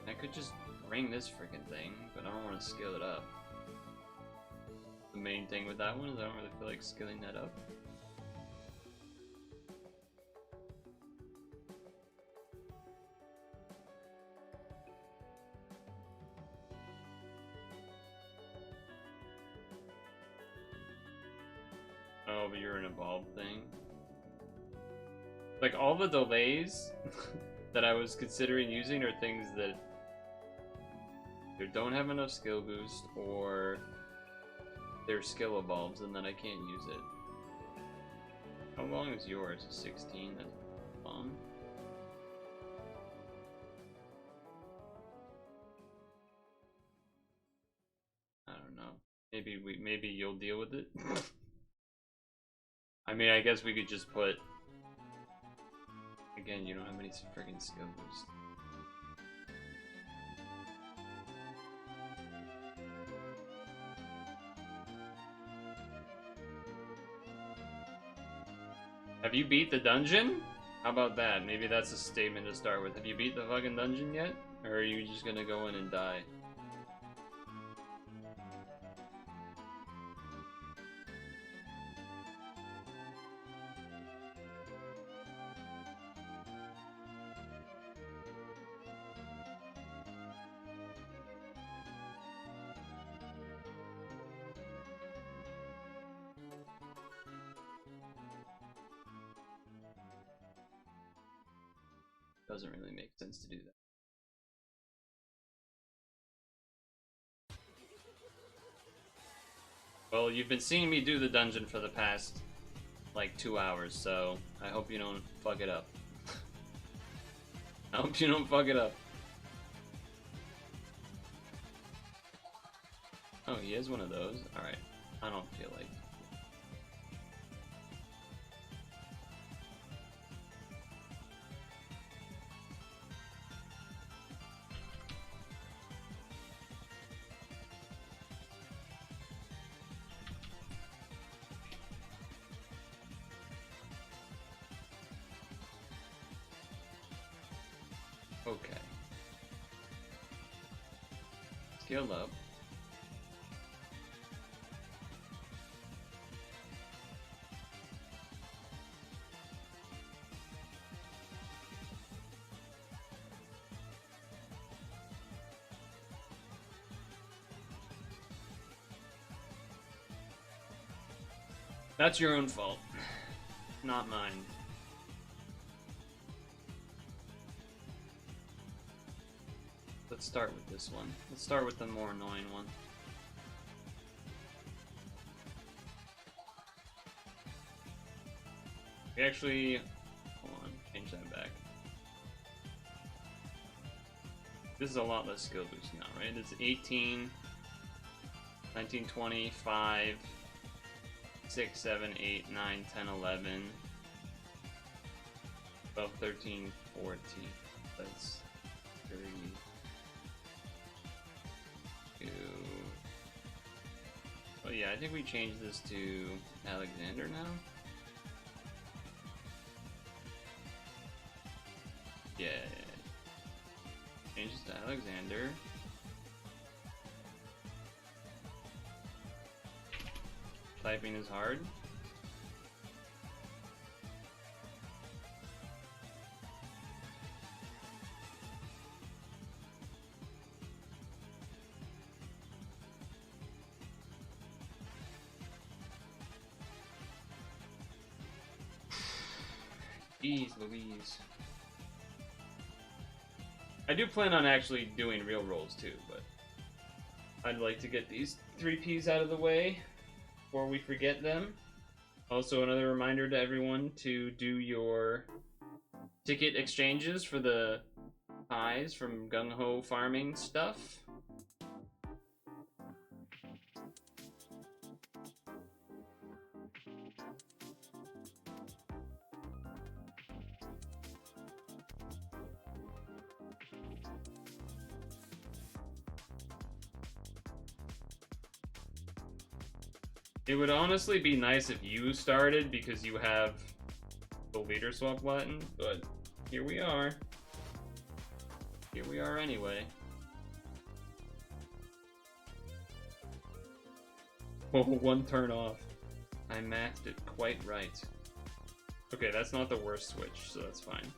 I could just bring this freaking thing, but I don't want to skill it up. The main thing with that one is I don't really feel like skilling that up. Oh, but you're an evolved thing. Like, all the delays that I was considering using are things that either don't have enough skill boost or their skill evolves and then I can't use it. How long is yours? 16? That's long. I don't know. Maybe you'll deal with it. I mean, I guess we could just put... Again, you don't have any freaking skill boost. Have you beat the dungeon? How about that? Maybe that's a statement to start with. Have you beat the fucking dungeon yet? Or are you just gonna go in and die? Doesn't really make sense to do that. Well, you've been seeing me do the dungeon for the past, like, 2 hours, so I hope you don't fuck it up. I hope you don't fuck it up. Oh, he has one of those? Alright. I don't feel like... Okay. Scale up. That's your own fault, not mine. Let's start with this one. Let's start with the more annoying one. We actually... Hold on, change that back. This is a lot less skill boost now, right? It's 18, 19, 20, 5, 6, 7, 8, 9, 10, 11, 12, 13, 14. That's 32. Oh yeah, I think we changed this to Alexander now. Yeah. Change this to Alexander. Typing is hard. Jeez Louise. I do plan on actually doing real rolls too, but I'd like to get these 3Ps out of the way before we forget them. Also, another reminder to everyone to do your ticket exchanges for the pies from Gung Ho farming stuff. It would honestly be nice if you started because you have the leader swap button, but here we are. Here we are anyway. Oh, one turn off. I maxed it quite right. Okay, that's not the worst switch, so that's fine.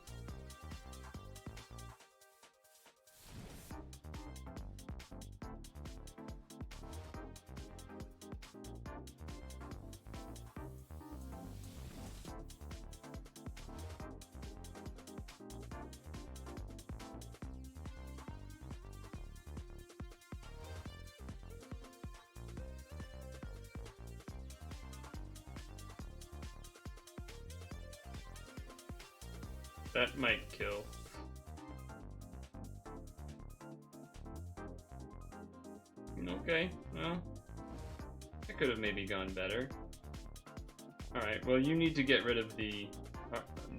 That might kill. Okay, well, that could have maybe gone better. Alright, well you need to get rid of the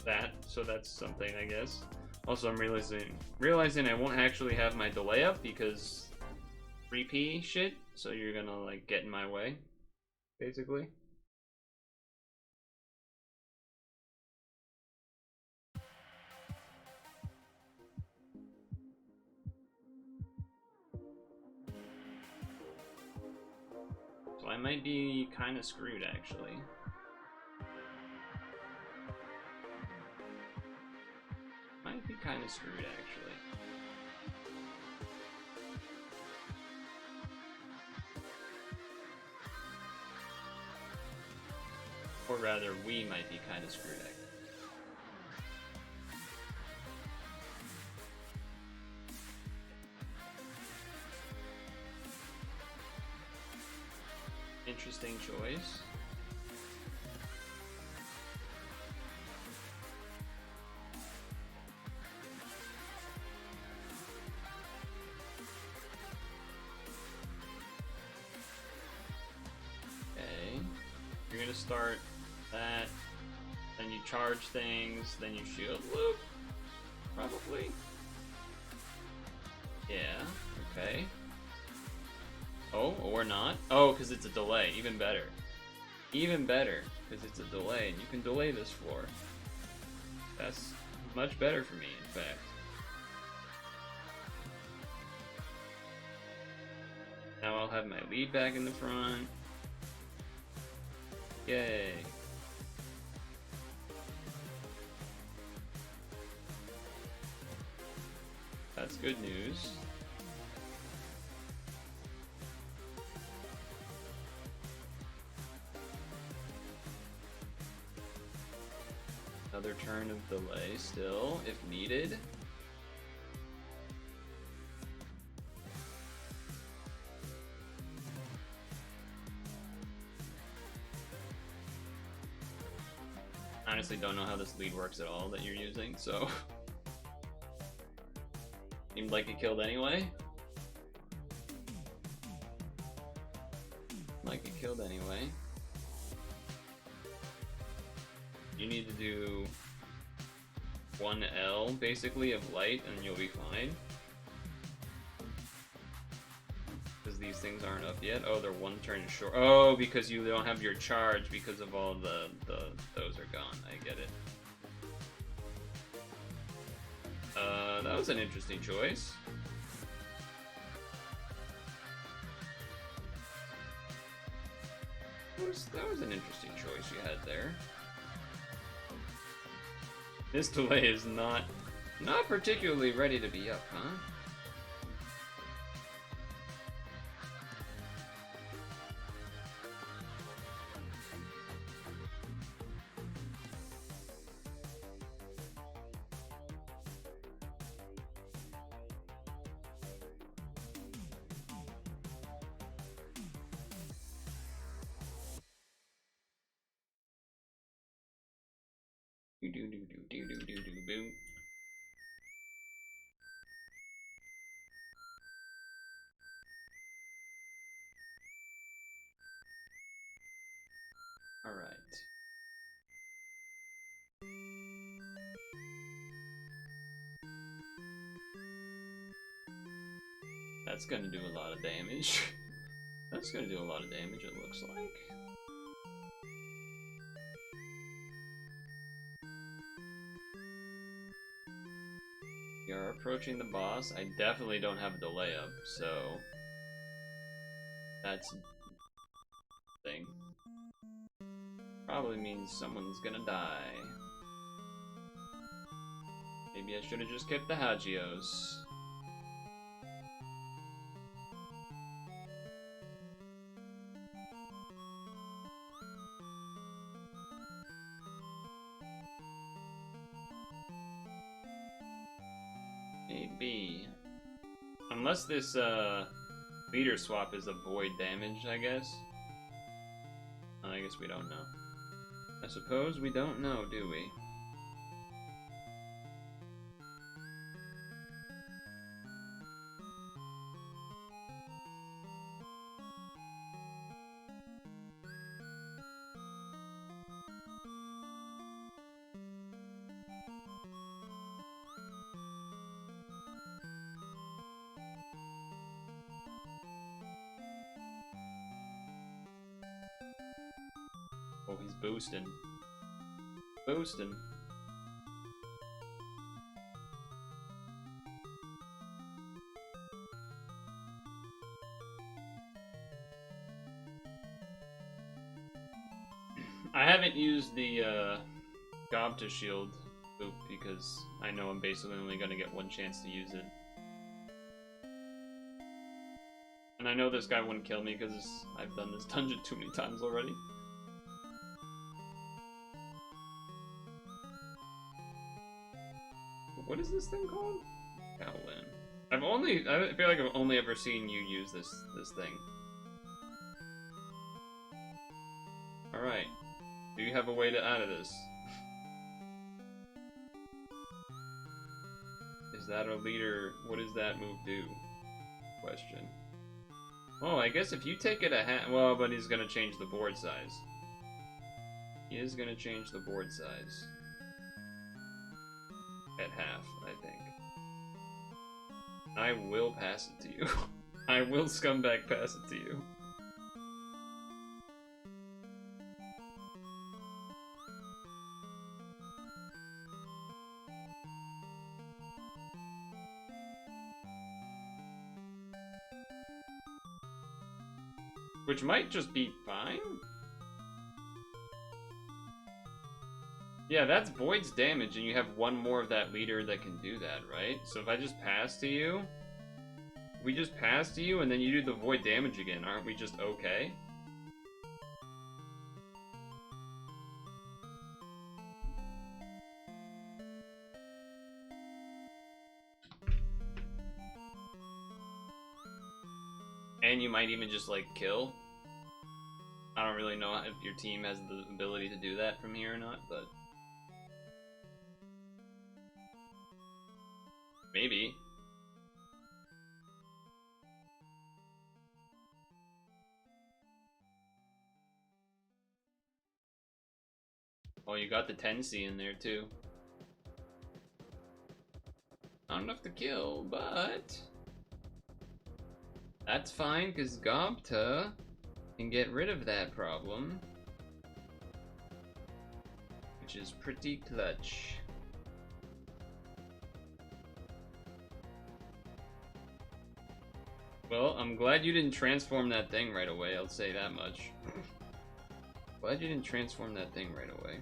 that, so that's something, I guess. Also, I'm realizing I won't actually have my delay up because 3P shit, so you're gonna like get in my way, basically. So I might be kind of screwed, actually. Might be kind of screwed, actually. Or rather, we might be kind of screwed, actually. Interesting choice. Okay. You're gonna start that, then you charge things, then you shield loop. Probably. Yeah, okay. Oh, or not. Oh, because it's a delay. Even better. Even better, because it's a delay, and you can delay this floor. That's much better for me, in fact. Now I'll have my lead back in the front. Yay. That's good news. another turn of delay still, if needed. Honestly don't know how this lead works at all that you're using, so... Seemed like it killed anyway. Like it killed anyway. You need to do 1L basically of light and you'll be fine. Because these things aren't up yet. Oh, they're one turn short. Oh, because you don't have your charge because of all those are gone. I get it. That was an interesting choice. That was an interesting choice you had there. This delay is not particularly ready to be up, huh? Boom. All right. That's gonna do a lot of damage. That's gonna do a lot of damage, it looks like. You're approaching the boss. I definitely don't have a delay up, so that's a thing. Probably means someone's gonna die. Maybe I should have just kept the Hagios. Maybe. Unless this leader swap is a void damage, I guess. I guess we don't know. I suppose we don't know, do we? Oh, he's boosting. Boosting. I haven't used the Gobta shield boop because I know I'm basically only gonna get one chance to use it. And I know this guy wouldn't kill me because I've done this dungeon too many times already. What is this thing called? Howlin. I feel like I've only ever seen you use this thing. Alright. Do you have a way to out of this? Is that a leader? What does that move do? Question. Oh, I guess if you take it well, but he's gonna change the board size. He is gonna change the board size. At half, I think. I will pass it to you. I will scumbag pass it to you. Which might just be fine? Yeah, that's Void's damage, and you have one more of that leader that can do that, right? So if I just pass to you... We just pass to you, and then you do the Void damage again, aren't we just okay? And you might even just, like, kill. I don't really know if your team has the ability to do that from here or not, but... maybe. Oh, you got the 10C in there, too. Not enough to kill, but... that's fine, because Gobta can get rid of that problem. Which is pretty clutch. Well, I'm glad you didn't transform that thing right away, I'll say that much. Glad you didn't transform that thing right away.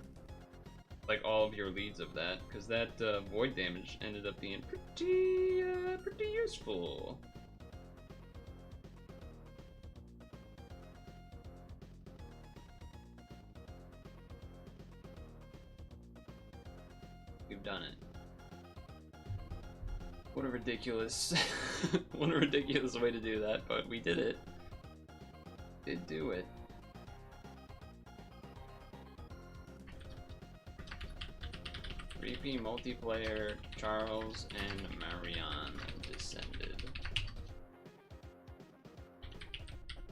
Like all of your leads of that, because that void damage ended up being pretty useful. We've done it. What a ridiculous, what a ridiculous way to do that, but we did it. Did do it. Repeat multiplayer, Charles and Marianne descended.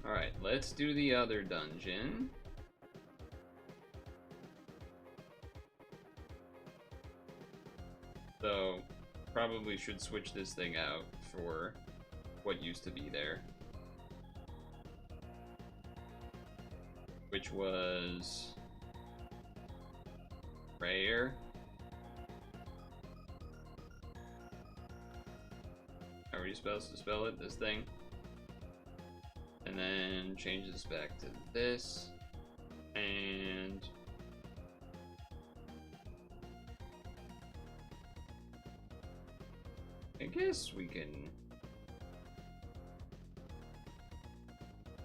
Alright, let's do the other dungeon. So, probably should switch this thing out for what used to be there. Which was... rare. How are you supposed to spell it? This thing. And then change this back to this. And... I guess we can...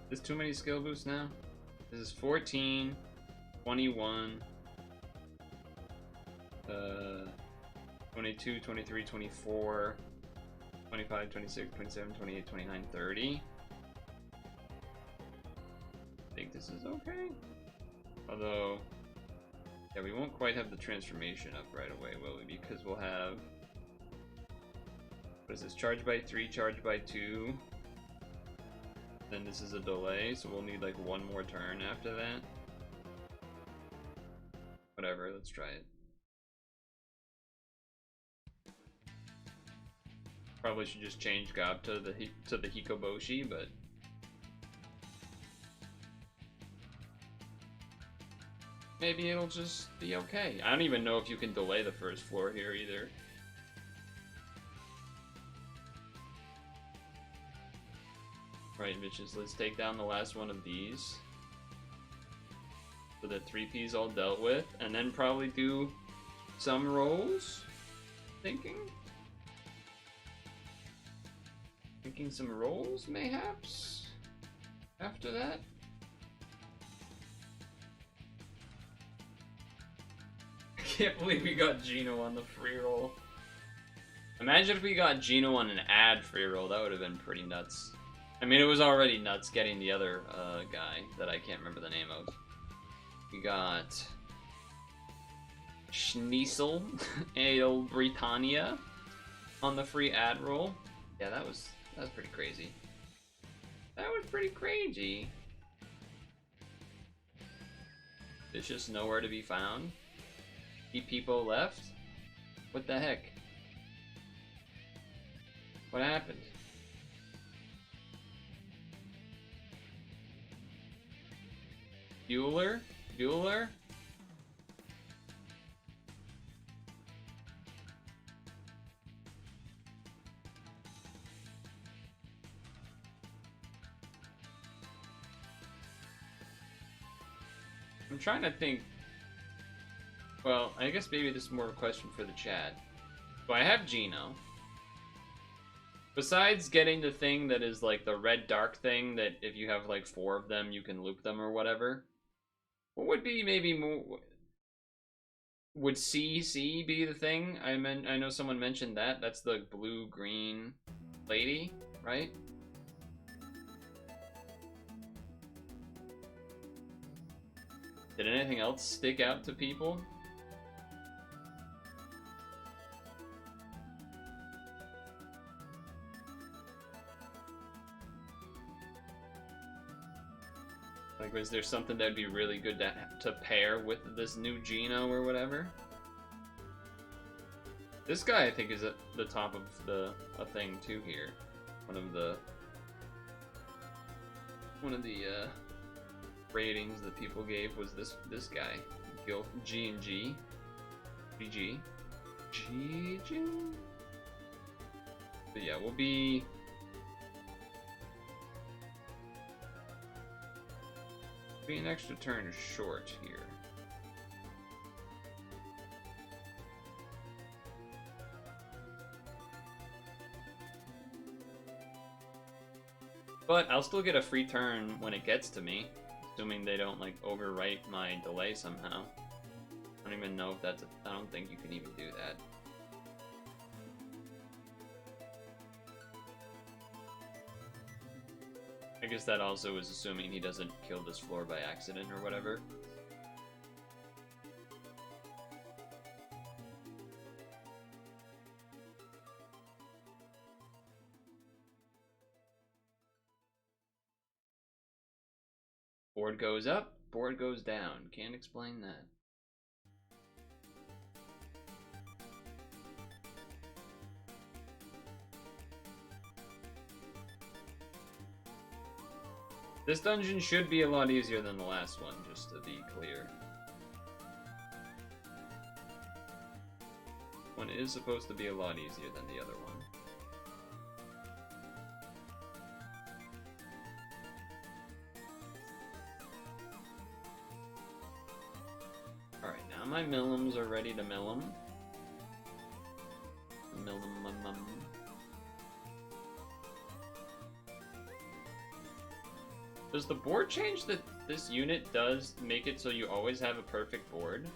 There's too many skill boosts now? This is 14, 21, 22, 23, 24, 25, 26, 27, 28, 29, 30. I think this is okay. Although, yeah, we won't quite have the transformation up right away, will we? Because we'll have... what is this? Charge by 3, charge by 2. Then this is a delay, so we'll need like one more turn after that. Whatever, let's try it. Probably should just change Gob to the Hikoboshi, but maybe it'll just be okay. I don't even know if you can delay the first floor here either. Right, bitches, let's take down the last one of these. So that 3P's all dealt with, and then probably do some rolls. Thinking some rolls, mayhaps? After that? I can't believe we got Gino on the free roll. Imagine if we got Gino on an ad free roll, that would have been pretty nuts. I mean, it was already nuts getting the other guy that I can't remember the name of. We got Schniesel, Ale Britannia on the free ad roll. Yeah, that was pretty crazy. That was pretty crazy. There's just nowhere to be found. 8 people left? What the heck? What happened? Bueller? Bueller? I'm trying to think. Well, I guess maybe this is more of a question for the chat. So I have Gino. Besides getting the thing that is like the red dark thing that if you have like 4 of them, you can loop them or whatever. What would be maybe more... would CC be the thing? I know someone mentioned that. That's the blue-green lady, right? Did anything else stick out to people? Like, was there something that'd be really good to pair with this new Geno or whatever? This guy, I think, is at the top of a thing too here. One of the ratings that people gave was this guy, G&G, GG, GG. But yeah, we'll be an extra turn short here. But I'll still get a free turn when it gets to me, assuming they don't like overwrite my delay somehow. I don't even know if that's I don't think you can even do that. I guess that also is assuming he doesn't kill this floor by accident or whatever. Board goes up, board goes down. Can't explain that. This dungeon should be a lot easier than the last one, just to be clear. One is supposed to be a lot easier than the other one. Alright, now my millims are ready to mill them. Does the board change that this unit does make it so you always have a perfect board?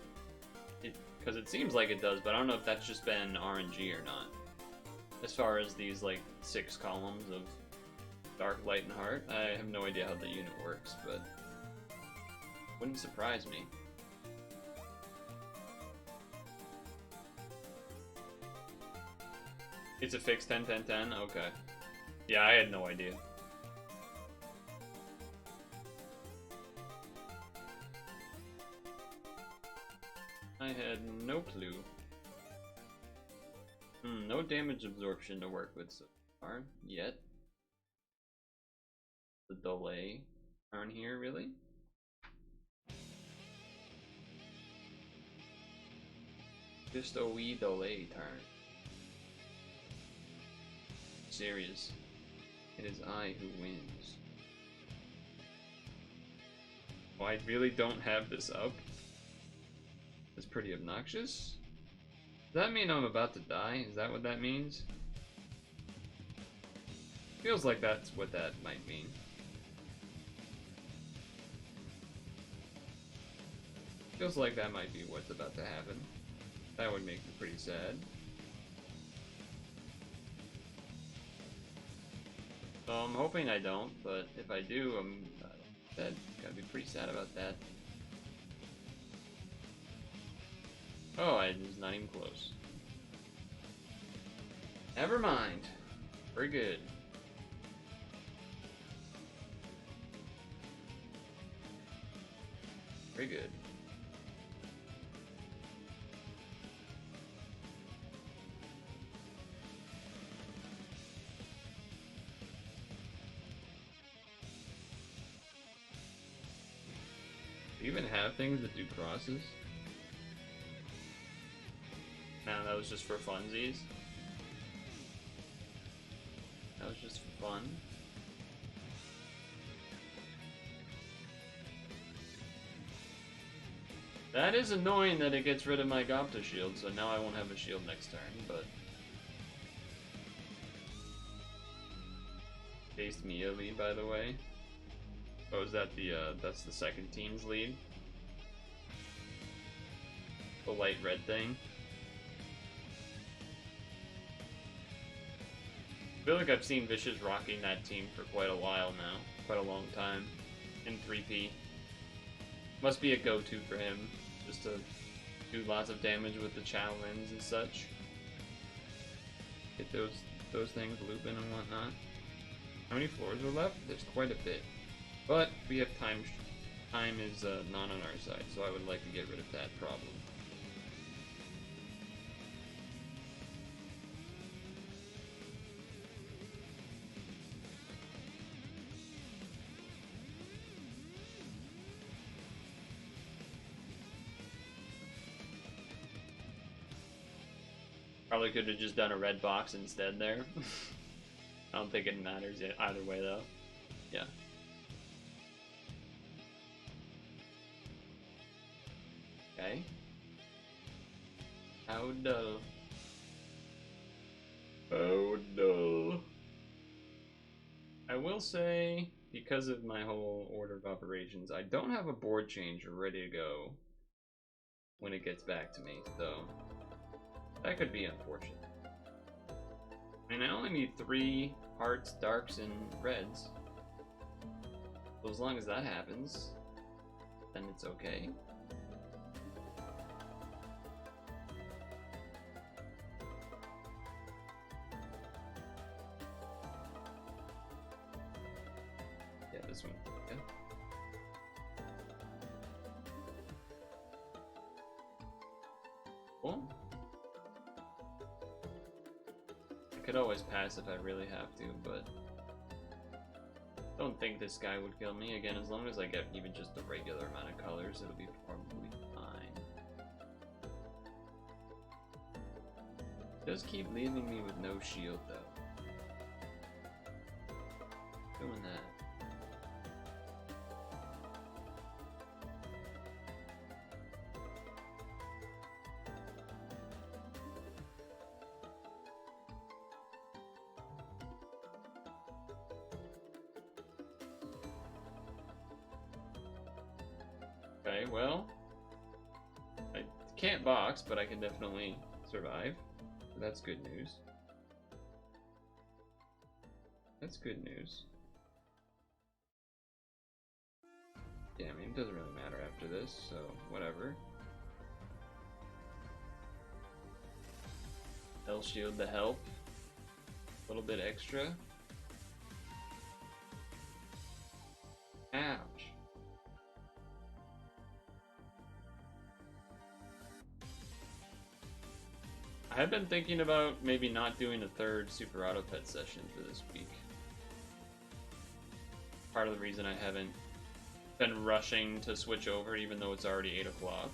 Because it seems like it does, but I don't know if that's just been RNG or not. As far as these, like, 6 columns of Dark, Light, and Heart, I have no idea how the unit works, but wouldn't surprise me. It's a fixed 10-10-10? Okay. Yeah, I had no idea. I had no clue. No damage absorption to work with so far, yet. The delay turn here, really? Just a wee delay turn. Serious. It is I who wins. Oh, I really don't have this up? That's pretty obnoxious. Does that mean I'm about to die? Is that what that means? Feels like that's what that might mean. Feels like that might be what's about to happen. That would make me pretty sad. So I'm hoping I don't, but if I do, I'm gotta be pretty sad about that. Oh, it's not even close. Never mind. Very good. Very good. Do you even have things that do crosses? No, that was just for funsies. That was just for fun. That is annoying that it gets rid of my Gopta shield, so now I won't have a shield next turn, but... Faced Mia lead, by the way. Oh, is that that's the second team's lead? The light red thing? I feel like I've seen Vicious rocking that team for quite a while now. Quite a long time. In 3P. Must be a go-to for him, just to do lots of damage with the Chow Lins and such. Get those things looping and whatnot. How many floors are left? There's quite a bit. But we have time. Time is not on our side, so I would like to get rid of that problem. Probably could have just done a red box instead there. I don't think it matters yet either way though. Yeah. Okay. How dull. How dull. I will say, because of my whole order of operations, I don't have a board changer ready to go when it gets back to me, so that could be unfortunate. I mean, I only need 3 hearts, darks, and reds. So as long as that happens, then it's okay. Yeah, this one. Okay. Cool. I could always pass if I really have to, but I don't think this guy would kill me. Again, as long as I get even just the regular amount of colors, it'll be probably fine. Does keep leaving me with no shield, though. Doing that. Okay, well, I can't box, but I can definitely survive. So that's good news. That's good news. Yeah, I mean, it doesn't really matter after this, so whatever. Hell shield to help. A little bit extra. Ouch. I've been thinking about maybe not doing a 3rd Super Auto Pet session for this week. Part of the reason I haven't been rushing to switch over, even though it's already 8 o'clock.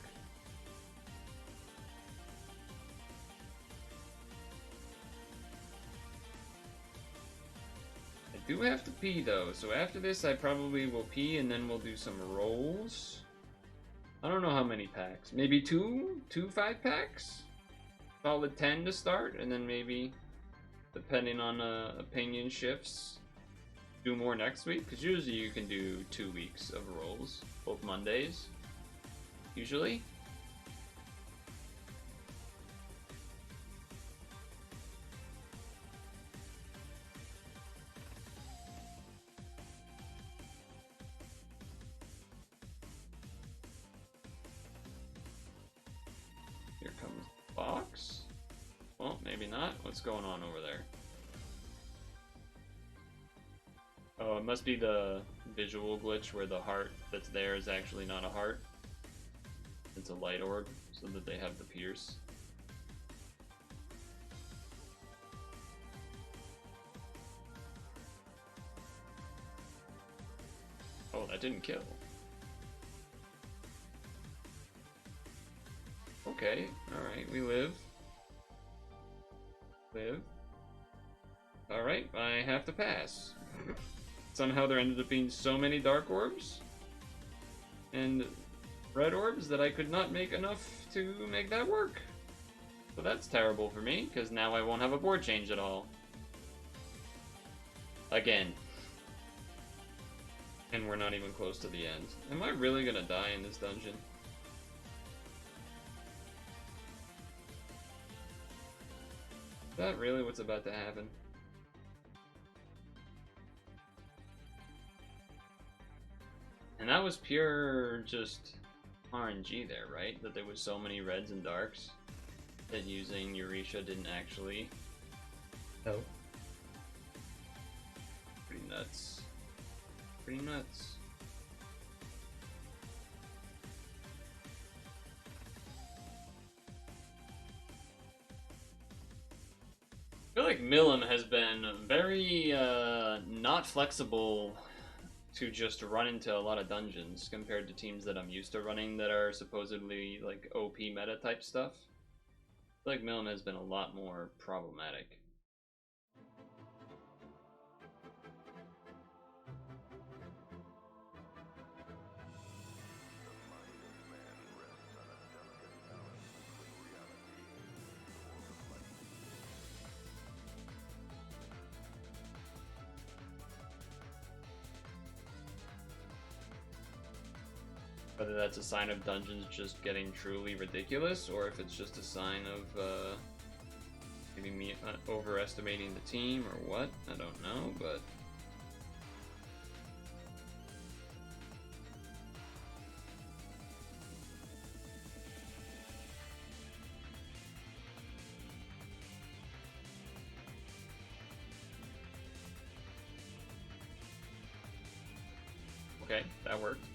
I do have to pee though, so after this I probably will pee and then we'll do some rolls. I don't know how many packs. Maybe two 5-packs? Call it 10 to start, and then maybe, depending on opinion shifts, do more next week. Because usually you can do 2 weeks of rolls, both Mondays, usually. Here comes the box. Well, maybe not. What's going on over there? Oh, it must be the visual glitch where the heart that's there is actually not a heart. It's a light orb, so that they have the pierce. Oh, that didn't kill. Okay, alright, we live. Live. Alright, I have to pass. Somehow there ended up being so many dark orbs and red orbs that I could not make enough to make that work. So that's terrible for me, because now I won't have a board change at all. Again. And we're not even close to the end. Am I really gonna die in this dungeon? Is that really what's about to happen? . And that was pure just RNG there, right? That there was so many reds and darks that using Eurisha didn't actually... No. Pretty nuts. Pretty nuts. I feel like Milim has been very not flexible to just run into a lot of dungeons compared to teams that I'm used to running that are supposedly like OP meta type stuff. I feel like Milim has been a lot more problematic. Whether that's a sign of dungeons just getting truly ridiculous, or if it's just a sign of maybe me overestimating the team or what, I don't know, but... Okay, that worked.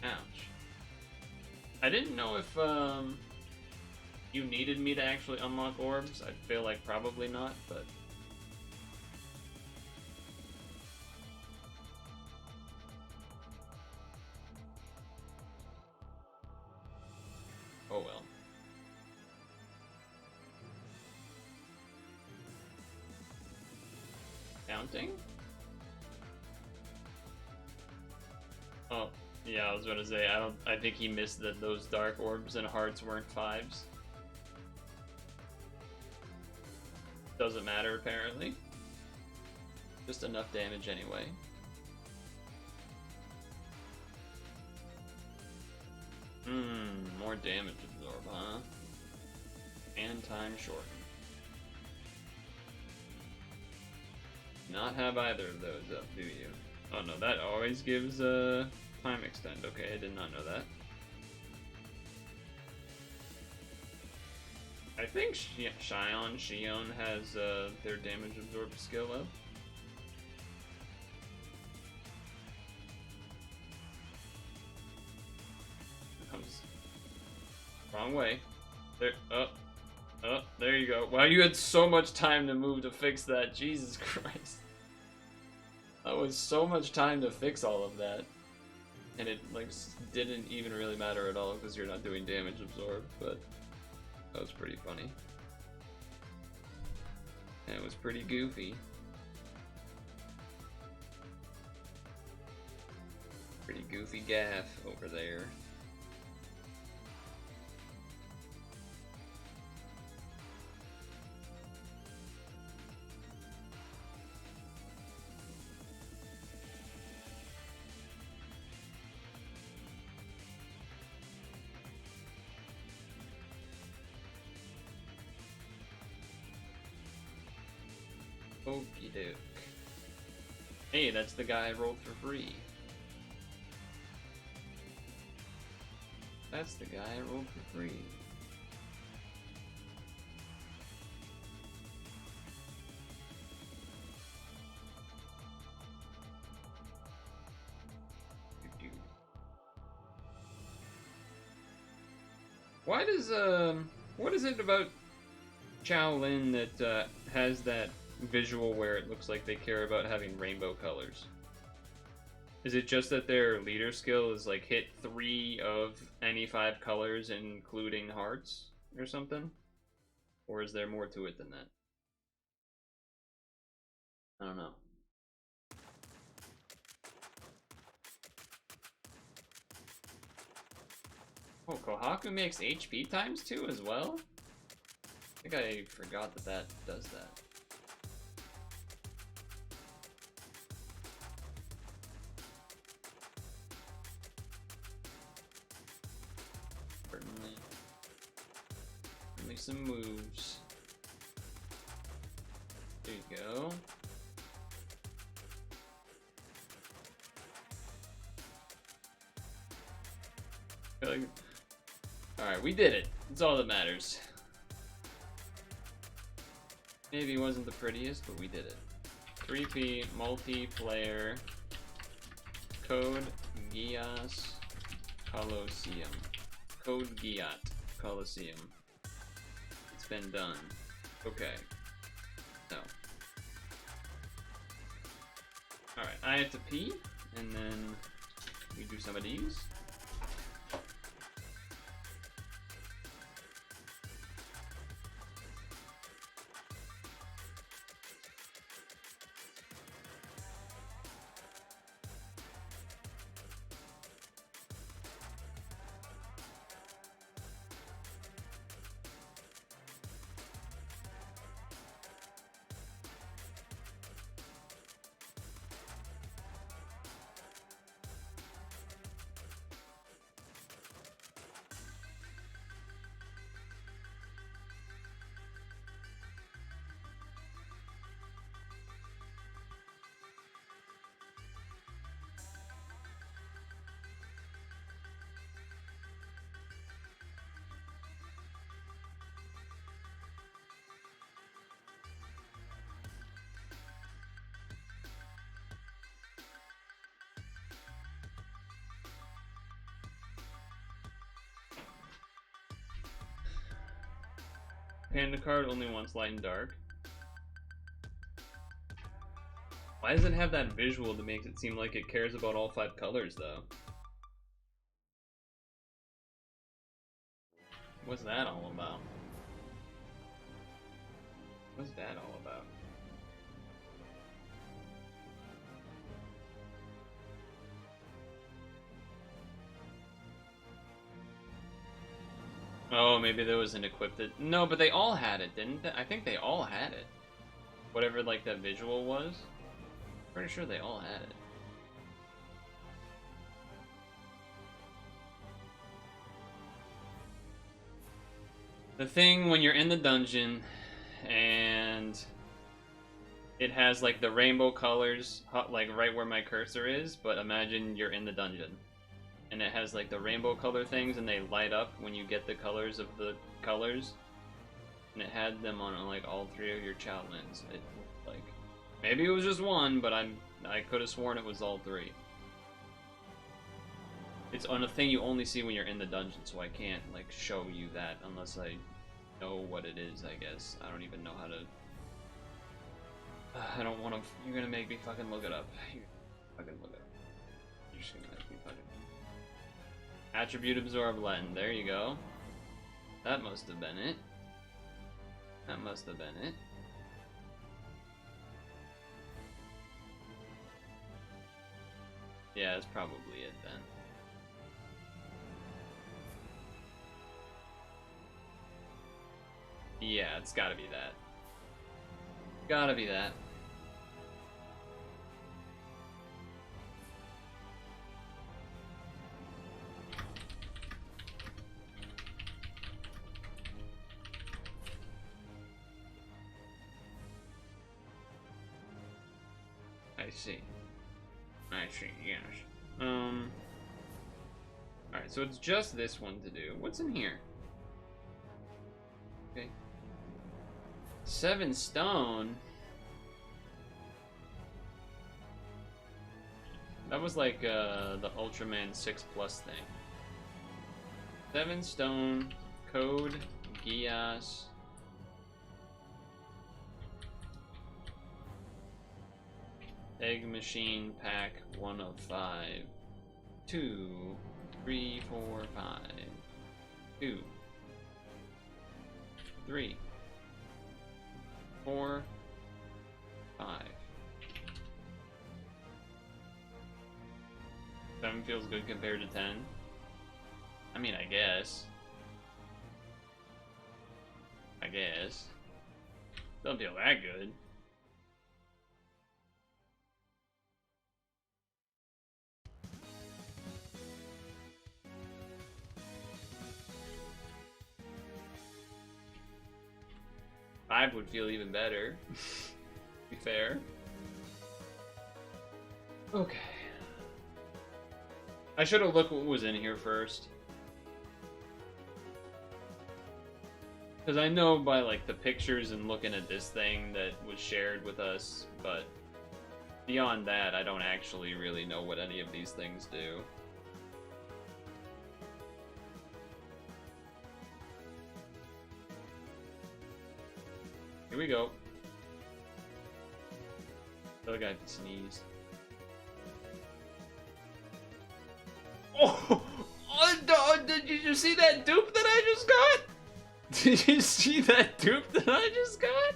Ouch. I didn't know if you needed me to actually unlock orbs. I feel like probably not, but... Oh well. Counting? Oh, yeah, I was gonna say, I think he missed that those dark orbs and hearts weren't 5s. Doesn't matter, apparently. Just enough damage anyway. More damage absorb, huh? And time shortened. Not have either of those up, do you? Oh no, that always gives time extend. Okay, I did not know that. I think Shion has their damage absorb skill up. Comes wrong way. There, there you go. Wow, you had so much time to move to fix that. Jesus Christ. That was so much time to fix all of that. And it, like, didn't even really matter at all because you're not doing damage absorb, but that was pretty funny. And it was pretty goofy. Pretty goofy gaff over there. Okie doke. Hey, that's the guy I rolled for free. That's the guy I rolled for free. Why does what is it about Shaolin that has that visual where it looks like they care about having rainbow colors? Is it just that their leader skill is like hit 3 of any 5 colors, including hearts, or something? Or is there more to it than that? I don't know. Oh, Kohaku makes HP times 2 as well? I think I forgot that that does that. Certainly some moves. There you go. second. Alright, we did it. That's all that matters. Maybe it wasn't the prettiest, but we did it. 3P multiplayer code Geass Colosseum. Code gyatt Colosseum. It's been done. Okay. No. Alright, I have to pee, and then we do some of these. Panda card only wants light and dark. Why does it have that visual that makes it seem like it cares about all 5 colors, though? What's that all about? What's that all about? Oh, maybe there was an equipped it. No, but they all had it, didn't they? I think they all had it. Whatever, like, that visual was. Pretty sure they all had it. The thing when you're in the dungeon and it has, like, the rainbow colors, like, right where my cursor is, but imagine you're in the dungeon. And it has like the rainbow color things and they light up when you get the colors of the colors. And it had them on like all 3 of your challenges. It like maybe it was just one, but I could have sworn it was all 3. It's on a thing you only see when you're in the dungeon, so I can't like show you that unless I know what it is, I guess. I don't even know how to I don't want to. You're gonna make me fucking look it up. You're fucking look it up. You're just gonna make me fucking. Attribute absorb Latin. There you go. That must have been it. That must have been it. Yeah, that's probably it then. Yeah, it's gotta be that. Gotta be that. I see. I see, yes. Alright, so it's just this one to do. What's in here? Okay. 7 stone? That was like the Ultraman 6 Plus thing. 7 stone, code, Geass. Egg machine pack 1 of 5. 2, 3, 4, 5. 2, 3, 4, 5. 7 feels good compared to 10. I mean, I guess. Don't feel that good. Five would feel even better. To be fair. Okay. I should have looked what was in here first. Because I know by like the pictures and looking at this thing that was shared with us, but beyond that, I don't actually really know what any of these things do. Here we go. The other guy sneezed. Oh! Did you see that dupe that I just got? Did you see that dupe that I just got?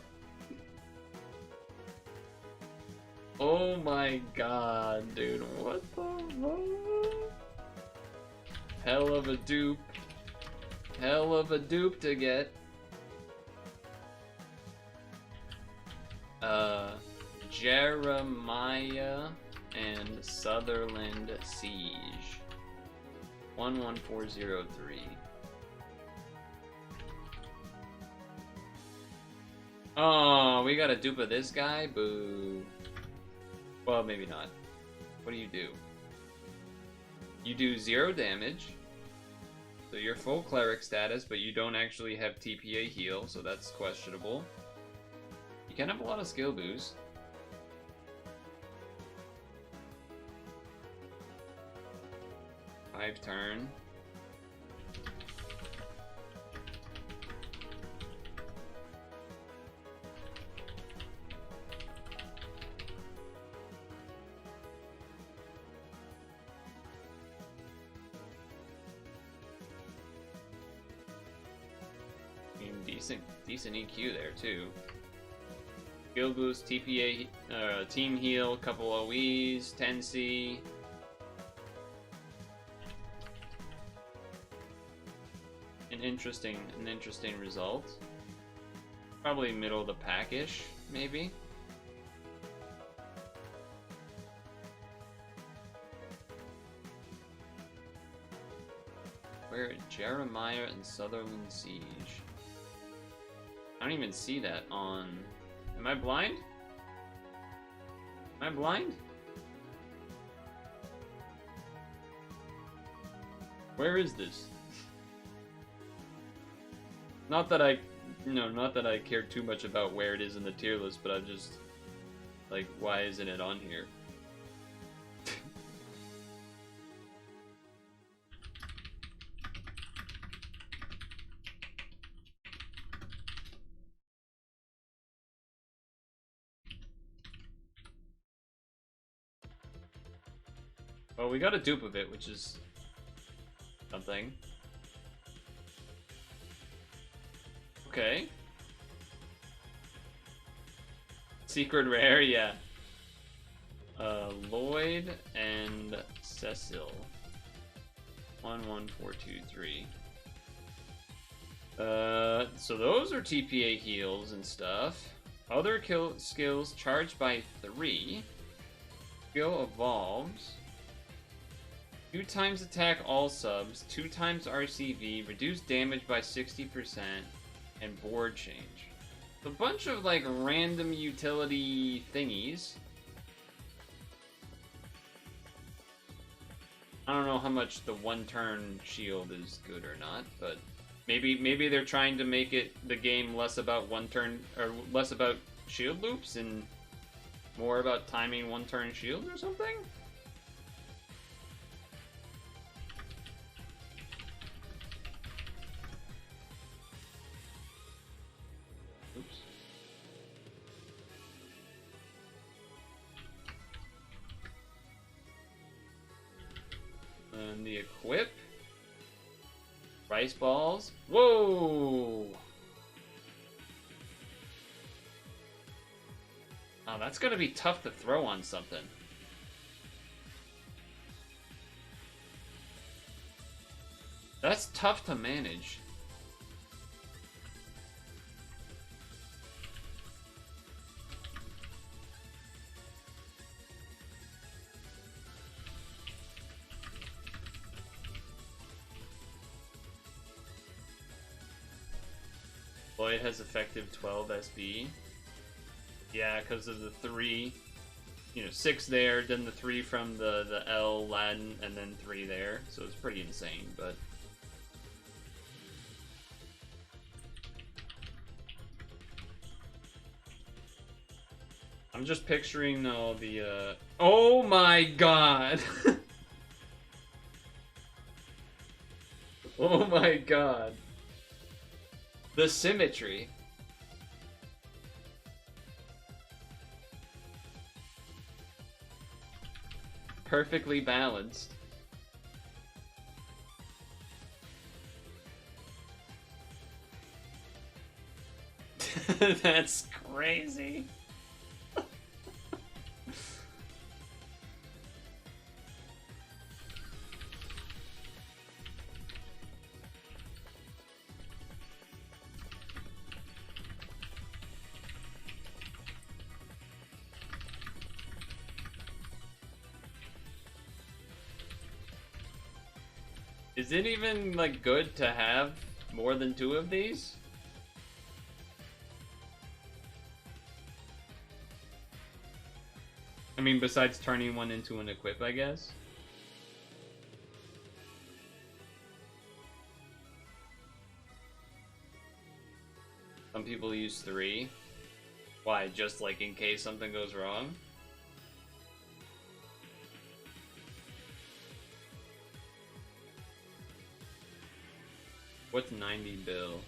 Oh my god, dude, what the fuck? Hell of a dupe. Hell of a dupe to get. Jeremiah and Sutherland Siege. 11403. Oh, we got a dupe of this guy? Boo. Well, maybe not. What do? You do 0 damage. So you're full cleric status, but you don't actually have TPA heal, so that's questionable. You can have a lot of skill boost. 5 turn. Decent EQ there too. Skill boost, TPA, team heal, couple OEs, 10C. An interesting result. Probably middle of the pack-ish, maybe. Where Jeremiah and Sutherland Siege. I don't even see that on... Am I blind? Am I blind? Where is this? Not that I care too much about where it is in the tier list, but I'm just... Like, why isn't it on here? Well, we got a dupe of it, which is something. Okay. Secret rare, yeah. Lloyd and Cecil. 11423. So those are TPA heals and stuff. Other skills charged by 3. Skill evolves. 2 times attack all subs, 2 times RCV, reduce damage by 60%, and board change. A bunch of like random utility thingies. I don't know how much the 1-turn shield is good or not, but maybe they're trying to make it the game less about 1-turn or less about shield loops and more about timing 1-turn shield or something. And the equip. Rice balls. Whoa! Oh, that's gonna be tough to throw on something. That's tough to manage. Lloyd has effective 12 SB. Yeah, because of the 3, 6 there, then the 3 from the L Latin, and then 3 there. So it's pretty insane, but... I'm just picturing all the, Oh my god! Oh my god. The symmetry. Perfectly balanced. That's crazy. Is it even, like, good to have more than 2 of these? I mean, besides turning one into an equip, I guess? Some people use 3. Why, just, like, in case something goes wrong? What's 90 bill?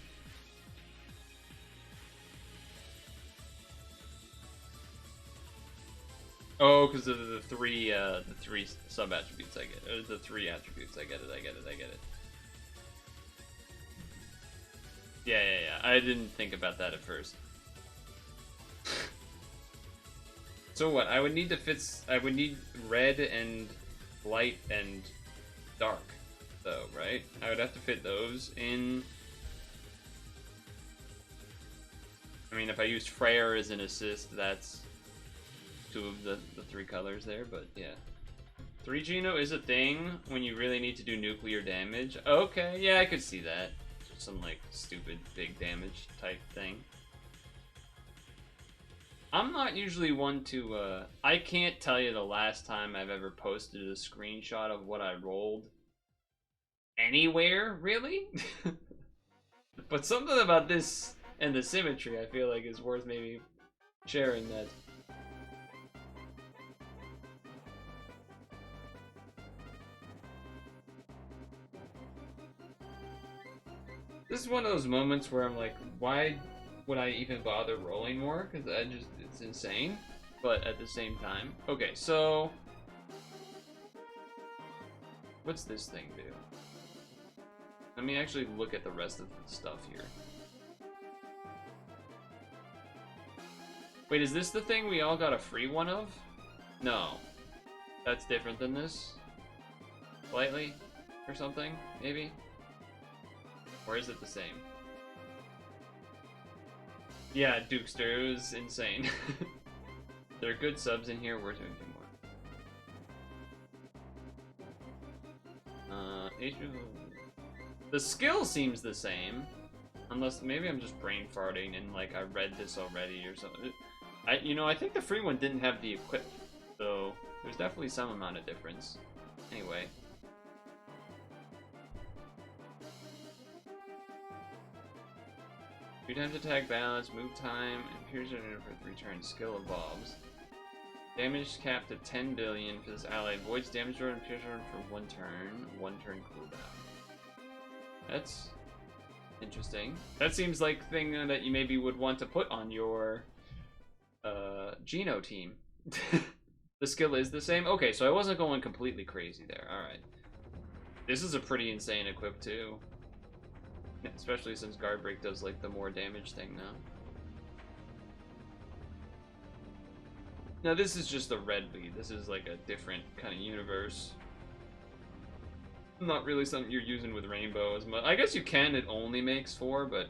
Oh, because of the three sub attributes I get, or the 3 attributes. I get it. Yeah. I didn't think about that at first. So what? I would need to fit. I would need red and light and dark, though, right? I would have to fit those in. I mean, if I used Freyr as an assist, that's 2 of the 3 colors there, but yeah. 3 Geno is a thing when you really need to do nuclear damage. Okay, yeah, I could see that. Some, like, stupid big damage type thing. I'm not usually one to, I can't tell you the last time I've ever posted a screenshot of what I rolled anywhere, really? But something about this and the symmetry I feel like is worth maybe sharing that. This is one of those moments where I'm like, why would I even bother rolling more? Because it's insane. But at the same time, okay, so what's this thing do? Let me actually look at the rest of the stuff here. Wait, is this the thing we all got a free one of? No. That's different than this? Slightly? Or something? Maybe? Or is it the same? Yeah, Dukester, it was insane. There are good subs in here, we're doing more. The skill seems the same. Unless, maybe I'm just brain farting and, like, I read this already or something. I think the free one didn't have the equip, so there's definitely some amount of difference. Anyway. Three times attack balance, move time, and piercing for 3 turns. Skill evolves. Damage capped to 10 billion for this ally. Voids damage order and piercing for 1 turn. 1 turn cooldown. That's interesting. That seems like thing that you maybe would want to put on your Geno team. The skill is the same? Okay, so I wasn't going completely crazy there. Alright. This is a pretty insane equip too. Especially since Guard Break does like the more damage thing now. Now this is just the red bleed. This is like a different kind of universe. Not really something you're using with Rainbow as much. I guess you can, it only makes 4, but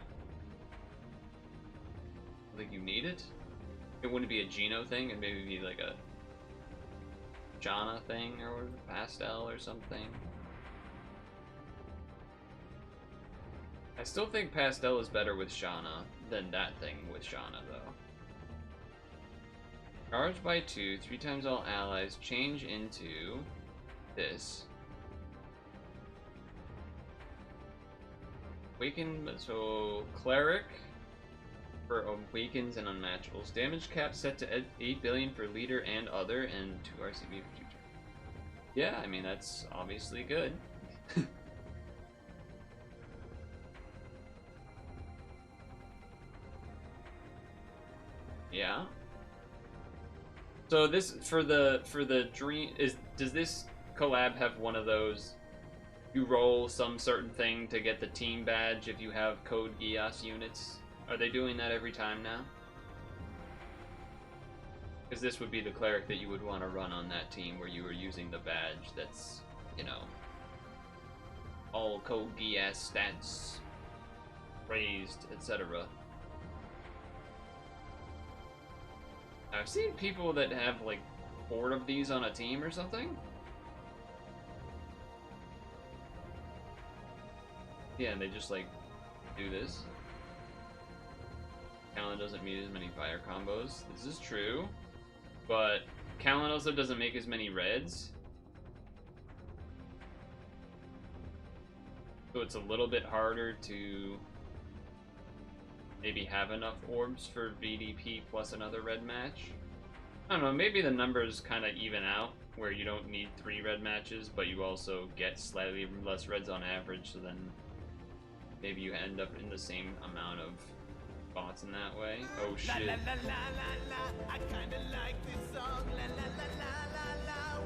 I think you need it. It wouldn't be a Geno thing, and maybe be like a Janna thing or Pastel or something. I still think Pastel is better with Shanna than that thing with Shanna, though. Charge by 2, 3 times all allies, change into this. Waken, so Cleric, For Awakens and Unmatchables. Damage cap set to 8 billion for leader and other, and 2 RCB for 2 turns. Yeah, I mean, that's obviously good. Yeah. So this for the dream does this collab have one of those? You roll some certain thing to get the team badge if you have code Geass units. Are they doing that every time now? Because this would be the cleric that you would want to run on that team where you were using the badge that's, you know, all code Geass stats raised, etc. I've seen people that have like 4 of these on a team or something. Yeah, and they just like do this. Callan doesn't meet as many fire combos. This is true. But Callan also doesn't make as many reds. So it's a little bit harder to maybe have enough orbs for VDP plus another red match. I don't know, maybe the numbers kind of even out, where you don't need 3 red matches, but you also get slightly less reds on average, so then maybe you end up in the same amount of spots in that way. Oh shit. I kinda like this song.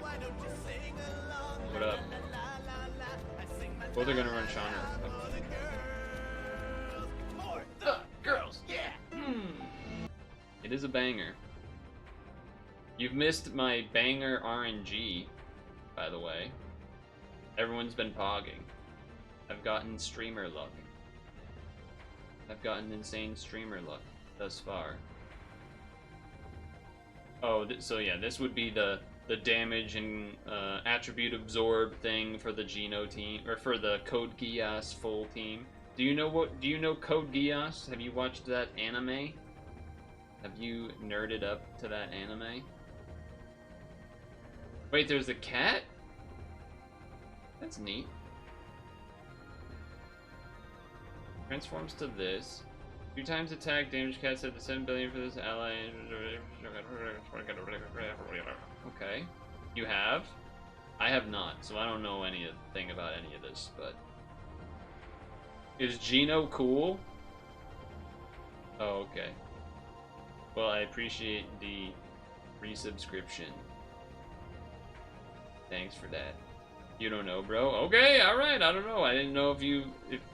Why don't you sing along? What up? Well, they're gonna run Shauna. Girls, yeah! It is a banger. You've missed my banger RNG, by the way. Everyone's been pogging. I've gotten streamer luck. I've gotten insane streamer luck thus far. Oh, so yeah, this would be the damage and attribute absorb thing for the Geno team, or for the Code Geass full team. Do you know Code Geass? Have you watched that anime? Have you nerded up to that anime? Wait, there's a cat? That's neat. Transforms to this. 2 times attack, damage cat set to 7 billion for this ally. Okay. You have? I have not, so I don't know anything about any of this, but... Is Geno cool? Oh, okay. Well, I appreciate the resubscription. Thanks for that. You don't know, bro? Okay, alright, I don't know. I didn't know if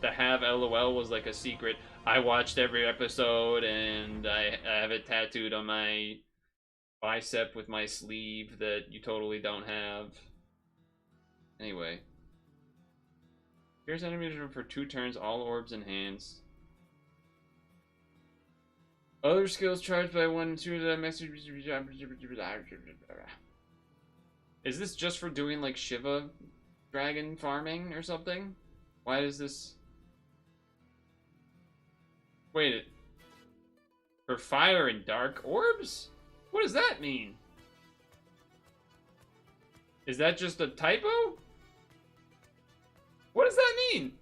the have LOL was like a secret. I watched every episode and I have it tattooed on my bicep with my sleeve that you totally don't have. Anyway. Here's enemies for 2 turns, all orbs and hands. Other skills charged by 1 and 2 that message. Is this just for doing like Shiva dragon farming or something? Why is this? Wait, for fire and dark orbs? What does that mean? Is that just a typo? What does that mean?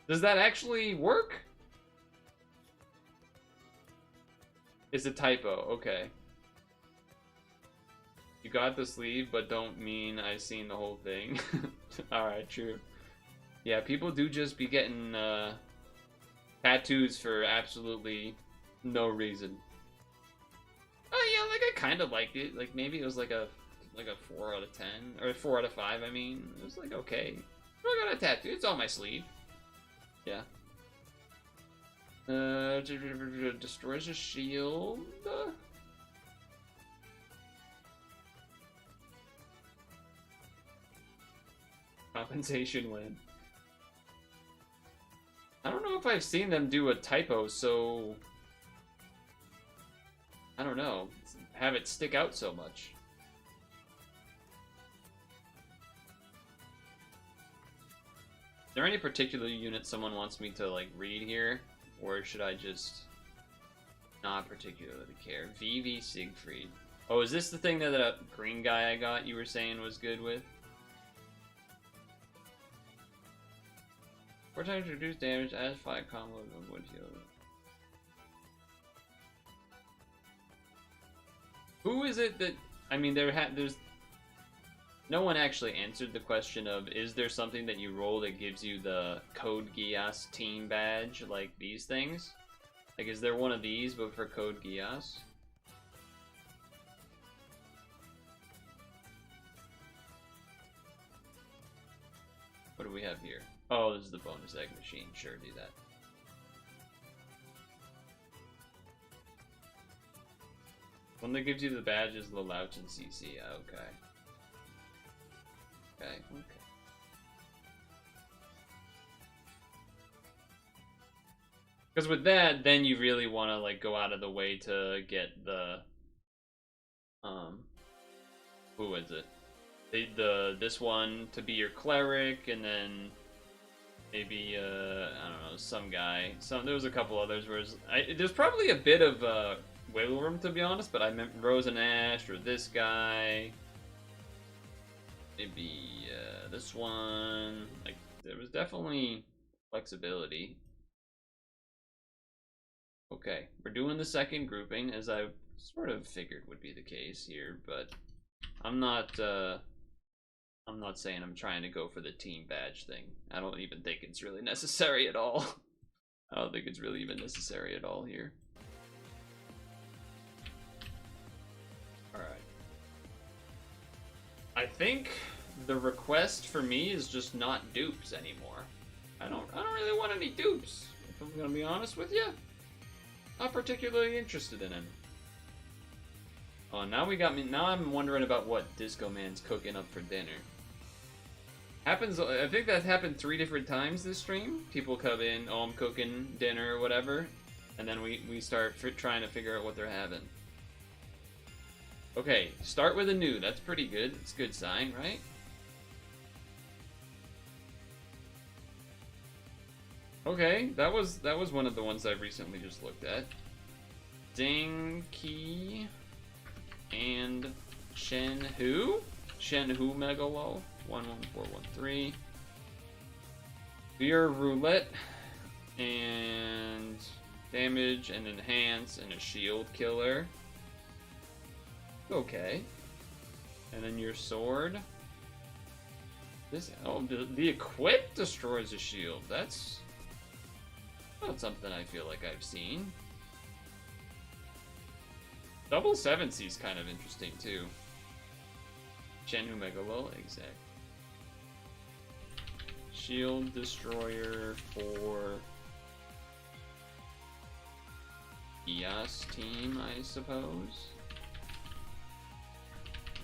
Does that actually work? It's a typo, okay. You got the sleeve, but don't mean I seen the whole thing. Alright, true. Yeah, people do just be getting tattoos for absolutely no reason. Oh yeah, like I kind of liked it. Like maybe it was like a 4 out of 10 or 4 out of 5. I mean, it was like okay. I got a tattoo. It's on my sleeve. Yeah. Destroys a shield. Compensation win. I don't know if I've seen them do a typo, so I don't know. Have it stick out so much. Is there any particular unit someone wants me to like read here, or should I just not particularly care? VV Siegfried. Oh, is this the thing that the green guy I got you were saying was good with? 4 times reduce damage, add 5 combos of wood heal. Who is it that... I mean, there's... No one actually answered the question of, is there something that you roll that gives you the Code Geass team badge, like these things? Like, is there one of these, but for Code Geass? What do we have here? Oh, this is the bonus egg machine. Sure, do that. One that gives you the badge is Lelouch and CC. Okay. Okay. Because with that, then you really want to like go out of the way to get the who is it? This one to be your cleric, and then maybe I don't know, some guy. There was a couple others where there's probably a bit of wiggle room, to be honest, but I meant Rose and Ash or this guy. Maybe this one. Like, there was definitely flexibility. Okay, we're doing the second grouping, as I sort of figured would be the case here, but I'm not saying I'm trying to go for the team badge thing. I don't even think it's really necessary at all. I don't think it's really even necessary at all here. Alright. I think the request for me is just not dupes anymore. I don't really want any dupes, if I'm gonna be honest with you. Not particularly interested in him. Oh, now we got me. Now I'm wondering about what Disco Man's cooking up for dinner. Happens. I think that happened 3 different times this stream. People come in, oh, I'm cooking dinner or whatever, and then we start trying to figure out what they're having. Okay, start with a new. That's pretty good. It's a good sign, right? Okay, that was one of the ones I recently just looked at. Dinky and Shenhu Megalo 11413. Beer roulette and damage and enhance and a shield killer. Okay. And then your sword. This the equip destroys a shield. That's not something I feel like I've seen. Double 7C is kind of interesting too. Shenhu Megalo, exact. Shield destroyer for Geass team, I suppose.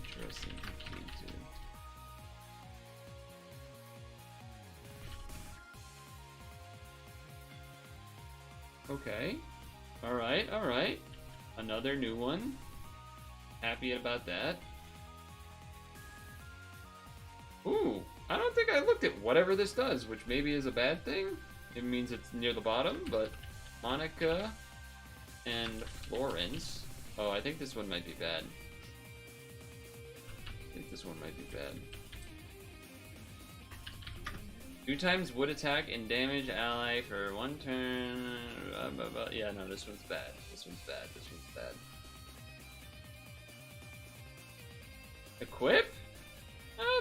Interesting too. Okay. Alright. Another new one. Happy about that. Ooh, I don't think I looked at whatever this does, which maybe is a bad thing. It means it's near the bottom, but Monica and Florence. Oh, I think this one might be bad. I think this one might be bad. 2 times wood attack and damage ally for 1 turn. Yeah, no, this one's bad. This one's bad. This one's bad. Equip?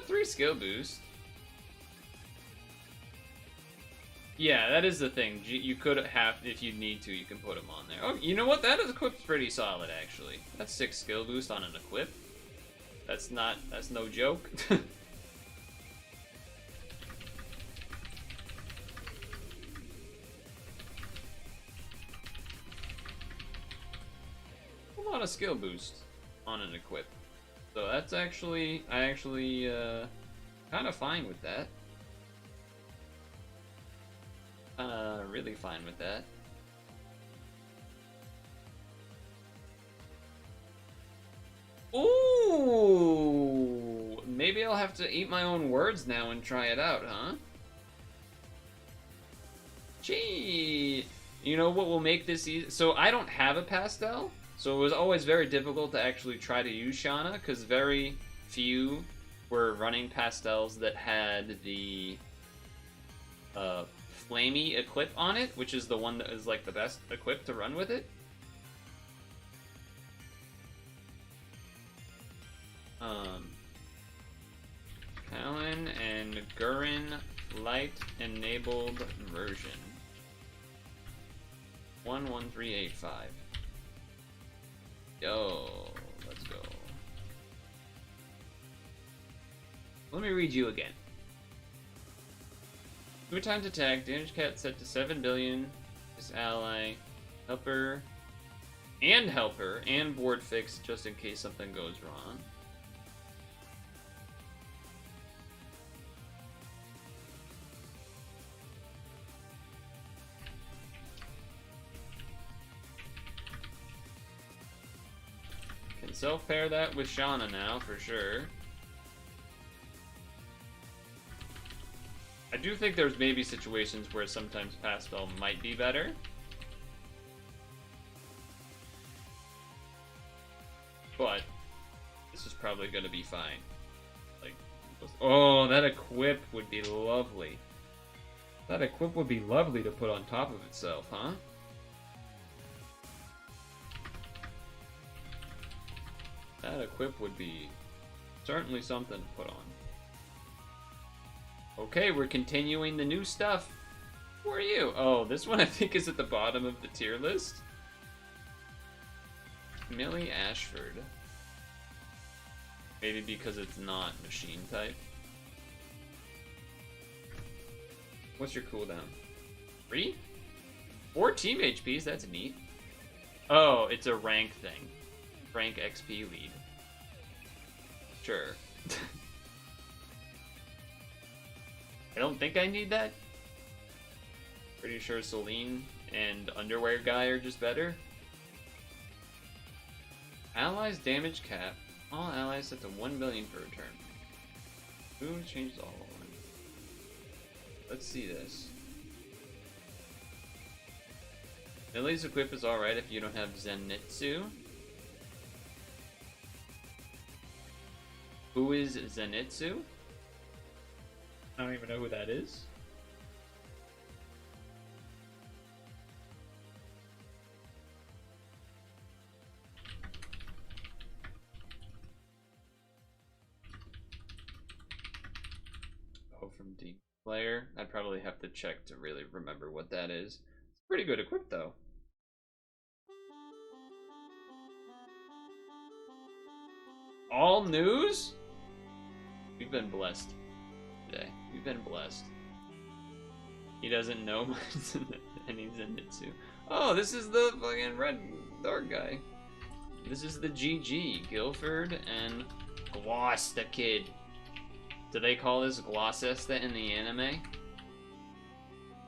3 skill boost. Yeah, that is the thing. You could have, if you need to, you can put them on there. Oh, you know what? That equip's pretty solid, actually. That's 6 skill boost on an equip. That's no joke. A lot of skill boost on an equip. So that's actually, kind of fine with that. Really fine with that. Ooh! Maybe I'll have to eat my own words now and try it out, huh? Gee! You know what will make this easy? So I don't have a pastel, so it was always very difficult to actually try to use Shauna, because very few were running pastels that had the flamey equip on it, which is the one that is like the best equipped to run with it. Talon and Gurren light enabled version 11385. Yo, let's go. Let me read you again. 2 times attack, damage cat set to 7 billion. This ally, helper, and board fix just in case something goes wrong. Can self-pair that with Shauna now, for sure. I do think there's maybe situations where sometimes pass spell might be better. But this is probably going to be fine. Like, oh, that equip would be lovely. That equip would be lovely to put on top of itself, huh? That equip would be certainly something to put on. Okay, we're continuing the new stuff. Who are you? Oh, this one I think is at the bottom of the tier list. Millie Ashford. Maybe because it's not machine type. What's your cooldown? 3? 4 team HPs, that's neat. Oh, it's a rank thing. Rank XP lead. Sure. I don't think I need that. Pretty sure Celine and Underwear Guy are just better. Allies damage cap. All allies set to 1 billion per turn. Who changed all of them? Let's see this. Millie's equip is alright if you don't have Zenitsu. Who is Zenitsu? I don't even know who that is. Oh, from D player. I'd probably have to check to really remember what that is. It's pretty good equipped though. All news? We've been blessed today. We've been blessed. He doesn't know and he's Zenitsu. Oh, this is the fucking red dark guy. This is the GG, Guilford and Gloss the kid. Do they call this Glossesta in the anime?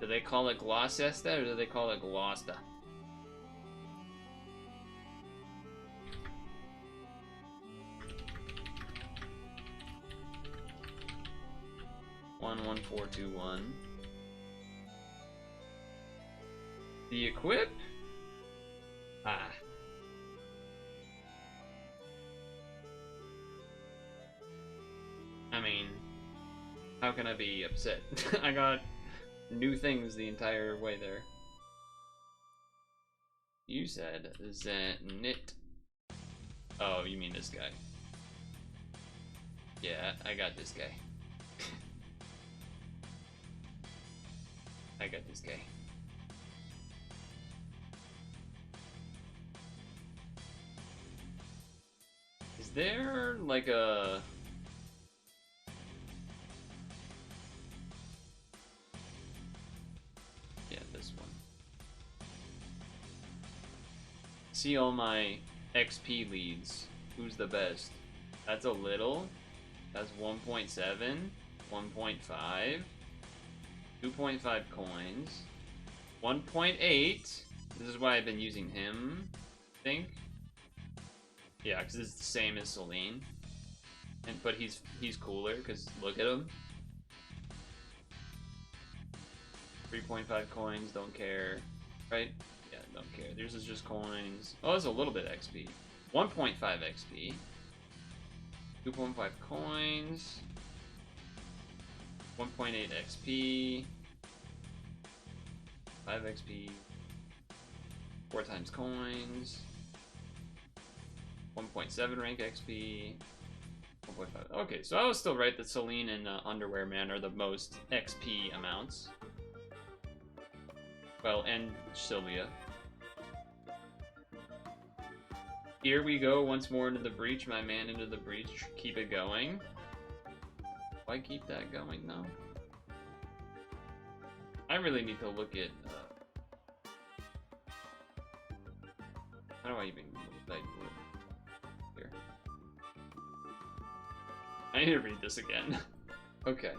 Do they call it Glossesta or do they call it Glosta? One 1421. The equip? Ah. I mean, how can I be upset? I got new things the entire way there. You said Zenit. Oh, you mean this guy. Yeah, I got this guy. I got this guy. Is there like a... Yeah, this one. See all my XP leads. Who's the best? That's a little. That's 1.7, 1.5. 2.5 coins. 1.8. This is why I've been using him, I think. Yeah, because it's the same as Celine. But he's cooler, because look at him. 3.5 coins, don't care. Right? Yeah, don't care. Theirs is just coins. Oh, it's a little bit XP. 1.5 XP. 2.5 coins. 1.8 XP. 5 XP. 4 times coins. 1.7 rank XP. 1.5. Okay, so I was still right that Celine and Underwear Man are the most XP amounts. Well, and Sylvia. Here we go once more into the breach, my man, into the breach. Keep it going. Why keep that going, though? I really need to look at, how do I even, like, here. I need to read this again. Okay.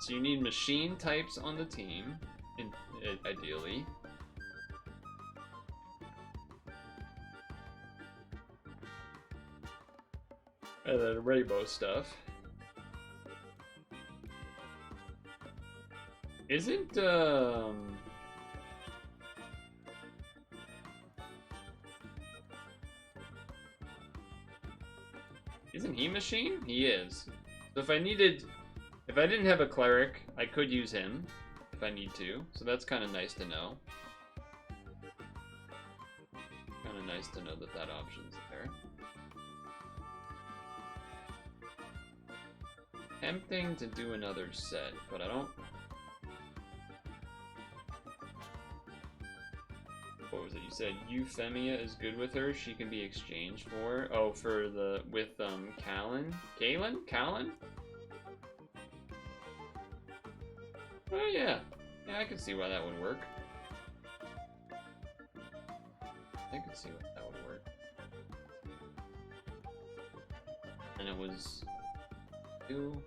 So you need machine types on the team, ideally. And then rainbow stuff. Isn't he machine? He is. So if I didn't have a cleric, I could use him if I need to. So that's kind of nice to know. Kind of nice to know that that option's there. Tempting to do another set, but I don't. What was it? You said Euphemia is good with her. She can be exchanged for. Oh, for the with Callan. Oh yeah, I can see why that would work. I can see why that would work. And it was 2.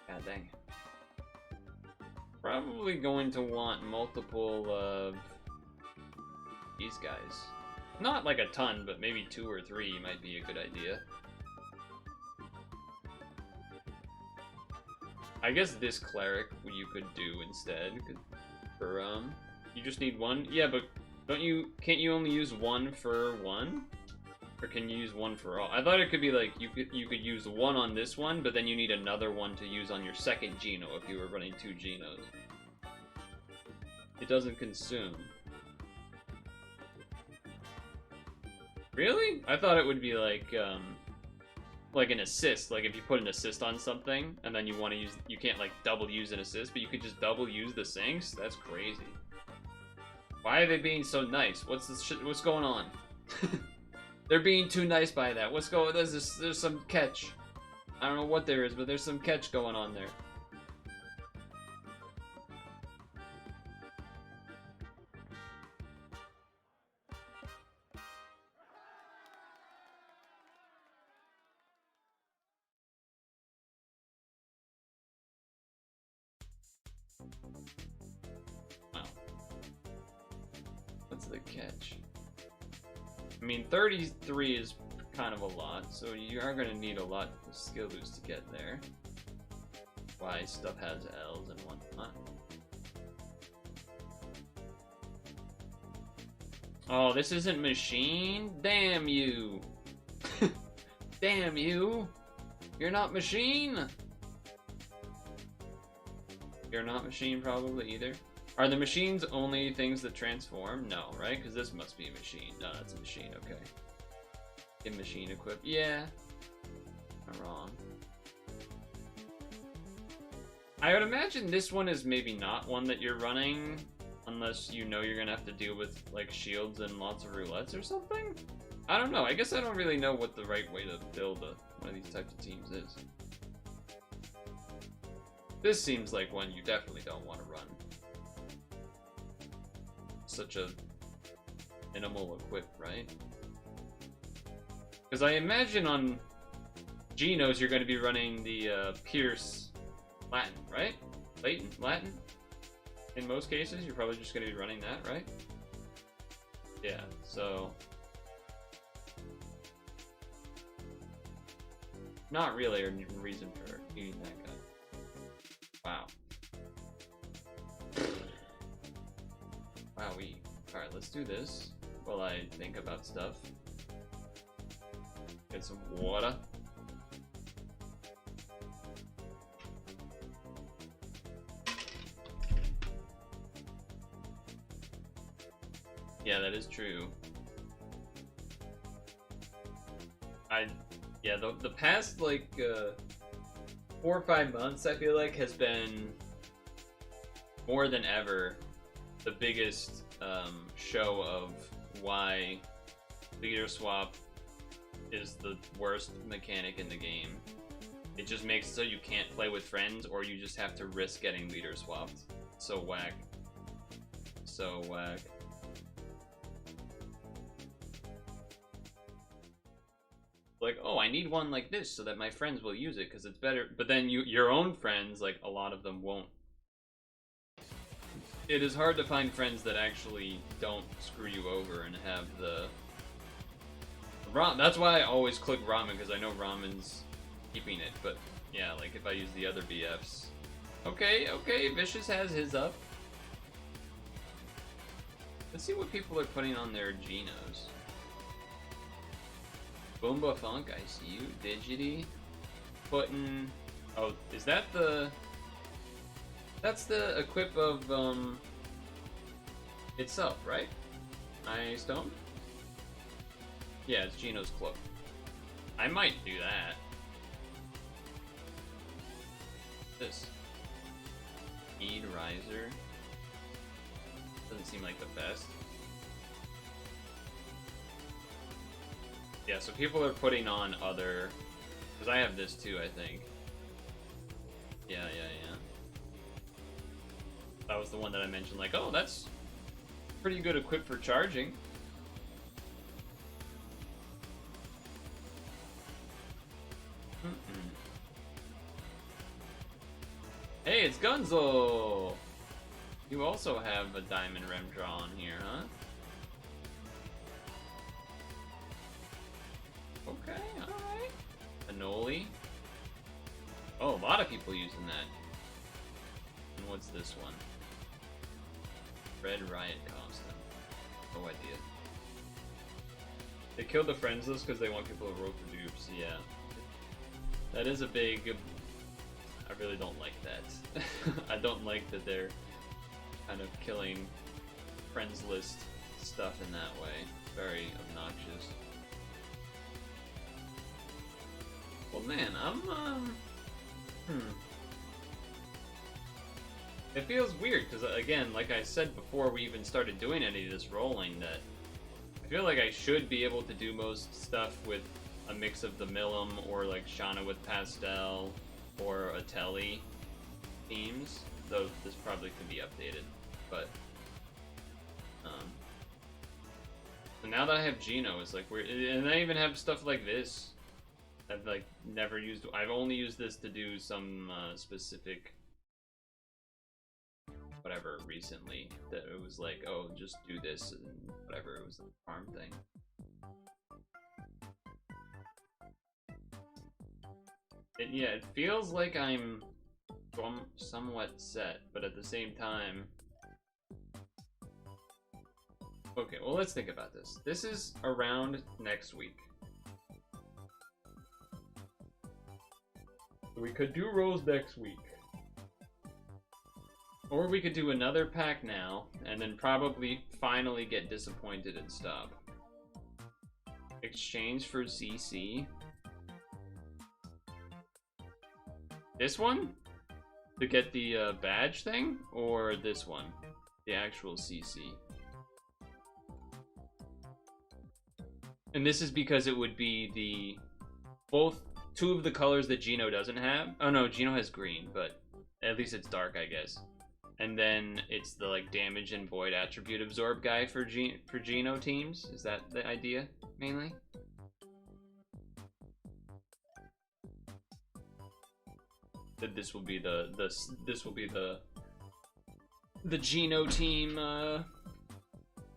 God dang. Probably going to want multiple of these guys. Not like a ton, but maybe 2 or 3 might be a good idea. I guess this cleric you could do instead. For you just need 1. Yeah, but can't you only use 1 for 1? Or can you use 1 for all? I thought it could be like you could use 1 on this one, but then you need another one to use on your second Geno if you were running 2 Genos. It doesn't consume. Really? I thought it would be like an assist. Like if you put an assist on something and then you want to use, you can't like double use an assist, but you could just double use the sinks. That's crazy. Why are they being so nice? What's going on? They're being too nice by that. There's some catch. I don't know what there is, but there's some catch going on there. Wow. What's the catch? I mean, 33 is kind of a lot, so you are going to need a lot of skill boost to get there. Why stuff has L's and whatnot. Oh, this isn't machine? Damn you! Damn you! You're not machine? You're not machine probably either. Are the machines only things that transform? No, right? Because this must be a machine. No, that's a machine, okay. Get machine equipped. Yeah. I'm wrong. I would imagine this one is maybe not one that you're running unless you know you're gonna have to deal with like shields and lots of roulettes or something? I don't know. I guess I don't really know what the right way to build one of these types of teams is. This seems like one you definitely don't want to run. Such a minimal equip, right? Because I imagine on Genos you're going to be running the Pierce Latin, right? Latin? In most cases, you're probably just going to be running that, right? Yeah, so... Not really a reason for needing that guy. Wow. Wowee. Alright, let's do this while I think about stuff. Get some water. Yeah, that is true. Yeah, the past, like, 4 or 5 months, I feel like, has been, more than ever, the biggest, show of why leader swap is the worst mechanic in the game. It just makes it so you can't play with friends, or you just have to risk getting leader swapped. So whack. So whack. Like, oh, I need one like this so that my friends will use it because it's better. But then your own friends, like, a lot of them won't. It is hard to find friends that actually don't screw you over and have the... That's why I always click ramen, because I know ramen's keeping it. But yeah, like if I use the other BFs. Okay, Vicious has his up. Let's see what people are putting on their Genos. Boomba Funk, I see you. Digity. Putting... Oh, is that the... That's the equip of, itself, right? I stone? Yeah, it's Geno's cloak. I might do that. This. Speed Riser. Doesn't seem like the best. Yeah, so people are putting on other... Because I have this too, I think. Yeah. That was the one that I mentioned, like, oh, that's pretty good equipped for charging. Hey, it's Gunzo! You also have a diamond rem draw on here, huh? Okay, alright. Anoli. Oh, a lot of people using that. And what's this one? Red Riot costume. No idea. They killed the friends list because they want people to roll for dupes. Yeah. That is a big... I really don't like that. I don't like that they're kind of killing friends list stuff in that way. Very obnoxious. Well, man, I'm, It feels weird, because, again, like I said before we even started doing any of this rolling, that I feel like I should be able to do most stuff with a mix of the Millum, or, like, Shauna with Pastel, or a Telly themes, though this probably could be updated, but, so now that I have Geno, it's like weird, and I even have stuff like this. I've, like, never used, I've only used this to do some, specific, whatever, recently, that it was like, oh, just do this, and whatever, it was the farm thing. Yeah, it feels like I'm somewhat set, but at the same time... Okay, well, let's think about this. This is around next week. We could do rolls next week. Or we could do another pack now, and then probably finally get disappointed and stop. Exchange for CC. This one? To get the badge thing? Or this one? The actual CC? And this is because it would be the... both two of the colors that Geno doesn't have. Oh no, Geno has green, but at least it's dark, I guess. And then it's the, like, damage and void attribute absorb guy for Geno teams. Is that the idea, mainly? That this will be the Geno team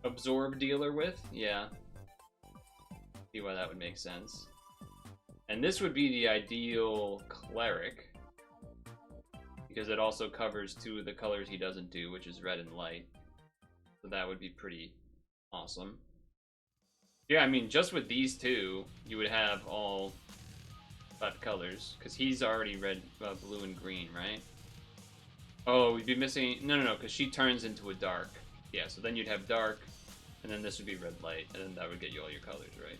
absorb dealer with? Yeah. See why that would make sense. And this would be the ideal cleric, because it also covers two of the colors he doesn't do, which is red and light. So that would be pretty awesome. Yeah, I mean, just with these two, you would have all 5 colors, because he's already red, blue, and green, right? Oh, we'd be missing... No, because she turns into a dark. Yeah, so then you'd have dark, And then this would be red light, and then that would get you all your colors, right?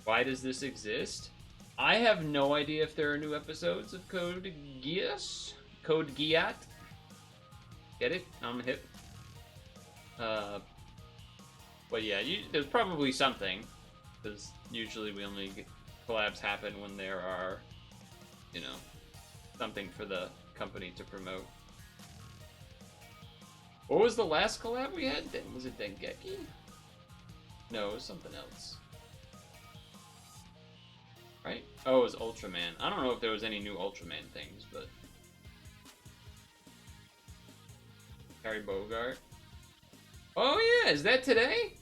Why does this exist? I have no idea if there are new episodes of Code Geass? Code Gyatt? Get it? I'm hip. But yeah, there's probably something. Because usually we only get collabs happen when there are, you know, something for the company to promote. What was the last collab we had? Was it Dengeki? No, it was something else. Right? Oh, it was Ultraman. I don't know if there was any new Ultraman things, but... Harry Bogart. Oh yeah, is that today?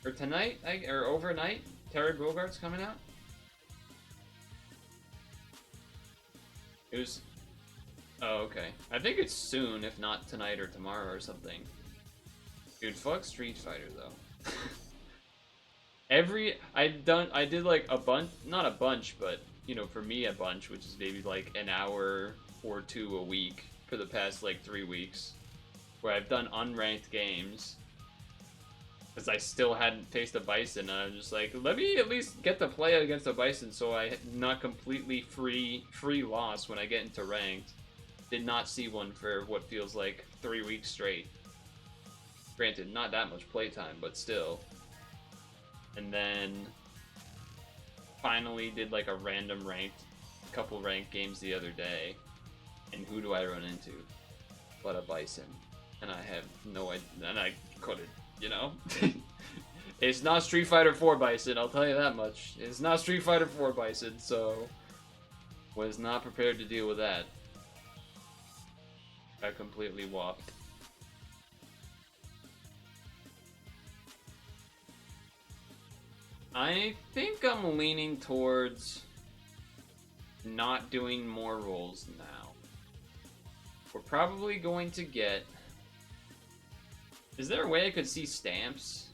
Or tonight? Or overnight? Terry Bogart's coming out? It was... Oh, okay. I think it's soon, if not tonight or tomorrow or something. Dude, fuck Street Fighter, though. I did like a bunch, not a bunch, but, you know, for me a bunch, which is maybe like an hour or two a week for the past like 3 weeks, where I've done unranked games. Because I still hadn't faced a Bison, and I'm just like, let me at least get to play against a Bison so I not completely free loss when I get into ranked. Did not see one for what feels like 3 weeks straight. Granted, not that much playtime, but still. And then finally did like a random couple ranked games the other day. And who do I run into? But a Bison. And I have no idea, and I couldn't, you know? It's not Street Fighter 4 Bison, I'll tell you that much. It's not Street Fighter 4 Bison, so was not prepared to deal with that. I completely whopped. I think I'm leaning towards not doing more rolls now. We're probably going to get... Is there a way I could see stamps?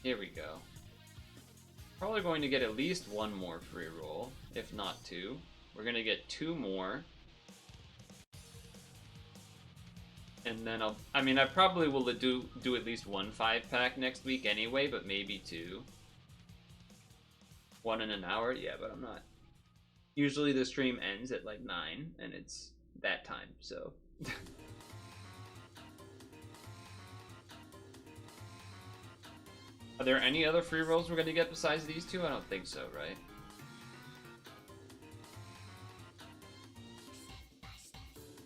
Here we go. Probably going to get at least one more free roll, if not two. We're going to get 2 more. And then I probably will do at least 1 5-pack next week anyway, but maybe 2. 1 in an hour? Yeah, but I'm not. Usually the stream ends at like 9, and it's that time, so. Are there any other free rolls we're gonna get besides these 2? I don't think so, right?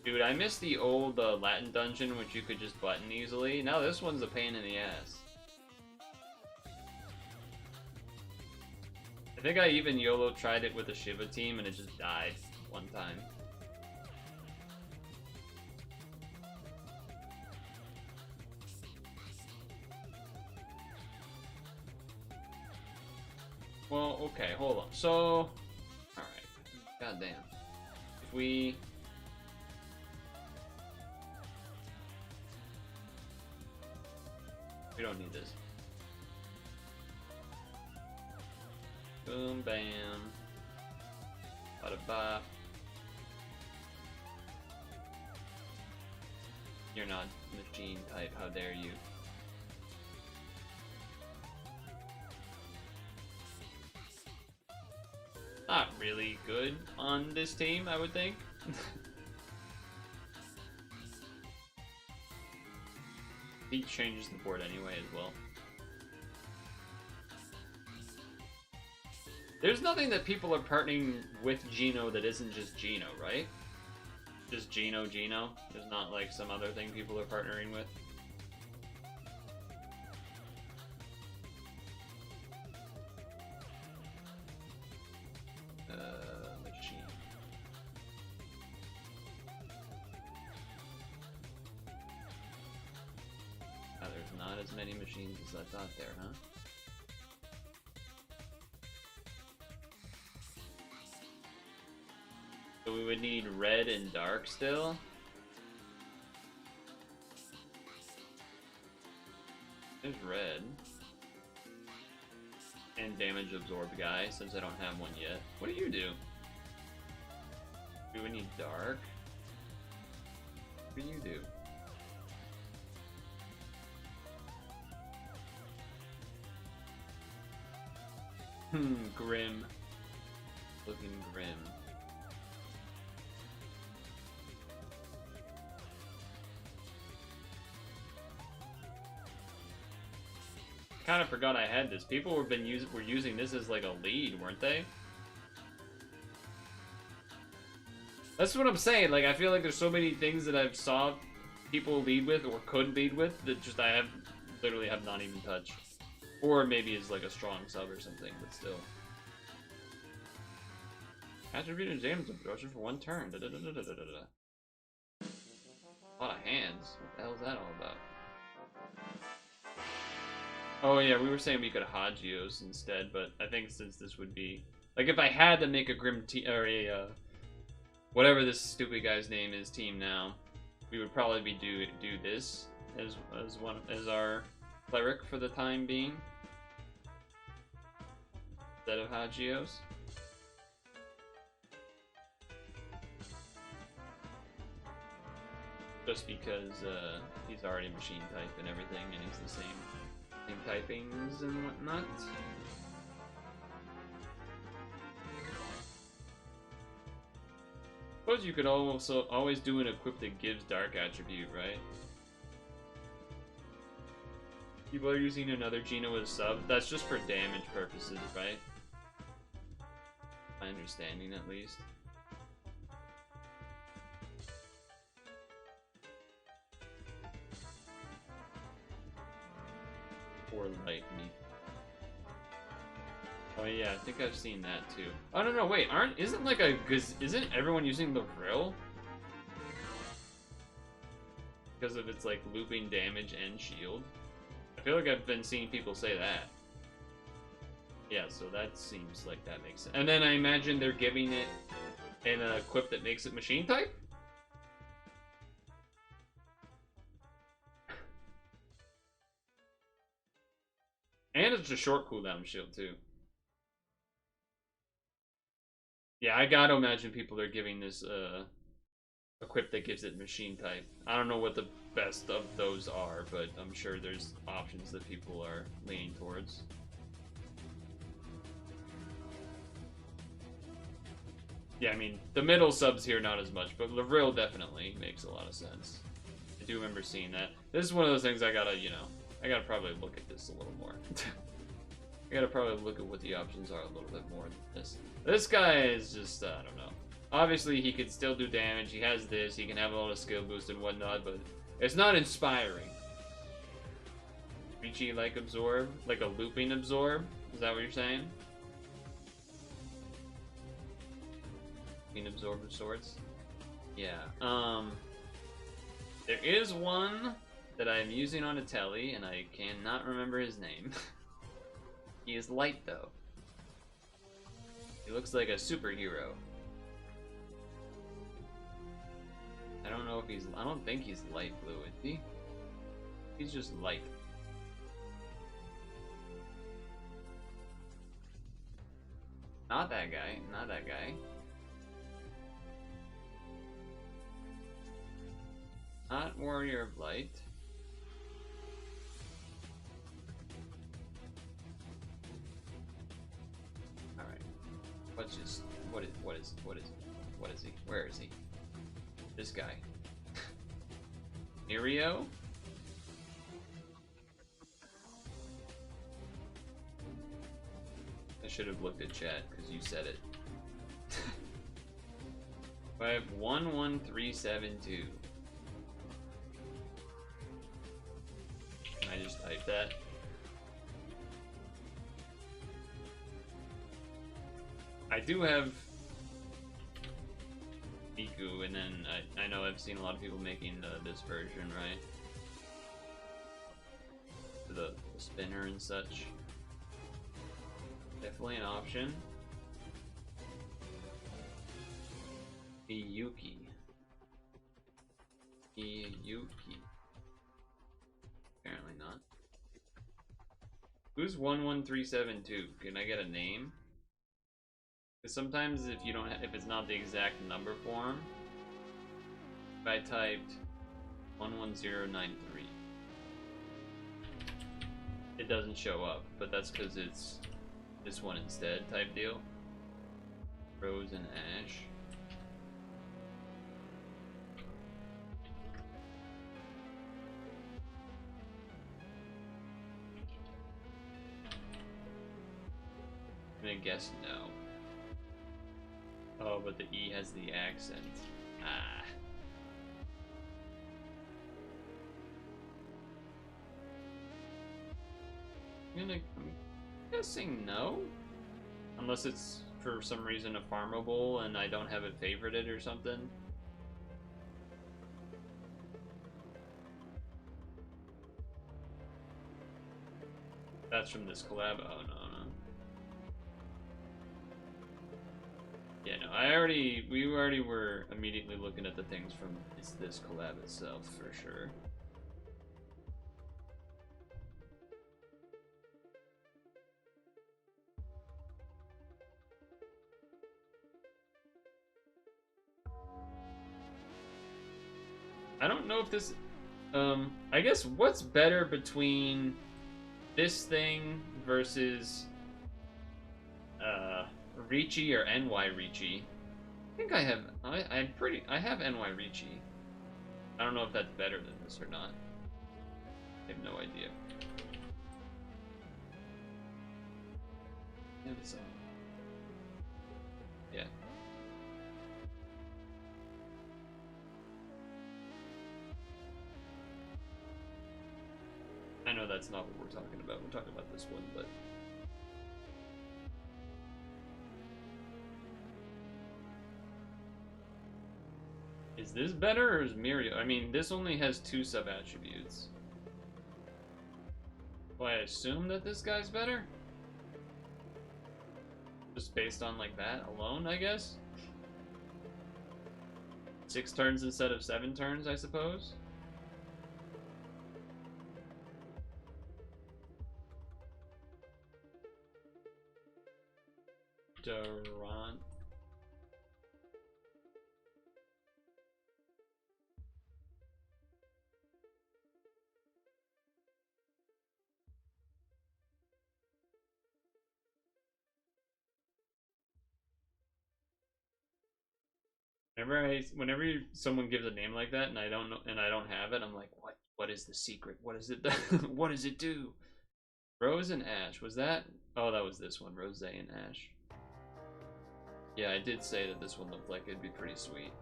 Dude, I miss the old Latin dungeon, which you could just button easily. Now this one's a pain in the ass. I think I even YOLO tried it with a Shiva team and it just died one time. Well, okay, hold on. So, alright. Goddamn. If we... We don't need this. Boom, bam. Bada bop. You're not machine type, how dare you. Not really good on this team, I would think. He changes the board anyway as well. There's nothing that people are partnering with Gino that isn't just Gino, right? Just Gino. There's not like some other thing people are partnering with. Machine. There's not as many machines as I thought there, huh? So we would need red and dark still. There's red. And damage absorb guy, since I don't have one yet. What do you do? Do we need dark? for you do. Grim. Looking grim. Kind of forgot I had this. People were using this as like a lead, weren't they? That's what I'm saying. Like, I feel like there's so many things that I've saw people lead with or could lead with that just I literally have not even touched. Or maybe it's like a strong sub or something, but still. Attribute and damage absorption for 1 turn. A lot of hands. What the hell is that all about? Oh yeah, we were saying we could Hagios instead, but I think since this would be like if I had to make a Grim or a whatever this stupid guy's name is team now, we would probably be do this as our cleric for the time being instead of Hagios. Just because he's already machine type and everything, and he's the same typings and whatnot. Suppose you could also always do an equip that gives dark attribute, right? People are using another Gino as sub. That's just for damage purposes, right? My understanding, at least. Or light meat. Oh yeah, I think I've seen that too. Oh no, wait, isn't everyone using the Vril? Because of its like looping damage and shield. I feel like I've been seeing people say that. Yeah, so that seems like that makes sense. And then I imagine they're giving it an equip that makes it machine type? And it's a short cooldown shield too. Yeah, I gotta imagine people are giving this equip that gives it machine type. I don't know what the best of those are, but I'm sure there's options that people are leaning towards. Yeah, I mean, the middle subs here not as much, but Lavril definitely makes a lot of sense. I do remember seeing that. This is one of those things I gotta, I gotta probably look at this a little more. I gotta probably look at what the options are a little bit more than this. This guy is just, I don't know. Obviously, he can still do damage. He has this. He can have a lot of skill boost and whatnot, but it's not inspiring. Reachy like absorb? Like a looping absorb? Is that what you're saying? Looping absorb of sorts? Yeah. There is one that I'm using on a telly, and I cannot remember his name. He is light, though. He looks like a superhero. I don't know if he's... I don't think he's light blue, is he? He's just light. Not that guy. Not that guy. Not Warrior of Light. Alright. What is he? Where is he? This guy. Mirio? I should have looked at chat because you said it. 511372. Can I just type that? I do have Miku, and then I know I've seen a lot of people making this version, right? The spinner and such. Definitely an option. Iyuki. Apparently not. Who's 11372? Can I get a name? Because sometimes if you don't, if it's not the exact number form, if I typed 11093. It doesn't show up, but that's because it's this one instead type deal. Rose and Ash. I'm gonna guess no. Oh, but the E has the accent. Ah. I'm guessing no. Unless it's for some reason a farmable and I don't have it favorited or something. That's from this collab. Oh no. Yeah, no, we already were immediately looking at the things from this collab itself, for sure. I don't know if this, I guess what's better between this thing versus, Ricci or NY Ricci. I think I have NY Ricci. I don't know if that's better than this or not. I have no idea. Yeah. I know that's not what we're talking about. We're talking about this one, but is this better or is Mirio? I mean, this only has 2 sub-attributes. Well, I assume that this guy's better? Just based on, like, that alone, I guess? 6 turns instead of 7 turns, I suppose? Durant. Whenever someone gives a name like that and I don't know and I don't have it, I'm like, what is the secret? What is it? What does it do? Rose and Ash, was that? Oh, that was this one, Rose and Ash. Yeah, I did say that this one looked like it'd be pretty sweet.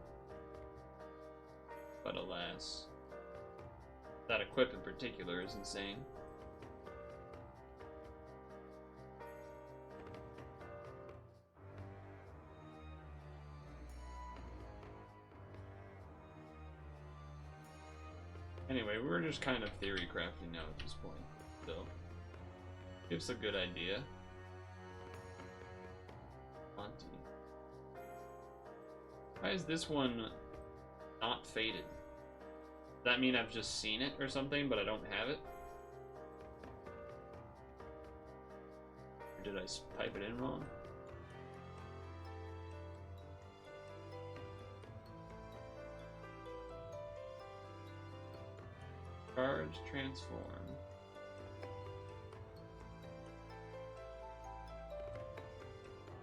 But alas, that equip in particular is insane. Anyway, we're just kind of theory crafting now at this point, so gives a good idea. Monty. Why is this one not faded? Does that mean I've just seen it or something, but I don't have it? Or did I type it in wrong? Charge, transform.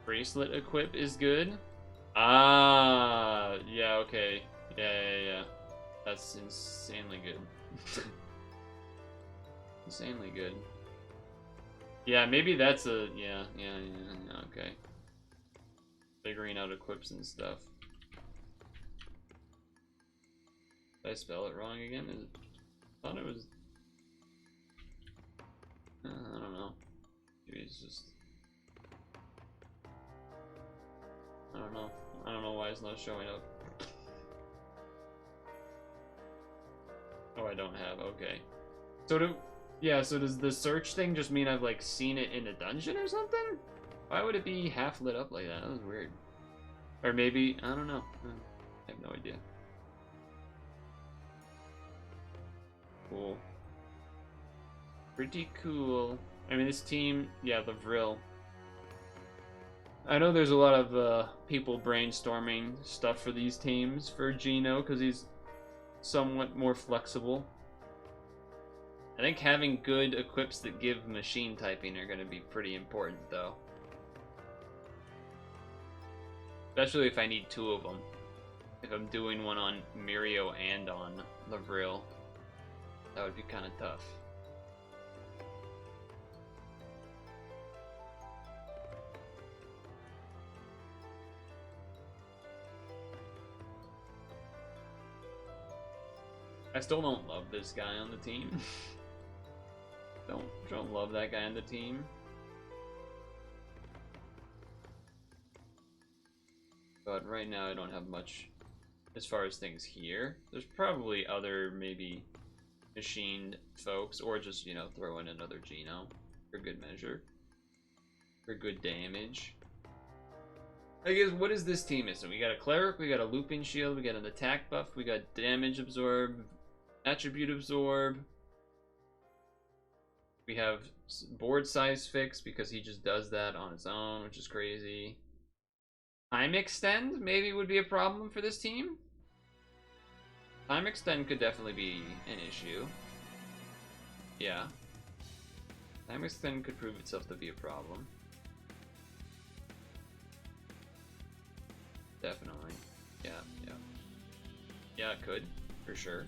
Bracelet equip is good. Ah, yeah, okay. Yeah. That's insanely good. Insanely good. Yeah, maybe that's a... Yeah, okay. Figuring out equips and stuff. Did I spell it wrong again? I thought it was... I don't know. Maybe it's just... I don't know. I don't know why it's not showing up. Oh, I don't have. Okay. So does the search thing just mean I've, like, seen it in a dungeon or something? Why would it be half lit up like that? That was weird. Or maybe... I don't know. I have no idea. Cool. Pretty cool. I mean, this team... Yeah, the Vril. I know there's a lot of people brainstorming stuff for these teams for Gino, because he's somewhat more flexible. I think having good equips that give machine typing are going to be pretty important, though. Especially if I need two of them. If I'm doing one on Mirio and on Lavril, that would be kind of tough. I still don't love this guy on the team. Don't love that guy on the team. But right now I don't have much as far as things here. There's probably other maybe machined folks, or just, you know, throw in another Geno for good measure. For good damage. I guess, what is this team missing? We got a cleric, we got a looping shield, we got an attack buff, we got damage absorb, attribute absorb. We have board size fix because he just does that on its own, which is crazy. Time extend maybe would be a problem for this team. Time extend could definitely be an issue. Yeah. Time extend could prove itself to be a problem. Definitely. Yeah. Yeah, it could, for sure.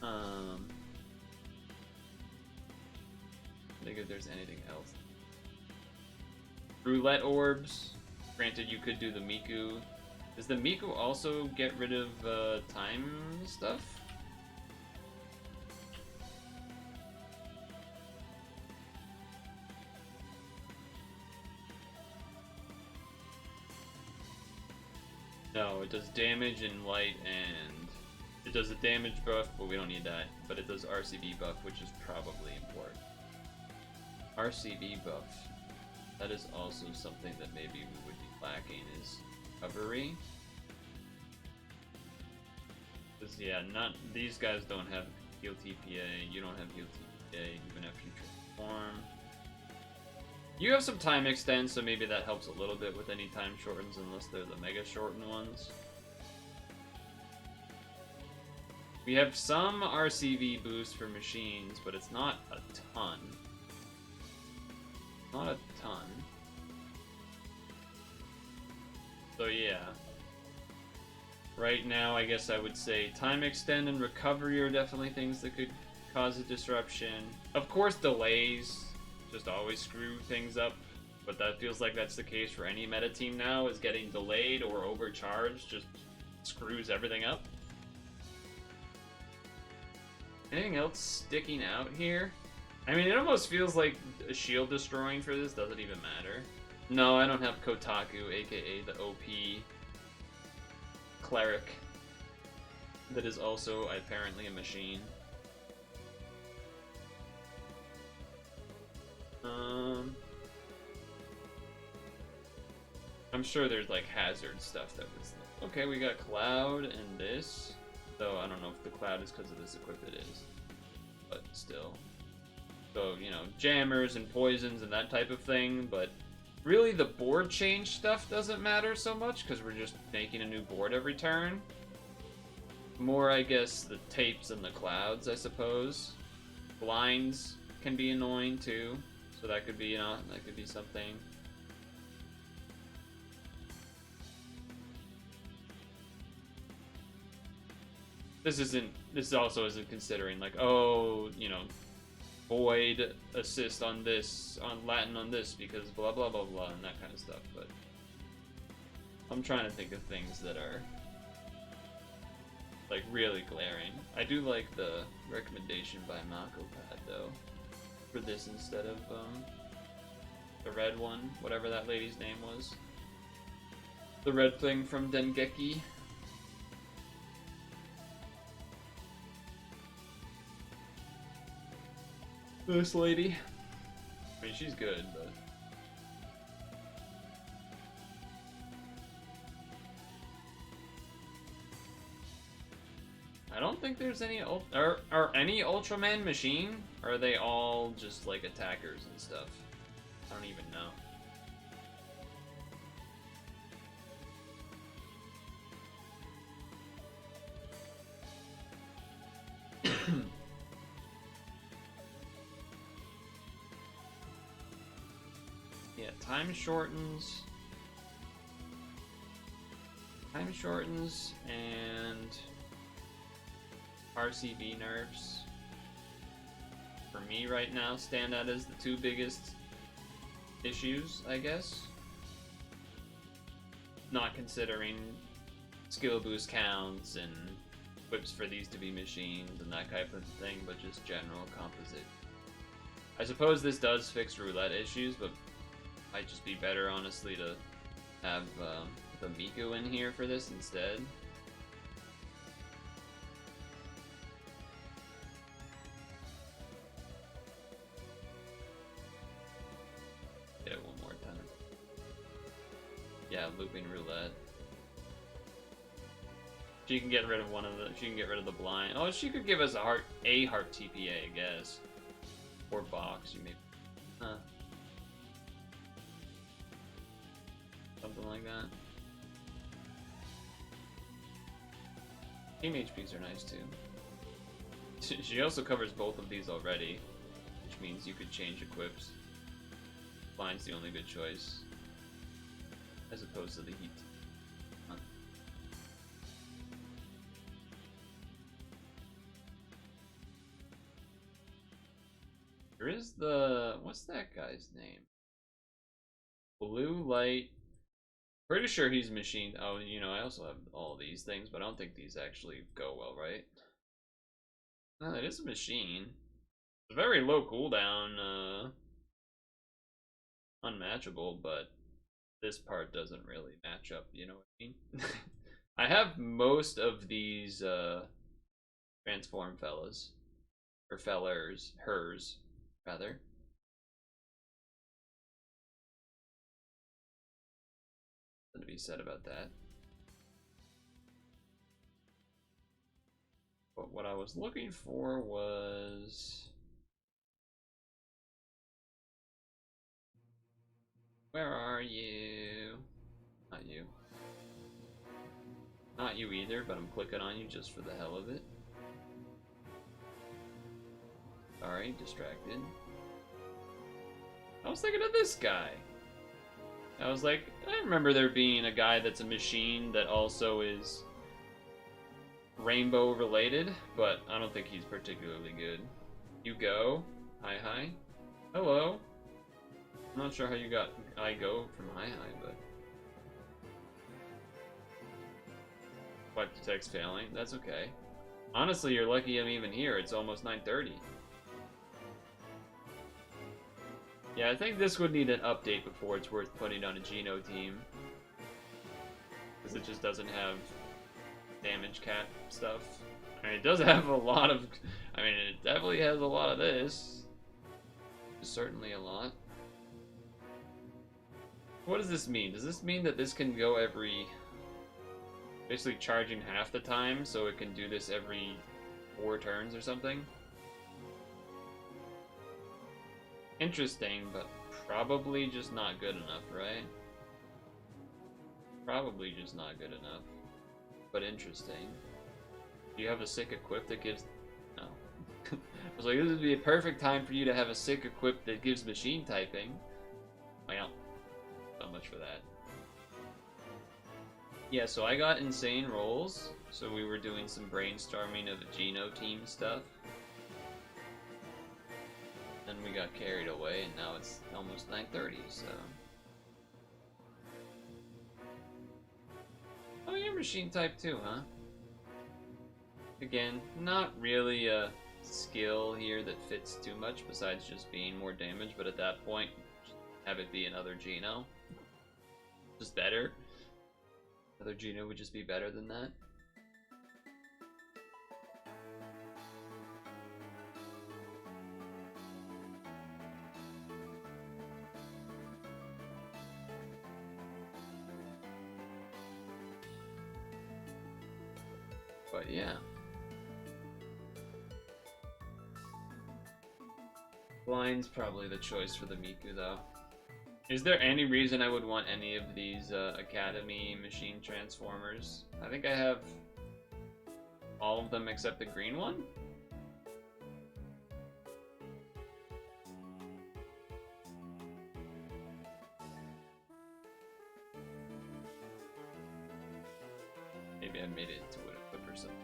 I think if there's anything else. Roulette orbs. Granted, you could do the Miku. Does the Miku also get rid of time stuff? No, it does damage and light, and it does a damage buff, but we don't need that. But it does RCB buff, which is probably important. RCB buff. That is also something that maybe we would be lacking, is recovery. Because, yeah, not these guys don't have heal TPA, you don't have heal TPA, even after you transform. You have some time extend, so maybe that helps a little bit with any time shortens, unless they're the mega shortened ones. We have some RCV boost for machines, but it's not a ton. Not a ton. So yeah. Right now, I guess I would say time extend and recovery are definitely things that could cause a disruption. Of course, delays just always screw things up, but that feels like that's the case for any meta team now, is getting delayed or overcharged just screws everything up. Anything else sticking out here? I mean, it almost feels like a shield destroying for this doesn't even matter. No, I don't have Kotaku, aka the OP cleric that is also apparently a machine. I'm sure there's like hazard stuff that was. Okay, we got Cloud and this. Though I don't know if the Cloud is because of this equip it is. But still. So, you know, jammers and poisons and that type of thing, but really the board change stuff doesn't matter so much because we're just making a new board every turn. More, I guess, the tapes and the clouds, I suppose. Blinds can be annoying too, so that could be, you know, that could be something. This also isn't considering like, oh, you know, void assist on this, on Latin on this, because blah blah blah blah and that kind of stuff, but I'm trying to think of things that are like really glaring. I do like the recommendation by Makopad though, for this instead of the red one, whatever that lady's name was. The red thing from Dengeki. This lady. I mean, she's good, but... I don't think there's any... Are any Ultraman machine? Or are they all just, like, attackers and stuff? I don't even know. time shortens. Time shortens and RCB nerfs for me right now stand out as the two biggest issues, I guess. Not considering skill boost counts and whips for these to be machined and that type of thing, but just general composite. I suppose this does fix roulette issues, but might just be better, honestly, to have the Miku in here for this instead. Get it one more time. Yeah, looping roulette. She can get rid of one of the. She can get rid of the blind. Oh, she could give us a heart TPA, I guess, or box. You may, something like that. Team HPs are nice too. She also covers both of these already, which means you could change equips. Blind's the only good choice, as opposed to the heat. Huh. There is the... what's that guy's name? Blue Light. Pretty sure he's machined. Oh, you know, I also have all these things, but I don't think these actually go well, right? No, it is a machine. It's a very low cooldown, unmatchable, but this part doesn't really match up, you know what I mean? I have most of these, transform fellas. Or fellers. Hers, rather. Something to be said about that. But what I was looking for was... where are you? Not you. Not you either, but I'm clicking on you just for the hell of it. Sorry, distracted. I was thinking of this guy. I was like, I remember there being a guy that's a machine that also is rainbow related, but I don't think he's particularly good. You go. Hi, hi. Hello. I'm not sure how you got I go from hi, hi, but... What, the text failing? That's okay. Honestly, you're lucky I'm even here. It's almost 9:30. Yeah, I think this would need an update before it's worth putting on a Geno team. Because it just doesn't have damage cap stuff. I mean, it does have a lot of... I mean, it definitely has a lot of this. Certainly a lot. What does this mean? Does this mean that this can go every... basically charging half the time, so it can do this every 4 turns or something? Interesting, but probably just not good enough, right? Probably just not good enough. But interesting. Do you have a sick equip that gives... No. I was like, this would be a perfect time for you to have a sick equip that gives machine typing. Well, not much for that. Yeah, so I got insane rolls, so we were doing some brainstorming of a Geno team stuff. Then we got carried away, and now it's almost 9:30, so... Oh, you're machine type too, huh? Again, not really a skill here that fits too much, besides just being more damage, but at that point, just have it be another Geno. Just better. Another Geno would just be better than that. But yeah. Blind's probably the choice for the Miku, though. Is there any reason I would want any of these Academy machine transformers? I think I have all of them except the green one? I made it into an equip or something.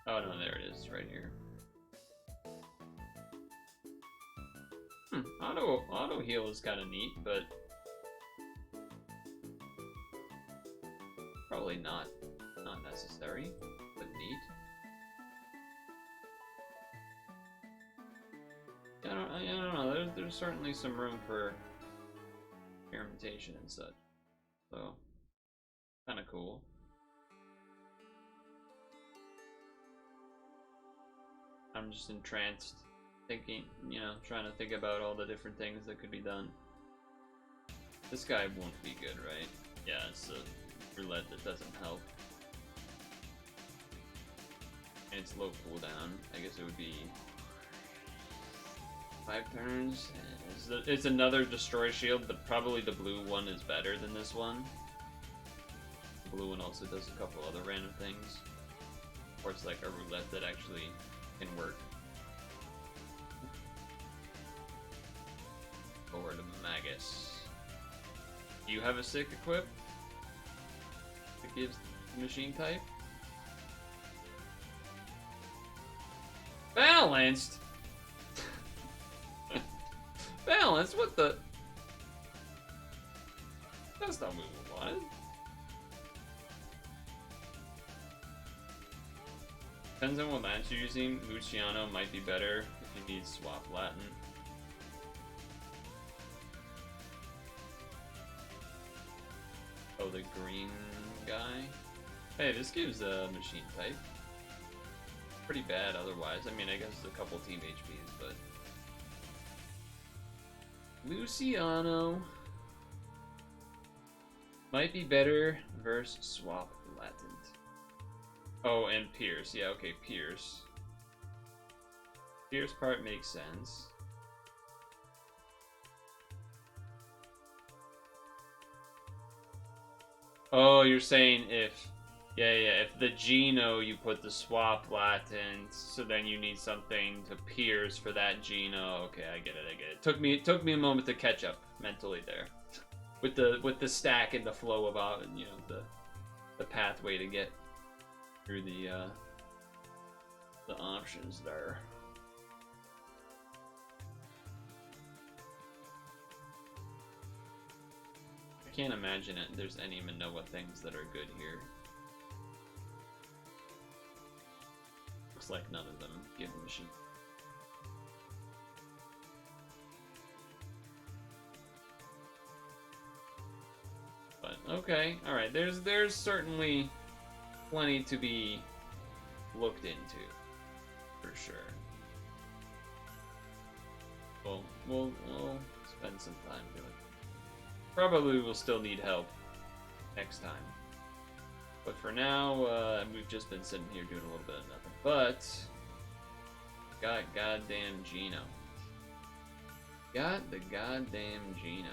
Oh no, there it is, right here. Auto heal is kind of neat, but probably not necessary, but neat. I don't know. There's certainly some room for experimentation and such, so kind of cool. I'm just entranced, thinking, trying to think about all the different things that could be done. This guy won't be good, right? Yeah, it's a roulette that doesn't help. And it's low cooldown. I guess it would be 5 turns. It's another destroy shield, but probably the blue one is better than this one. The blue one also does a couple other random things. Or it's like a roulette that actually can work. Over to Magus. Do you have a sick equip that gives the machine type? Balanced? Balanced? What the? That's not what we wanted. Depends on what lance you're using. Luciano might be better if you need swap Latin. Oh, the green guy? Hey, this gives a machine type. Pretty bad otherwise. I mean, I guess it's a couple team HPs, but... Luciano might be better versus swap Latin. Oh, and Pierce. Yeah, okay, Pierce. Pierce part makes sense. Oh, you're saying if... Yeah, if the Geno, you put the swap Latin, so then you need something to Pierce for that Geno. Okay, I get it. It took me a moment to catch up mentally there. With the stack and the flow about, the pathway to get through the options there. I can't imagine there's any Manoa things that are good here. Looks like none of them give the machine. But okay, all right. There's certainly plenty to be looked into, for sure. We'll spend some time doing it. Probably will still need help next time. But for now, we've just been sitting here doing a little bit of nothing. But, got goddamn Geno. Got the goddamn Geno.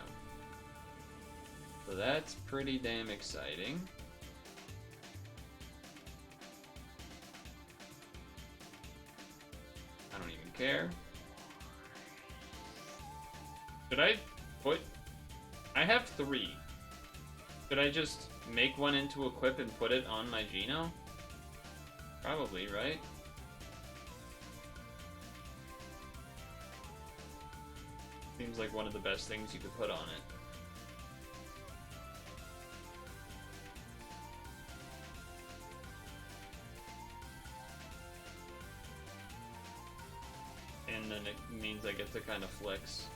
So that's pretty damn exciting. I don't even care. Should I put... I have 3. Should I just make one into equip and put it on my Geno? Probably, right? Seems like one of the best things you could put on it. And then it means I get to kind of flex,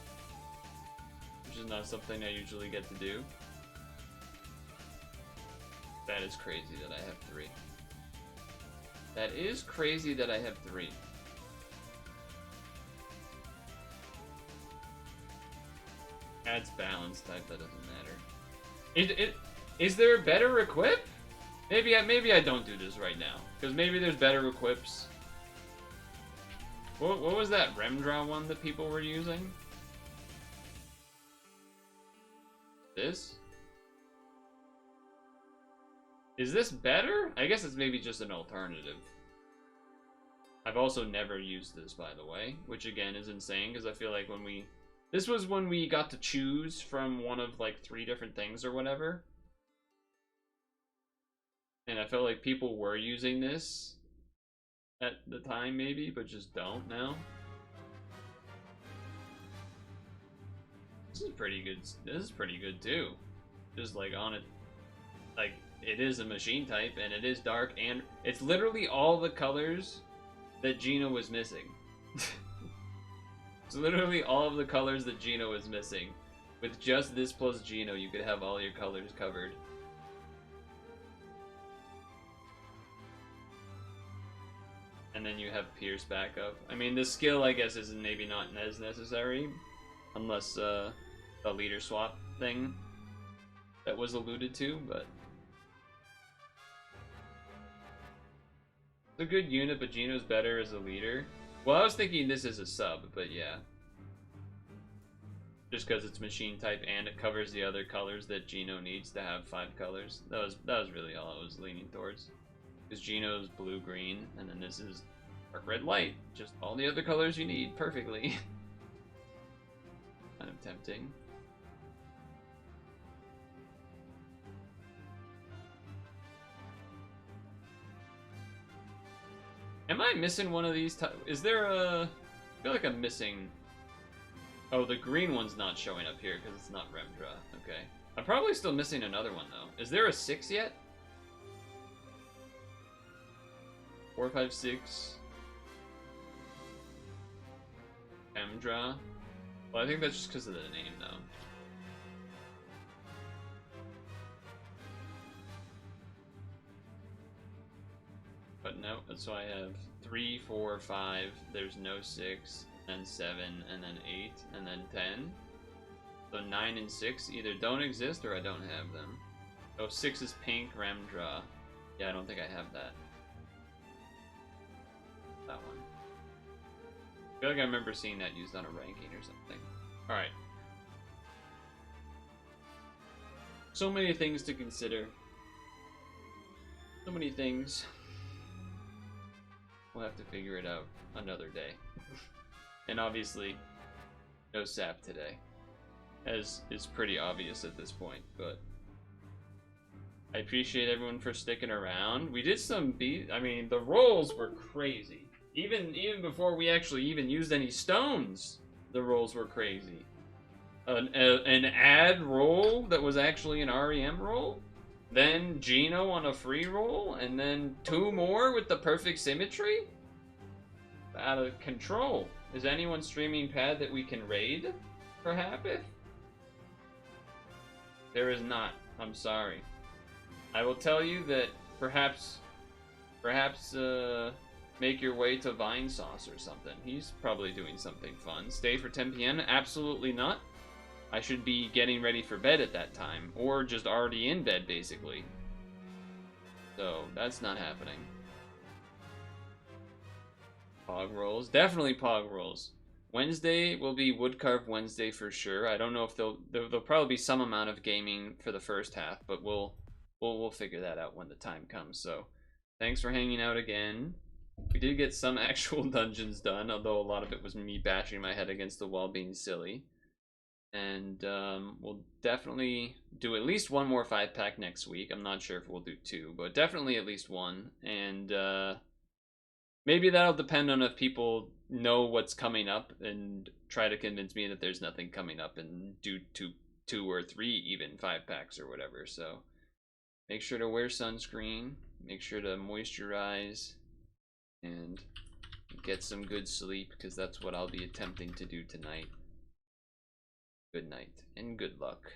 which is not something I usually get to do. That is crazy that I have 3. That is crazy that I have 3. Adds balance type, that doesn't matter. Is there a better equip? Maybe I don't do this right now, because maybe there's better equips. What was that Remdraw one that people were using? This? Is this better? I guess it's maybe just an alternative. I've also never used this, by the way, which again is insane because I feel like this was when we got to choose from one of like 3 different things or whatever. And I felt like people were using this at the time maybe, but just don't now. This is pretty good. This is pretty good too. Just like on it, like it is a machine type and it is dark and it's literally all the colors that Gino was missing. It's literally all of the colors that Gino was missing. With just this plus Gino, you could have all your colors covered. And then you have Pierce backup. I mean, the skill, I guess, is maybe not as necessary. Unless, the leader swap thing that was alluded to, but... It's a good unit, but Gino's better as a leader. Well, I was thinking this is a sub, but yeah. Just because it's machine type and it covers the other colors that Gino needs to have 5 colors. That was really all I was leaning towards. Because Gino's blue-green, and then this is dark red-light. Just all the other colors you need perfectly. Kind of tempting. Am I missing one of these? Is there a... I feel like I'm missing... Oh, the green one's not showing up here because it's not Remdra. Okay. I'm probably still missing another one, though. Is there a 6 yet? 4, 5, 6. Remdra. Well, I think that's just because of the name, though. But no, so I have 3, 4, 5, there's no 6, then 7, and then 8, and then 10. So 9 and 6 either don't exist or I don't have them. Oh, 6 is pink, Remdra. Yeah, I don't think I have that. That one. I feel like I remember seeing that used on a ranking or something. Alright. So many things to consider. So many things. We'll have to figure it out another day. And obviously, no sap today. As is pretty obvious at this point, but... I appreciate everyone for sticking around. We did some I mean, the rolls were crazy. Even before we actually even used any stones, the rolls were crazy. An ad roll that was actually an REM roll? Then Gino on a free roll, and then 2 more with the perfect symmetry? Out of control. Is anyone streaming pad that we can raid? Perhaps? There is not. I'm sorry. I will tell you that perhaps make your way to Vine Sauce or something. He's probably doing something fun. Stay for 10 p.m? Absolutely not. I should be getting ready for bed at that time, or just already in bed, basically. So, that's not happening. Pog rolls. Definitely pog rolls. Wednesday will be Woodcarve Wednesday for sure. I don't know if there'll probably be some amount of gaming for the first half, but we'll figure that out when the time comes. So, thanks for hanging out again. We did get some actual dungeons done, although a lot of it was me bashing my head against the wall being silly. And we'll definitely do at least 1 more 5-pack next week. I'm not sure if we'll do 2, but definitely at least 1. And maybe that'll depend on if people know what's coming up and try to convince me that there's nothing coming up and do 2 or 3 even 5-packs or whatever. So make sure to wear sunscreen, make sure to moisturize, and get some good sleep, because that's what I'll be attempting to do tonight. Good night and good luck.